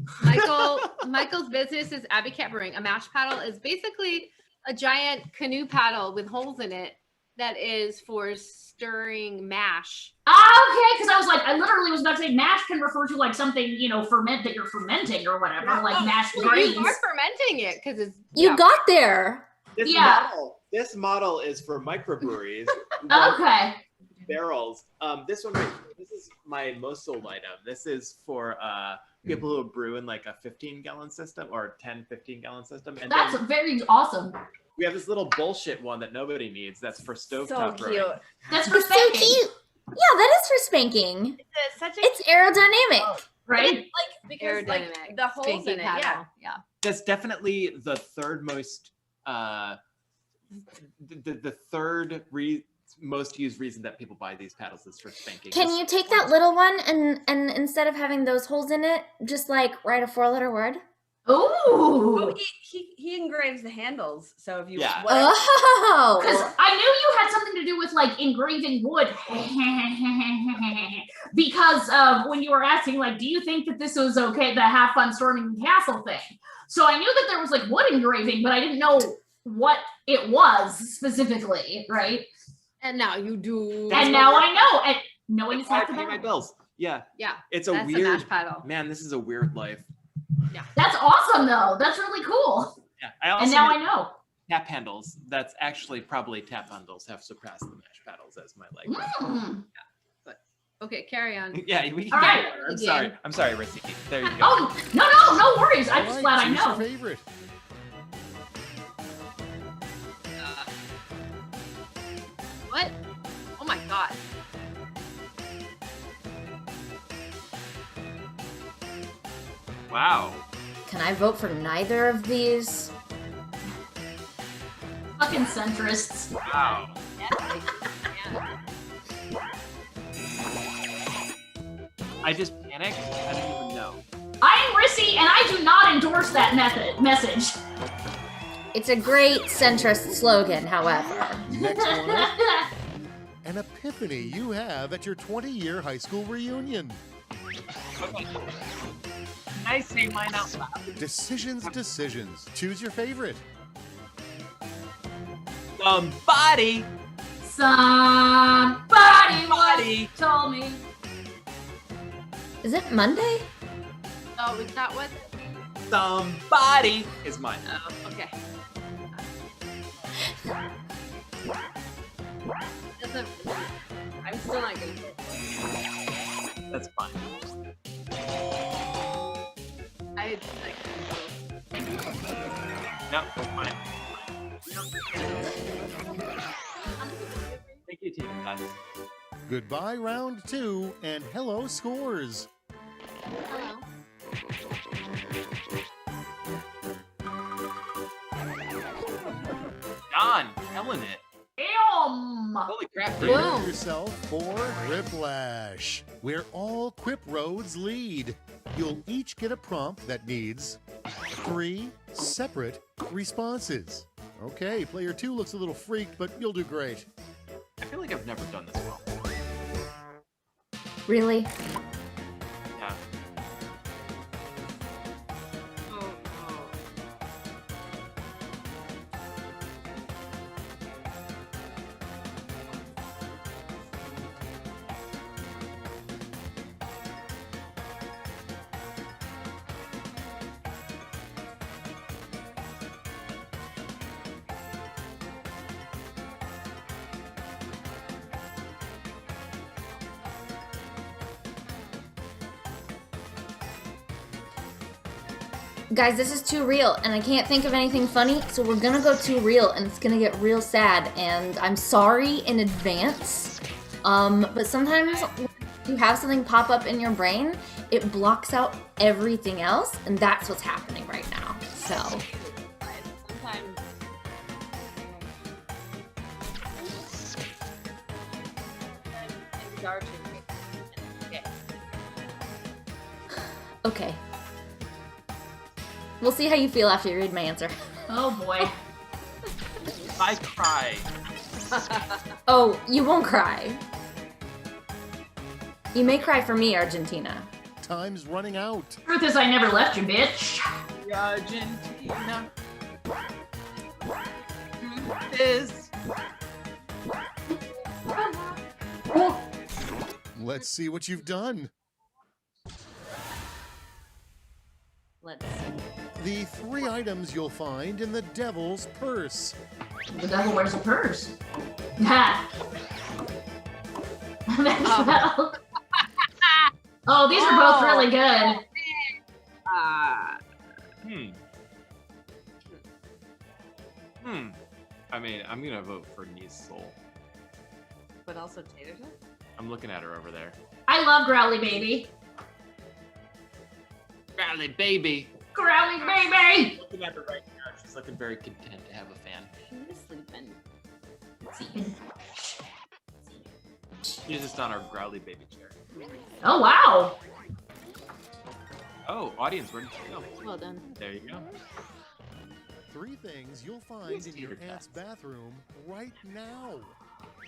Michael's business is Abbey Cat Brewing. A mash paddle is basically a giant canoe paddle with holes in it that is for stirring mash. Okay, because I was like, I literally was about to say mash can refer to like something, you know, ferment that you're fermenting or whatever, like mashed Well, grains. you are fermenting it because it's You got there. This model is for microbreweries. Okay. Barrels. This one right here, this is my most sold item. This is for people who brew in like a 15-gallon system or 15-gallon system. And That's then very awesome. we have this little bullshit one that nobody needs. That's for stovetop so brewing. cute. That's for It's so spanking, cute. Yeah, that is for spanking. It's such a It's aerodynamic. right? like because like Aerodynamic. the holes Spanky in it. paddle. Yeah. That's definitely the third most the third most used reason that people buy these paddles is for spanking. Can you take that little one and instead of having those holes in it, just like write a 4-letter word? Ooh. Oh, he engraves the handles. So if you Yeah. Oh. Because I knew you had something to do with like engraving wood. Because when you were asking, like, do you think that this was okay, the have fun storming the castle thing? So I knew that there was like wood engraving, but I didn't know what it was specifically, right? And now you do. And now I know. And knowing is That's how I half the pay my battle. bills. Yeah. Yeah. It's a That's a weird mash paddle. man. This is a weird life. That's awesome, though. That's really cool. Yeah. I also And now have I know. tap handles. That's actually probably tap handles have surpassed the mash paddles as my like. Mm. Okay, carry on. Yeah, we can All get right. there. I'm sorry. I'm sorry, Rissy. There you go. Oh, no worries. I'm just glad I Choose your know. favorite. What? Oh my god. Wow. Can I vote for neither of these? Fucking centrists. Wow. I just panicked. I didn't even know. I'm Rissy, and I do not endorse that message. It's a great centrist slogan, however. Next one up, an epiphany you have at your 20-year high school reunion. Okay. Can I say mine out loud? Decisions. Choose your favorite. Somebody Somebody told me. Is it Monday? Oh, is that what? Somebody is mine. Oh, okay. I'm still not good. That's fine. I had like. No, that's fine. Thank you, team. Guys. Goodbye, round 2, and hello, scores. Hello. John, killing it. Holy crap. Prepare yourself for Quiplash, where all Quip roads lead. You'll each get a prompt that needs 3 separate responses. Okay, player 2 looks a little freaked, but you'll do great. I feel like I've never done this well. Really? Yeah. Guys, this is too real, and I can't think of anything funny, so we're gonna go too real, and it's gonna get real sad, and I'm sorry in advance. But sometimes when you have something pop up in your brain, it blocks out everything else, and that's what's happening right now. So. Sometimes. Okay. We'll see how you feel after you read my answer. Oh boy. I cry. Oh, you won't cry. You may cry for me, Argentina. Time's running out. Truth is, I never left you, bitch. Argentina. Is. Let's see what you've done. Let's see. The 3 items you'll find in the devil's purse. The devil wears a purse. Ha! Oh, these are both really good. I mean, I'm gonna vote for Niece Soul. But also Tater Tot? I'm looking at her over there. I love Growly Baby. Growly baby. Growly Baby! Looking at her right now, she's looking very content to have a fan. She was sleeping. She's just on our Growly baby chair. Oh, wow. Oh, audience, where did you go? Well done. There you go. 3 things you'll find in your aunt's bathroom right now.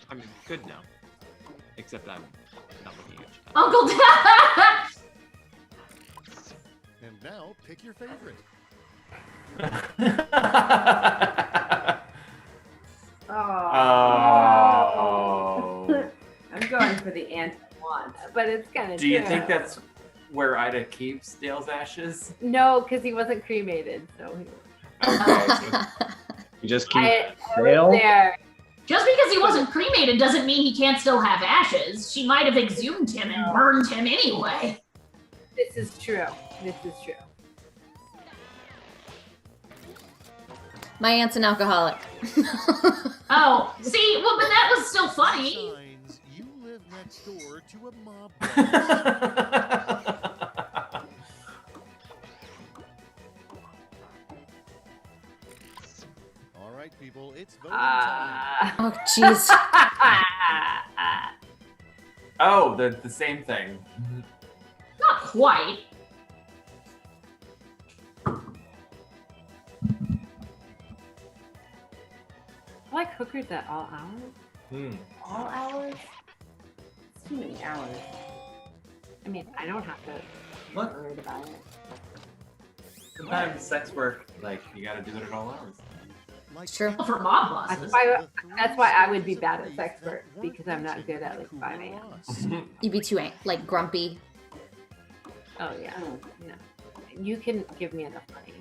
I mean, good now. Except I'm not looking at you. Uncle Dad! And now, pick your favorite. Oh. I'm going for the anti-one, but it's kind of. Do you think that's where Ida keeps Dale's ashes? No, because he wasn't cremated, so. You just keep I Dale? was there. Just because he wasn't cremated doesn't mean he can't still have ashes. She might have exhumed him and burned him anyway. This is true. This is true. My aunt's an alcoholic. Oh, see, well, but that was still funny. Signs you live next door to a mob. All right, people, it's voting time. Oh, jeez. Oh, they're the same thing. Not quite. I like hookers at all hours. All hours? It's too many hours. I mean, I don't have to be Look. worried about it. Sometimes sex work, like, you gotta do it at all hours. It's true. For mob bosses. That's why I would be bad at sex work, because I'm not good at like 5 a.m. You'd be too like grumpy. Oh yeah. No. You can give me enough money.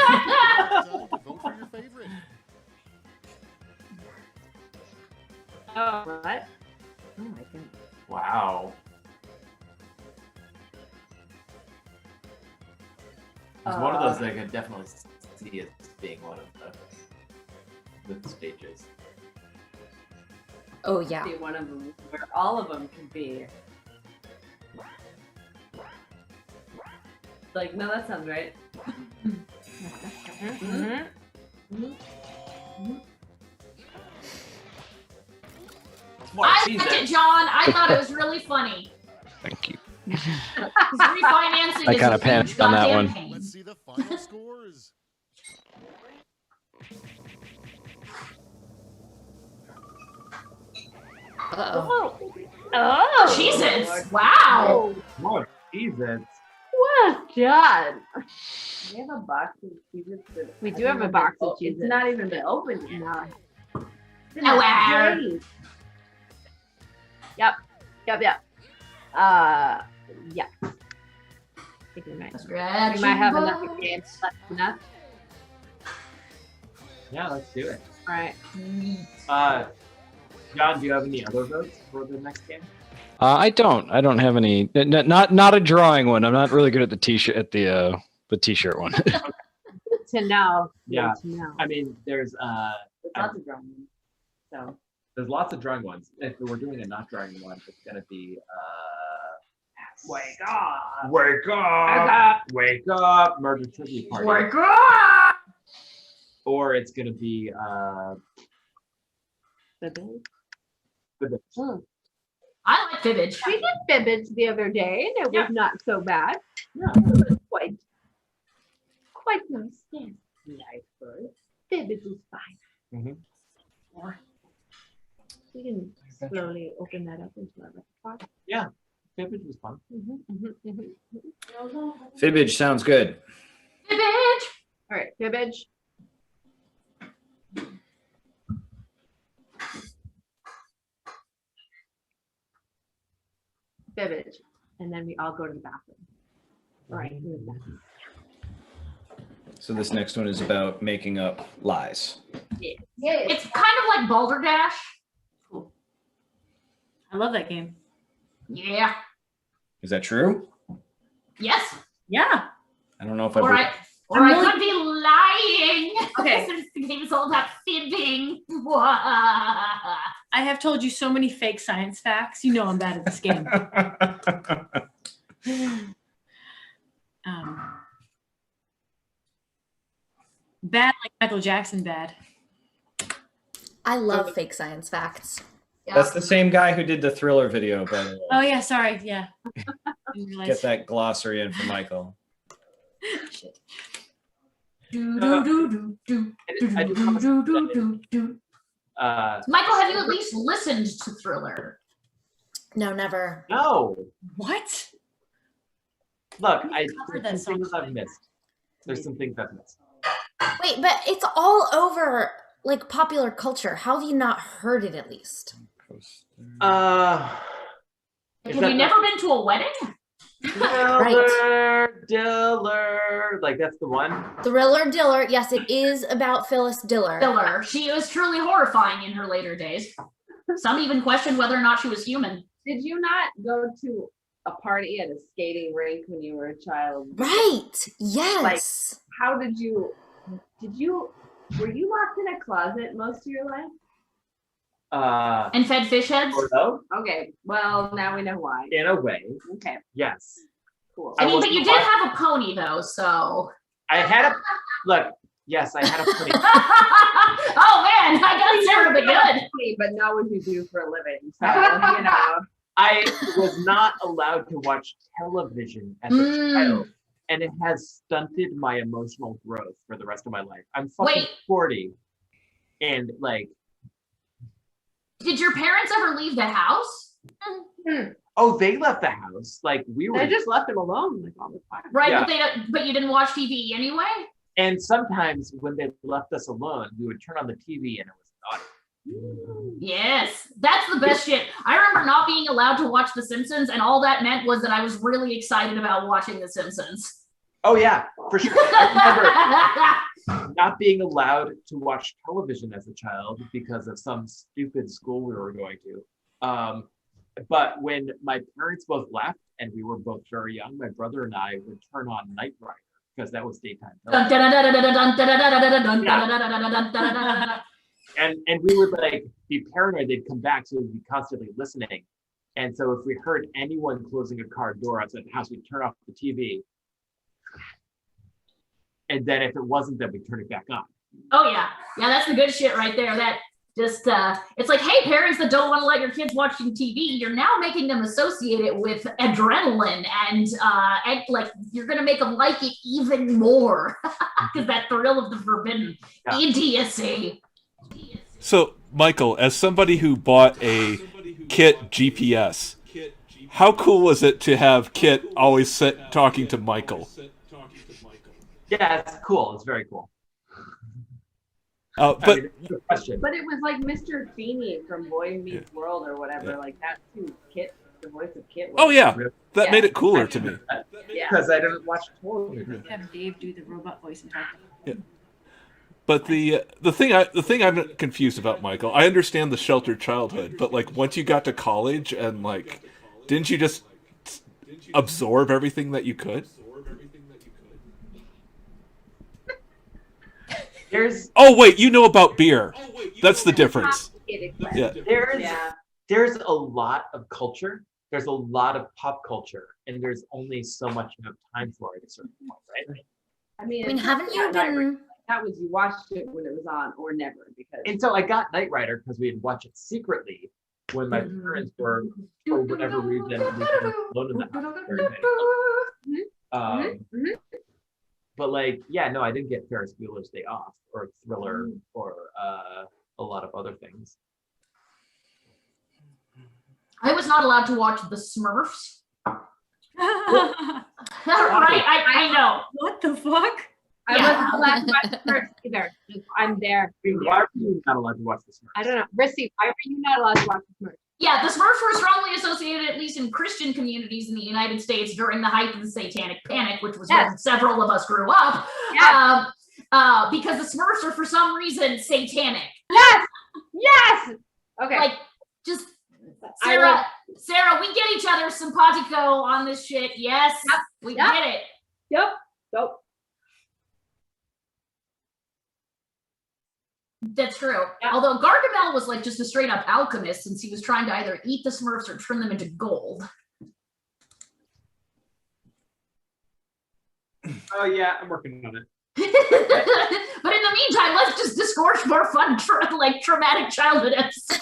Time to vote for your favorite. Oh, what? Oh, I can. Wow. It's one of those that I could definitely see as being one of the stages. Oh yeah. Be one of them where all of them can be. Like, no, that sounds right. I liked it, John. I thought it was really funny. Thank you. Refinancing I is kind a of panicked huge on that goddamn one. pain. Let's see the final scores. Uh-oh. Oh, Jesus! Wow. Oh, Jesus. Well done. We have a box of cheeses. We do have a box of cheeses. It's not even been opened yet. Nowhere. Great. Yep. Yeah. I think we might have enough games left enough. Yeah, let's do it. All right. John, do you have any other votes for the next game? I don't have any. Not a drawing one. I'm not really good at the t-shirt the t-shirt one. To know. Yeah. To know. I mean, there's lots of drawing. So there's lots of drawing ones. If we're doing a not drawing one, it's gonna be wake up. Wake up! Wake up! Murder trivia party. Wake up! Or it's gonna be Fibbage. I like Fibbage. We did Fibbage the other day, and it was not so bad. Yeah, it was quite nice. Yeah. Nice bird. Fibbage is fine. Mm-hmm. We can slowly open that up into our repertoire. Yeah, Fibbage was fun. Fibbage sounds good. Fibbage. All right, Fibbage. Fibbage, and then we all go to the bathroom. All right, in the bathroom. So this next one is about making up lies. Yeah. It's kind of like Balderdash. Cool. I love that game. Yeah. Is that true? Yes. Yeah. I don't know if Or I've. I could be lying. Okay. This game is all about fibbing. I have told you so many fake science facts. You know I'm bad at this game. Bad like Michael Jackson bad. I love fake science facts. That's the same guy who did the Thriller video, by the way. Oh yeah, sorry. Yeah. Get that glossary in for Michael. Shit. Michael, have you at least listened to Thriller? No, never. No. What? Look, covered there's that some things song. I've missed. There's some things I've missed. Wait, but it's all over like popular culture. How have you not heard it at least? Have you never been to a wedding? Diller, Diller, like that's the one. Thriller Diller. Yes, it is about Phyllis Diller. Diller. She was truly horrifying in her later days. Some even questioned whether or not she was human. Did you not go to a party at a skating rink when you were a child? Right. Yes. Like, how were you locked in a closet most of your life? And fed fish heads? Or no? Okay, well, now we know why. In a way. Okay, Yes. cool. I mean, but you did have a pony though, so. I had a look. Yes, I had a pony. Oh man, I got Sarah but good. But not what you do for a living. So, you know. I was not allowed to watch television as a child, and it has stunted my emotional growth for the rest of my life. I'm fucking 40, and like. Did your parents ever leave the house? Oh, they left the house. Like we were. They just left him alone like all the time. Right, Yeah. but you didn't watch TV anyway? And sometimes when they left us alone, we would turn on the TV and it was naughty. Yes, that's the best shit. I remember not being allowed to watch The Simpsons, and all that meant was that I was really excited about watching The Simpsons. Oh yeah, for sure. I remember not being allowed to watch television as a child because of some stupid school we were going to. But when my parents both left and we were both very young, my brother and I would turn on Knight Rider because that was daytime television. And we would like be paranoid they'd come back, so we'd be constantly listening. And so if we heard anyone closing a car door outside the house, we'd turn off the TV. And then if it wasn't, then we'd turn it back on. Oh yeah, that's the good shit right there. That just it's like, hey, parents that don't want to let your kids watching TV, you're now making them associate it with adrenaline, and like you're gonna make them like it even more because that thrill of the forbidden idiocy. So, Michael, as somebody who bought a Kit GPS, how cool was it to have Kit always sit talking to Michael? Yeah, it's cool. It's very cool. But But it was like Mr. Feeney from Boy Meets World or whatever. Like that too. Kit, the voice of Kit. Oh yeah, that made it cooler to me. Because I didn't watch Total. Have Dave do the robot voice and talk. Yeah. But the thing I'm confused about, Michael, I understand the sheltered childhood, but like once you got to college and like, didn't you just absorb everything that you could? Oh wait, you know about beer. That's the difference. Yeah. There's a lot of culture. There's a lot of pop culture, and there's only so much you have time for at a certain point, right? I mean, haven't you been? That was you watched it when it was on, or never, because. And so I got Knight Rider because we had watched it secretly when my parents were, for whatever reason, alone in the house. But like, yeah, no, I didn't get Ferris Bueller's Day Off or Thriller or a lot of other things. I was not allowed to watch The Smurfs. Right, I know. What the fuck? I wasn't allowed to watch the Smurfs either. I'm there. Why are you not allowed to watch the Smurfs? I don't know. Rissy, why are you not allowed to watch the Smurfs? Yeah, the Smurfs were strongly associated, at least in Christian communities in the United States, during the height of the Satanic Panic, which was when several of us grew up. Because the Smurfs are, for some reason, satanic. Yes. Okay. Like, just Sarah, we get each other simpatico on this shit. Yes, we get it. Yep. That's true. Although Gargamel was like just a straight up alchemist, since he was trying to either eat the Smurfs or turn them into gold. Oh yeah, I'm working on it. But in the meantime, let's just discourse more fun, traumatic childhood episodes.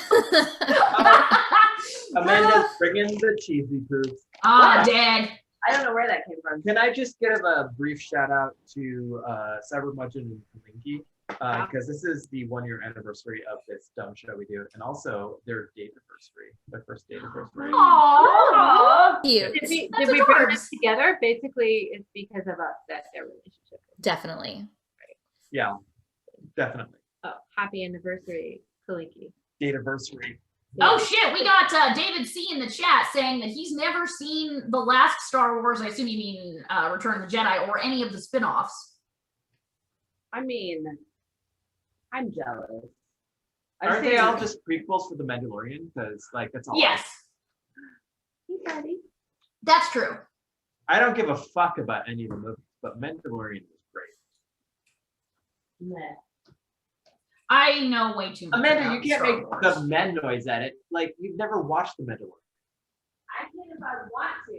Amanda's bringing the cheesy poops. Dad. I don't know where that came from. Can I just give a brief shout out to Cybermudgeon and Kalinki? Because this is the 1-year anniversary of this dumb show we do, and also their date-anniversary, their first date-anniversary. Aww. Cute. Did we bring this together? Basically, it's because of us that their relationship. Definitely. Yeah, definitely. Oh, happy anniversary, Kalinki. Date-anniversary. Oh shit, we got David C in the chat saying that he's never seen the last Star Wars, I assume you mean Return of the Jedi, or any of the spin-offs. I mean, I'm jealous. Aren't they all just prequels for The Mandalorian? Because, like, that's all. Yes. Hey, buddy. That's true. I don't give a fuck about any of the movies, but Mandalorian was great. Meh. I know way too much. Amanda, about you can't Star make Wars. the men noise at it. Like, you've never watched The Mandalorian. I can if I want to.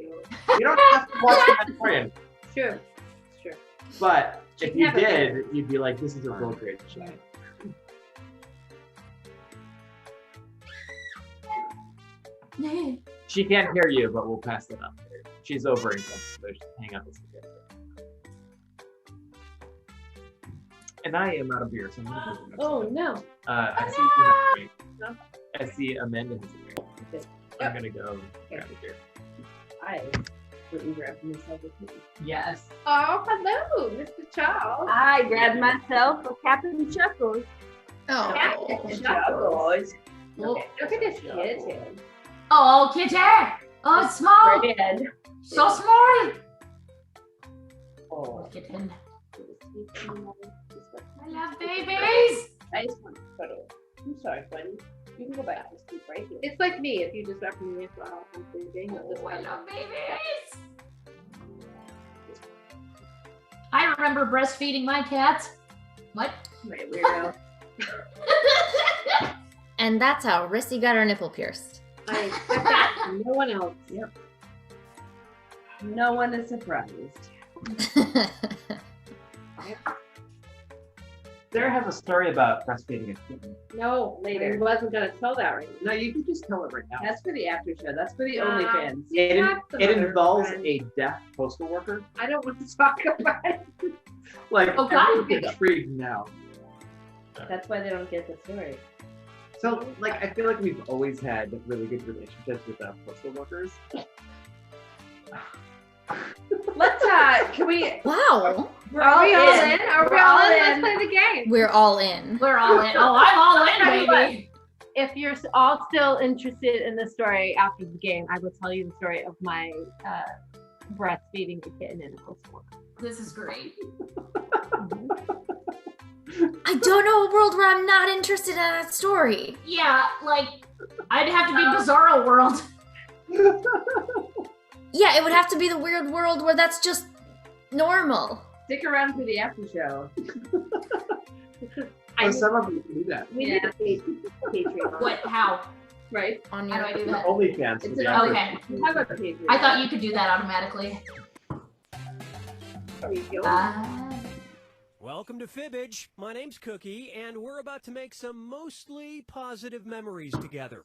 You don't have to watch The Mandalorian. True. But if you have a did, you'd be like, this is a real great show. She can't hear you, but we'll pass it up. She's over in so just hang out with you. And I am out of beer, so I'm gonna go. Oh no. I see you have a drink. I see Amanda has a drink. I'm gonna go grab a beer. I wouldn't grab myself a tea. Yes. Oh, hello, Mr. Charles. I grabbed myself a Captain Chuckles. Oh. Captain Chuckles. Look at this kid. Oh, kitty! Oh, it's small! Red. So small! Oh. Kitten. I love babies! I just want to cuddle. I'm sorry, buddy. You can go back to sleep right here. It's like me. If you just wrap me while I'm sleeping, Oh, I love babies. I remember breastfeeding my cats. What? Right, weirdo. And that's how Rissy got her nipple pierced. I expect that. No one else. Yep. No one is surprised. Sarah has a story about breastfeeding a kitten. No, later. I wasn't gonna tell that right now. No, you can just tell it right now. That's for the after show. That's for the Nah, OnlyFans. It, Not the it mother involves friend. a deaf postal worker. I don't want to talk about it. Like, Oh, God. I'm intrigued now. That's why they don't get the story. So, like, I feel like we've always had really good relationships with postal workers. Let's can we? Wow. Are we all in? Are we all in? Let's play the game. We're all in. We're all in. Oh, I'm all in, baby. If you're all still interested in the story after the game, I will tell you the story of my breastfeeding a kitten in a postal worker. This is great. I don't know a world where I'm not interested in that story. Yeah, like, I'd have to be Bizarro World. Yeah, it would have to be the weird world where that's just normal. Stick around for the after show. Some of you can do that. We need a Patreon. What? How? Right? On How do I do The that? OnlyFans. It's for the an after- Okay. We have a Patreon. I thought you could do that automatically. There you go. Welcome to Fibbage. My name's Cookie, and we're about to make some mostly positive memories together.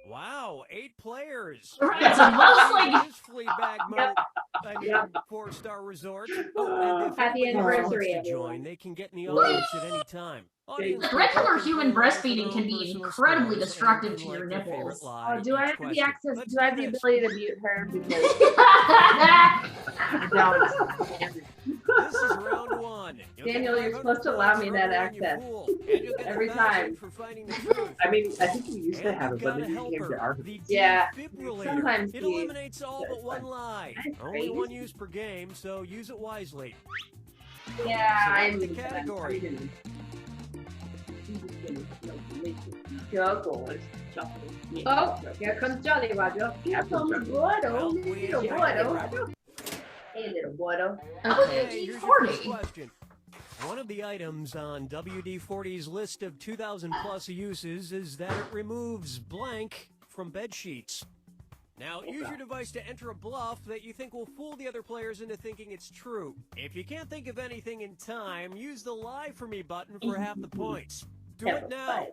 Wow, 8 players. Right, so mostly. This Fleabag mode. I mean, 4-star resort. Oh, and if Happy anybody anniversary, wants to everyone. join, they can get in the audience at any time. Regular human breastfeeding can be incredibly destructive to your nipples. Oh, do I have the access? Do I have the ability to mute her? Because This is round 1. Daniel, you're supposed to allow me that access every time. I mean, I think we used to have it, but then you came to our. Yeah. Defibrillator. Sometimes it he- eliminates all but one lie. That's Only crazy. one use per game, so use it wisely. Yeah, I Select the knew that. category. Oh, here comes Jolly Roger. Here comes Gordo. Little Gordo. Hey, little Gordo. Okay, here's your first question. One of the items on WD-40's list of 2,000 plus uses is that it removes blank from bed sheets. Now, use your device to enter a bluff that you think will fool the other players into thinking it's true. If you can't think of anything in time, use the Lie For Me button for half the points. Do it now.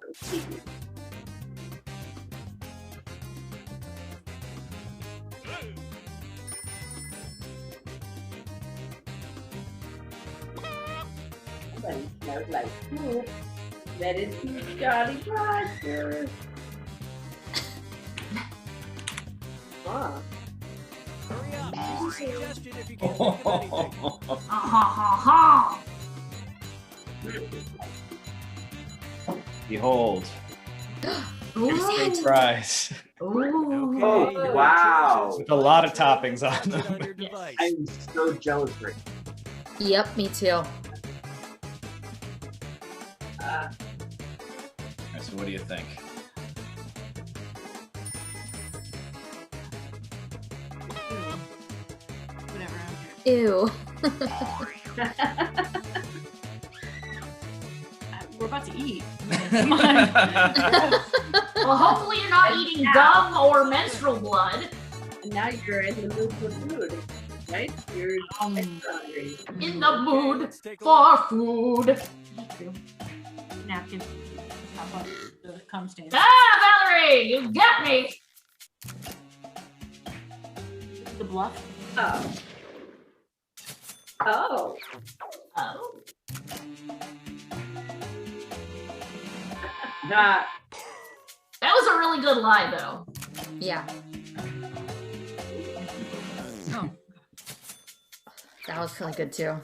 Somebody smells like poop. Let it be Jolly Roger. Ah. Hurry up. Use a suggestion if you can't think of anything. Ha ha ha. Behold, steak fries Ooh. Oh, wow. with a lot of toppings on them. I'm so jealous right Yep, me too. So what do you think? Ew. We're about to eat. Well, hopefully you're not eating gum or menstrual blood. And now you're in the mood for food, right? You're hungry. In the mood for food. Napkin. Top up the cum stain. Ah, Valerie, you got me. The bluff. Oh. Oh. Oh. That was a really good lie, though. Yeah. Oh. That was really good too.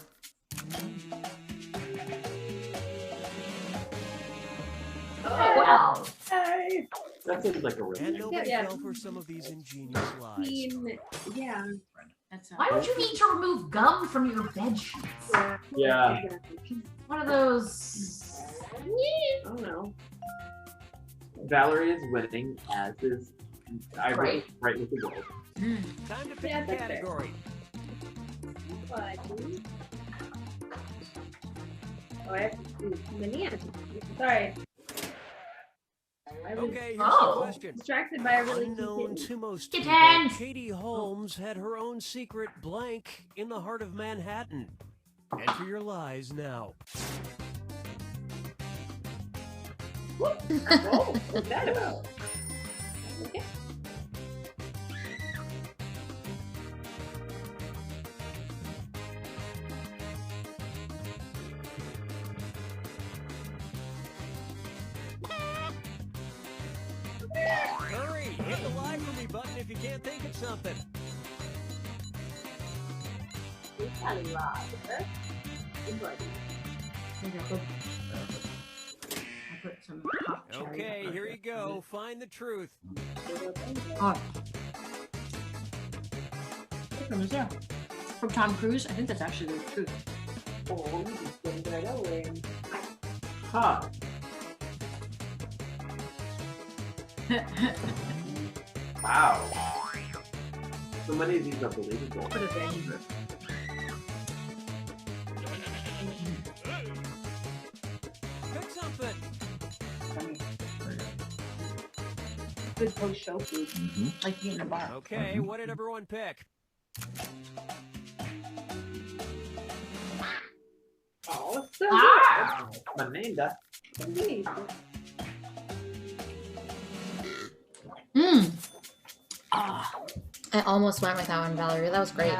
Oh, wow. Hey. That seems like a And really nobody Yeah. fell for some of these ingenious lies. Yeah. Why would you need to remove gum from your bed sheets? Yeah. One of those. I don't know. Valerie is winning, as is I Right. right with the gold. Time to pick a category. Oh, I have to do many answers. Sorry. I was Okay, here's the question. distracted by a really Unknown to most people, Kittens! Katie Holmes had her own secret blank in the heart of Manhattan. Enter your lies now. Oh, what's that about? Okay. Hurry, hit the lie for me button if you can't think of something. Okay, here you go. Find the truth. Oh. From is there? From Tom Cruise? I think that's actually the truth. Oh, you just get it right away. Huh. Wow. So many of these are believable. What is it? Pick something. Good post-show food. Like being in a bar. Okay, what did everyone pick? Oh, so good. Manenda. Mm. I almost went with that one, Valerie. That was great.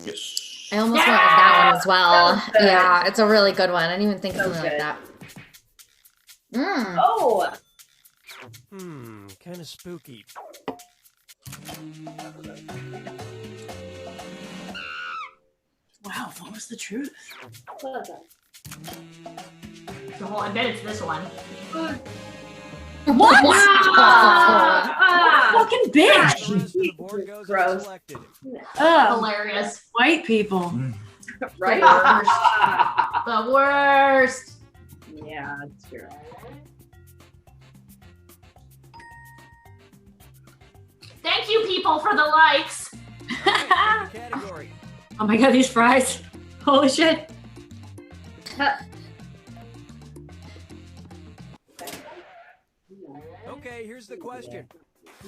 Yes. I almost went with that one as well. Yeah, it's a really good one. I didn't even think of something like that. Mm. Oh! Kind of spooky. Wow, what was the truth? What? So, I bet it's this one. What? Fucking bitch! Gross. Hilarious. White people. Right? The worst. Yeah, that's true. Thank you, people, for the likes. Category. Oh my god, these fries. Holy shit. Okay, here's the question.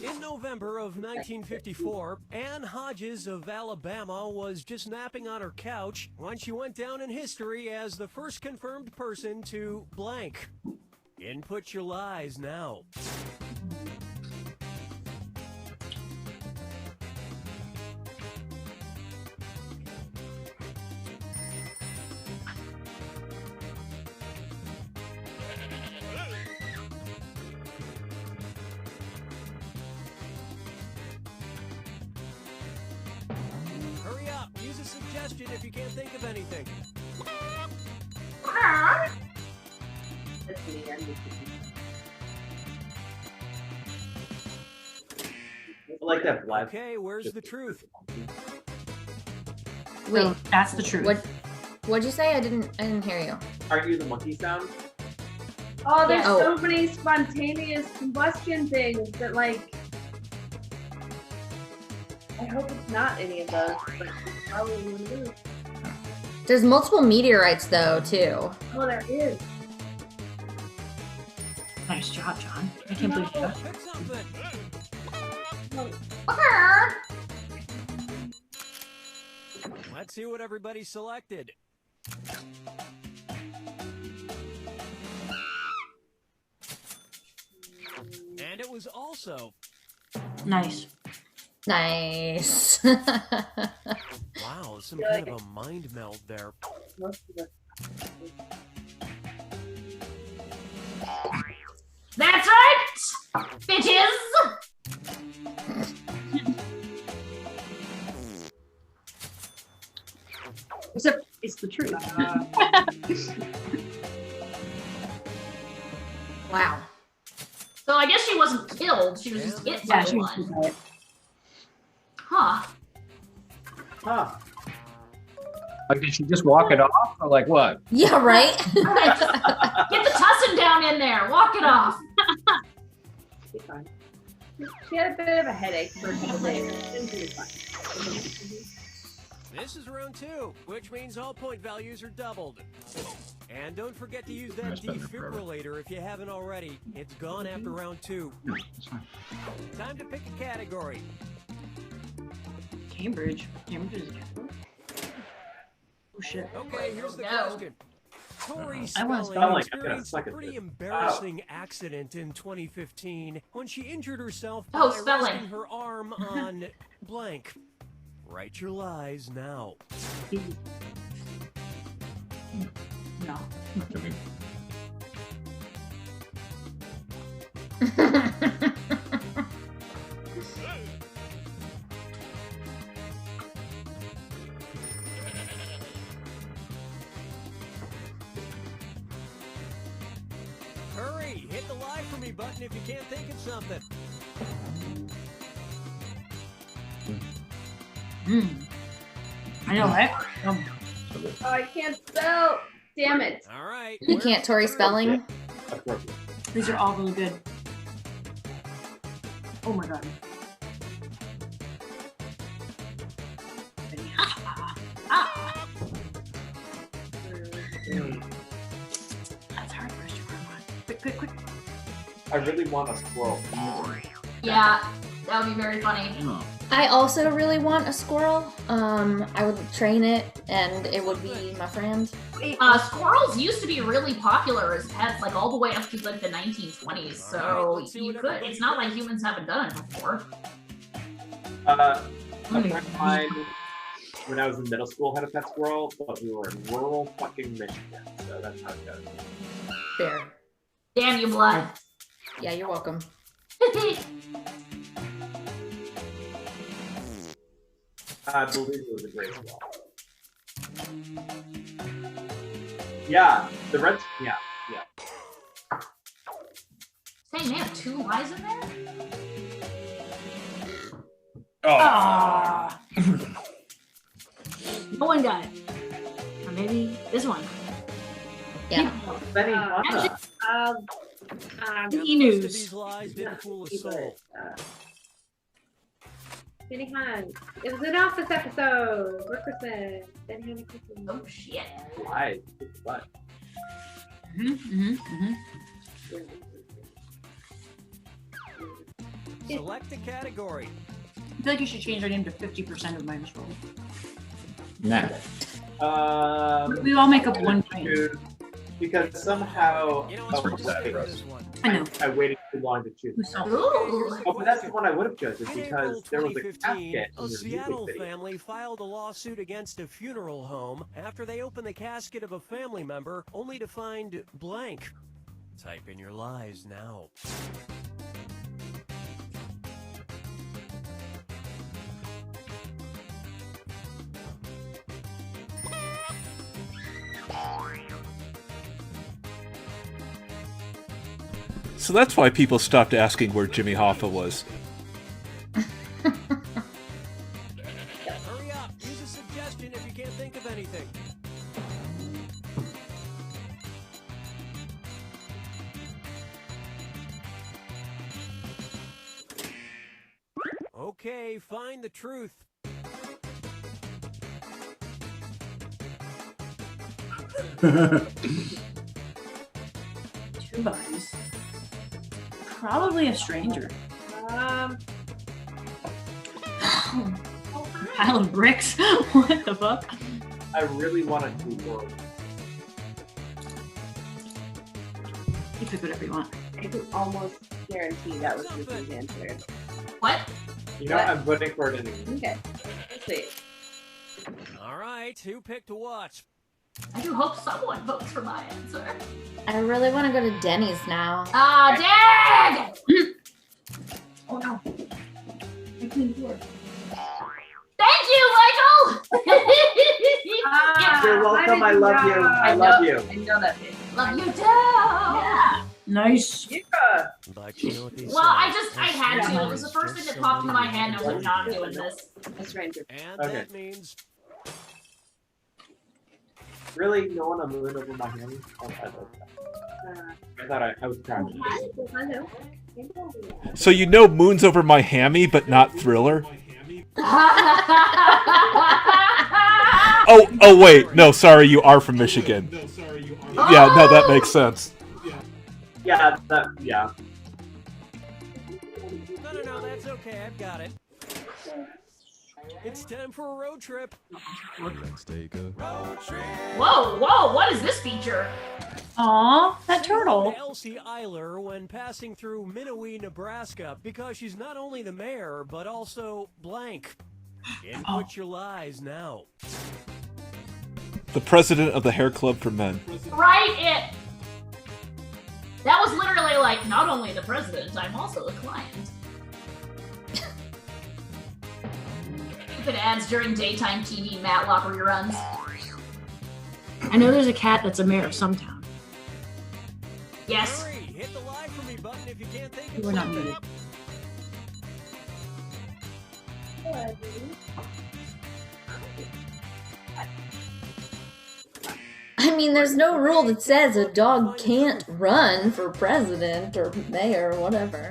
In November of 1954, Ann Hodges of Alabama was just napping on her couch when she went down in history as the first confirmed person to blank. Input your lies now. Hurry up, use a suggestion if you can't think of anything. That's me. I'm just I like that black. Okay, where's the truth? Wait, that's the truth. What'd you say? I didn't hear you. Aren't you the monkey sound? Oh, there's Oh. so many spontaneous combustion things that, like, I hope it's not any of those, but it's probably one of those. There's multiple meteorites though too. Oh, there is. Nice job, John. I can't believe you. Pick something. Let's see what everybody selected. And it was also Nice. Nice. wow, some kind of a mind meld there. That's right, bitches. Except it's the truth. Wow. So I guess she wasn't killed. She was just hit by Yeah, she was one. right. Huh. Huh. Huh. Like, did she just walk it off, or like what? Yeah, right? Get the tussin down in there. Walk it off. She's fine. She had a bit of a headache for a couple days. She was fine. This is round 2, which means all point values are doubled. And don't forget to use that That's been there forever. defibrillator if you haven't already. It's gone after round 2. Time to pick a category. Cambridge. Cambridge is a category. Oh shit. Okay, here's the No. question. Tori I want Spelling spelling. experienced a pretty embarrassing accident in 2015 when she injured herself Oh, by spelling. resting her arm on blank. Write your lies now. No. Hurry, hit the lie for me button if you can't think of something. I know, right? Oh, I can't spell. Damn it. All right. You can't Tori spelling. These are all really good. Oh my god. That's hard for us to run on. Quick, quick, quick. I really want a squirrel. Yeah, that would be very funny. I also really want a squirrel. I would train it and it would be my friend. Squirrels used to be really popular as pets, like all the way up to like the 1920s. So you could. It's not like humans haven't done it before. A friend of mine, when I was in middle school, had a pet squirrel, but we were in rural fucking Michigan, so that's how it goes. Fair. Damn you, blood. Yeah, you're welcome. I believe it was a great squirrel. Yeah, the red. Yeah, yeah. Saying they have 2 lies in there? Ah. No one got it. Or maybe this one. Yeah. Benny E-News. These lies didn't fool a soul. Benny Hunt. It was an office episode. For Christmas. Benny Hunt and Christmas. Oh shit. Why? What? Select a category. I feel like you should change our name to 50% of Minusworld. Nah. We all make up one thing. Because somehow That's pretty sad for us. I know. I waited too long to choose. Ooh. Oh, but that's the one I would have chosen because there was a 2015, casket a in the Seattle music video. family filed a lawsuit against a funeral home after they opened the casket of a family member only to find blank. Type in your lies now. So that's why people stopped asking where Jimmy Hoffa was. Hurry up. Use a suggestion if you can't think of anything. Okay, find the truth. Two bodies. Probably a stranger. Pile of bricks? What the fuck? I really wanted to world. You pick whatever you want. I can almost guarantee that was Ruthie's answer. What? You know, What? I'm voting for it anyway. Okay. Let's see. All right, who picked what? I do hope someone votes for my answer. I really want to go to Denny's now. Ah, dang! Oh no. I cleaned the door. Thank you, Michael! You're welcome. I love you. I love you. I know that bit. Love you too! Yeah. Nice. Yeah. But you know what they Well, say, I had to. It was the first thing that popped into my head, and I was like, not doing this. That's Ranger. And Okay. that means Really, no one on the moon over my hand? Oh, I thought I was trying. So you know Moon's Over My Hammy, but not Thriller? Oh wait, no, sorry, you are from Michigan. Yeah, no, that makes sense. Yeah, No, that's okay. I've got it. It's time for a road trip. Let's take a road trip. Whoa, what is this feature? Aw, that turtle. Elsie Eiler when passing through Minnesota, Nebraska, because she's not only the mayor, but also blank. Input your lies now. The president of the Hair Club for Men. Right, that was literally like, not only the president, I'm also a client. If it ads during daytime TV Matlock reruns. I know there's a cat that's a mayor of some town. Yes. Hit the like for me button if you can't think of We're not something. muted. I mean, there's no rule that says a dog can't run for president or mayor or whatever.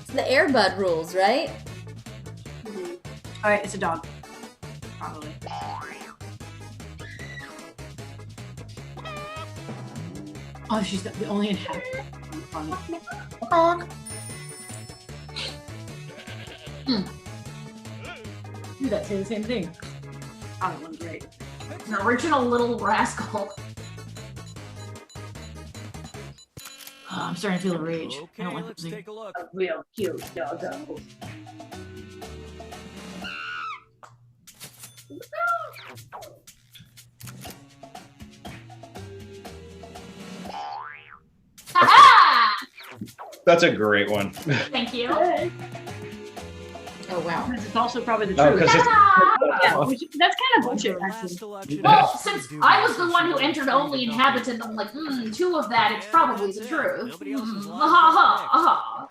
It's the Air Bud rules, right? Alright, it's a dog. Probably. Oh, she's the only inhabitant. Funny. Dog. Do that, say the same thing. Oh, that one's great. An original little rascal. Oh, I'm starting to feel a rage. I don't like let's losing. take a look. A real cute doggo. That's a great one. Thank you. Oh wow. Because it's also probably the Oh, truth. 'cause it's- Yeah, that's kind of bullshit, actually. Well, since I was the one who entered only inhabitant, I'm like, two of that, it's probably the truth. Ha.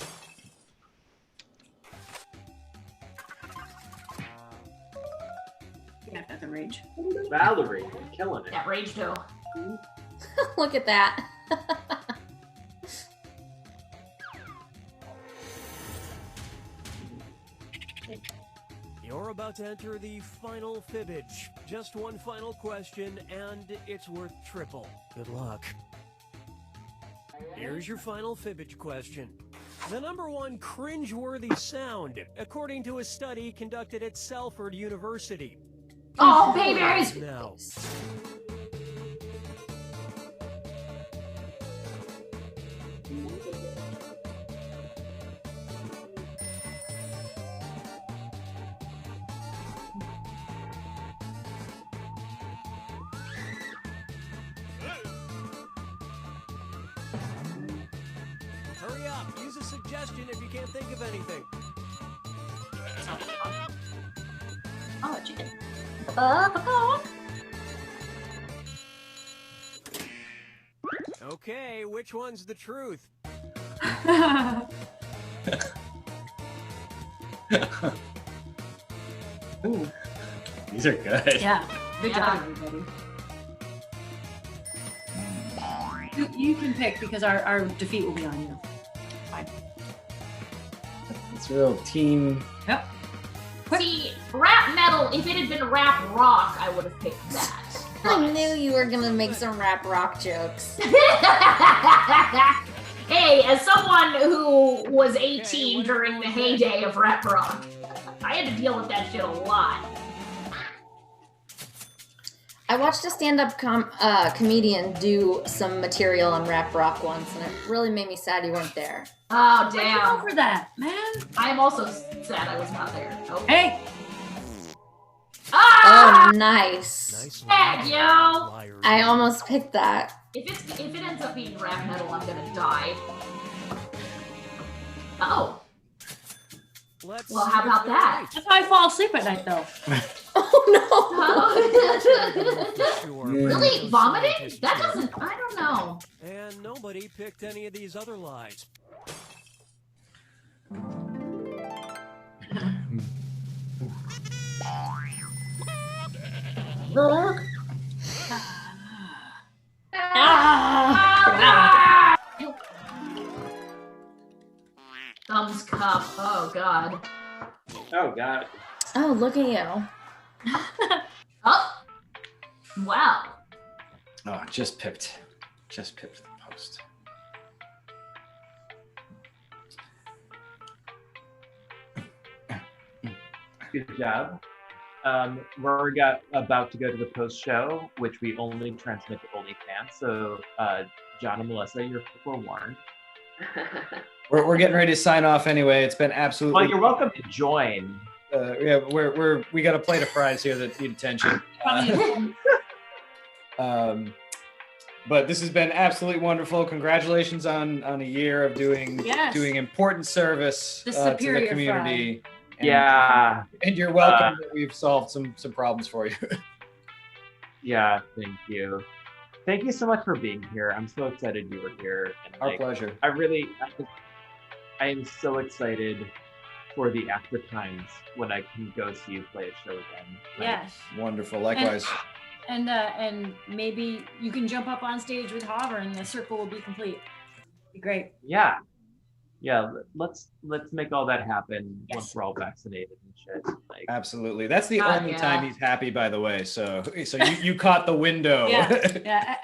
Yeah, that's a rage. Valerie, you're killing it. That rage though. Look at that. You're about to enter the final fibbage. Just one final question, and it's worth triple. Good luck. Here's your final fibbage question. The #1 cringeworthy sound, according to a study conducted at Salford University. Oh, babies! Now. Hurry up, use a suggestion if you can't think of anything. Oh, chicken. Okay, which one's the truth? Ooh, these are good. Yeah. Good job, everybody. You can pick because our defeat will be on you. Fine. It's a real team. Yep. See, rap metal, if it had been rap rock, I would have picked that. I knew you were gonna make some rap rock jokes. Hey, as someone who was 18 during the heyday of rap rock, I had to deal with that shit a lot. I watched a stand-up comedian do some material on rap rock once, and it really made me sad you weren't there. Oh, Why'd you damn. go for that, man? I am also sad I was not there. Oh. Hey! Ah! Oh, nice. Heck, yo! I almost picked that. If it ends up being rap metal, I'm gonna die. Oh. Well, how about that? That's how I fall asleep at night, though. Oh no! Really? Vomiting? That doesn't. I don't know. And nobody picked any of these other lies. Thumbs cup. Oh god. Oh god. Oh, look at you. Oh. Wow. Oh, just pipped the post. Good job. We're about to go to the post show, which we only transmit to OnlyFans. So, John and Melissa, you're forewarned. We're getting ready to sign off anyway. It's been absolutely. Well, you're welcome to join. Yeah, we got a plate of fries here that need attention. But this has been absolutely wonderful. Congratulations on a year of doing important service The to the superior community. And, Yeah. and you're welcome. That we've solved some problems for you. Yeah, thank you. Thank you so much for being here. I'm so excited you were here. And Our pleasure. I am so excited for the after times when I can go see you play a show again. Yes. Wonderful. Likewise. And maybe you can jump up on stage with Hover and the circle will be complete. Be great. Yeah. Let's make all that happen once we're all vaccinated and shit. Like, Absolutely. That's the only time he's happy, by the way. So you caught the window. Yeah.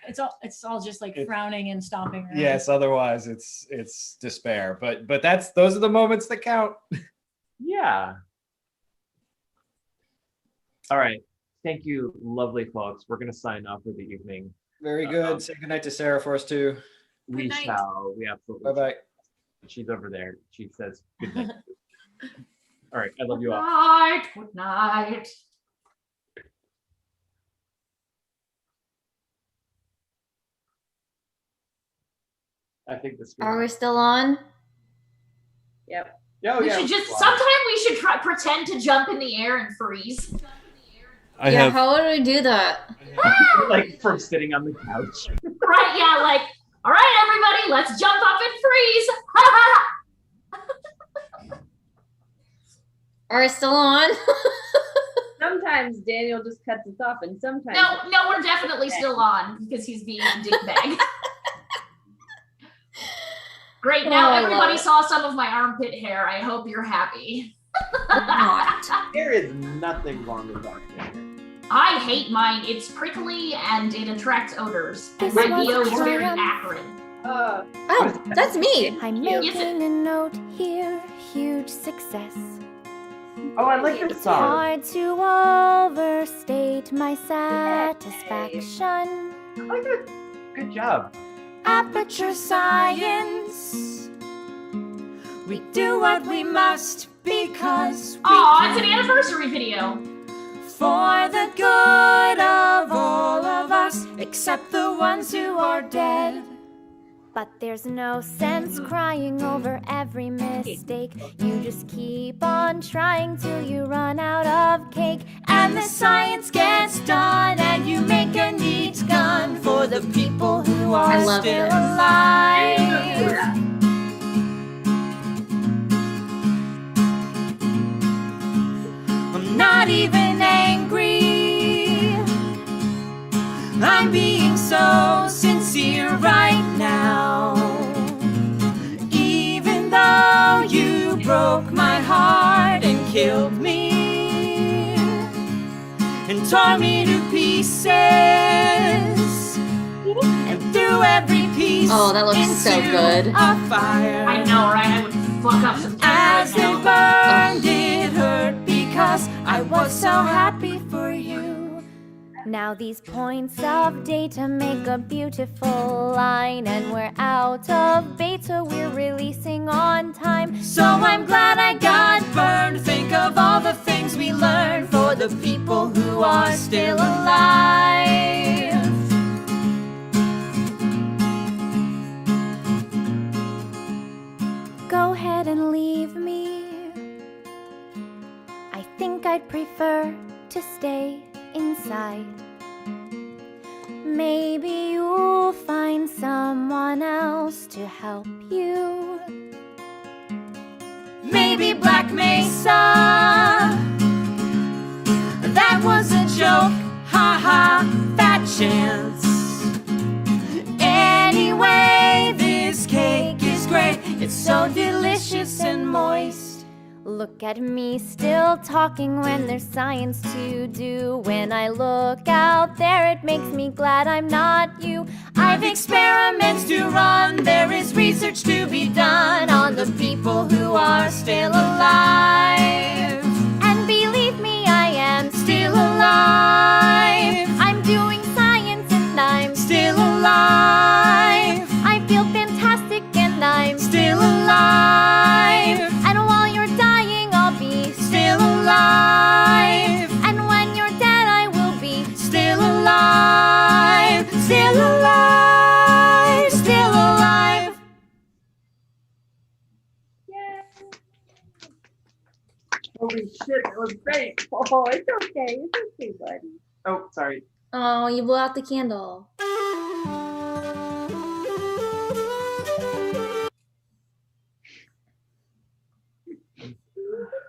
It's all just like frowning and stomping around. Yes. Otherwise, it's despair. But those are the moments that count. Yeah. All right. Thank you, lovely folks. We're gonna sign off for the evening. Very good. Say goodnight to Sarah for us too. We shall. We absolutely. Bye-bye. She's over there. She says good night. All right. I love you all. Good night. I think this. Are we still on? Yep. We should just sometime we should try pretend to jump in the air and freeze. How would we do that? Like from sitting on the couch. Right, yeah, like, all right, everybody, let's jump up and freeze. Are we still on? Sometimes Daniel just cuts us off, and sometimes No, we're definitely still on because he's being a dickbag. Great, now everybody saw some of my armpit hair. I hope you're happy. There is nothing wrong with our hair. I hate mine. It's prickly and it attracts odors. And my BO is very acrid. Oh, that's me. I'm making a note here, huge success. Oh, I like this It's song. hard to overstate my satisfaction. I like it. Good job. Aperture science. We do what we must because we It's an anniversary video. For the good of all of us, except the ones who are dead. But there's no sense crying over every mistake. You just keep on trying till you run out of cake. And the science gets done, and you make a neat gun for the people who are still alive. I'm not even angry. I'm being so sincere right now. Even though you broke my heart and killed me and tore me to pieces and threw every piece that looks so into good. a fire. I know, right? I would fuck up some As right it burned, it hurt because I was so happy for you. Now these points of data make a beautiful line, and we're out of beta, we're releasing on time. So I'm glad I got burned. Think of all the things we learned for the people who are still alive. Go ahead and leave me. I think I I'd prefer to stay inside. Maybe you'll find someone else to help you. Maybe Black Mesa. That was a joke, haha, fat chance. Anyway, this cake is great. It's so delicious and moist. Look at me still talking when there's science to do. When I look out there, it makes me glad I'm not you. I've experiments to run. There is research to be done on the people who are still alive. And believe me, I am still alive. I'm doing science and I'm still alive. I feel fantastic and I'm still alive. And while you're dying, I'll be still alive. And when you're dead, I will be still alive. Still alive. Still alive. Holy shit, that was great. Oh, it's okay. It's okay, buddy. Oh, sorry. Oh, you blew out the candle.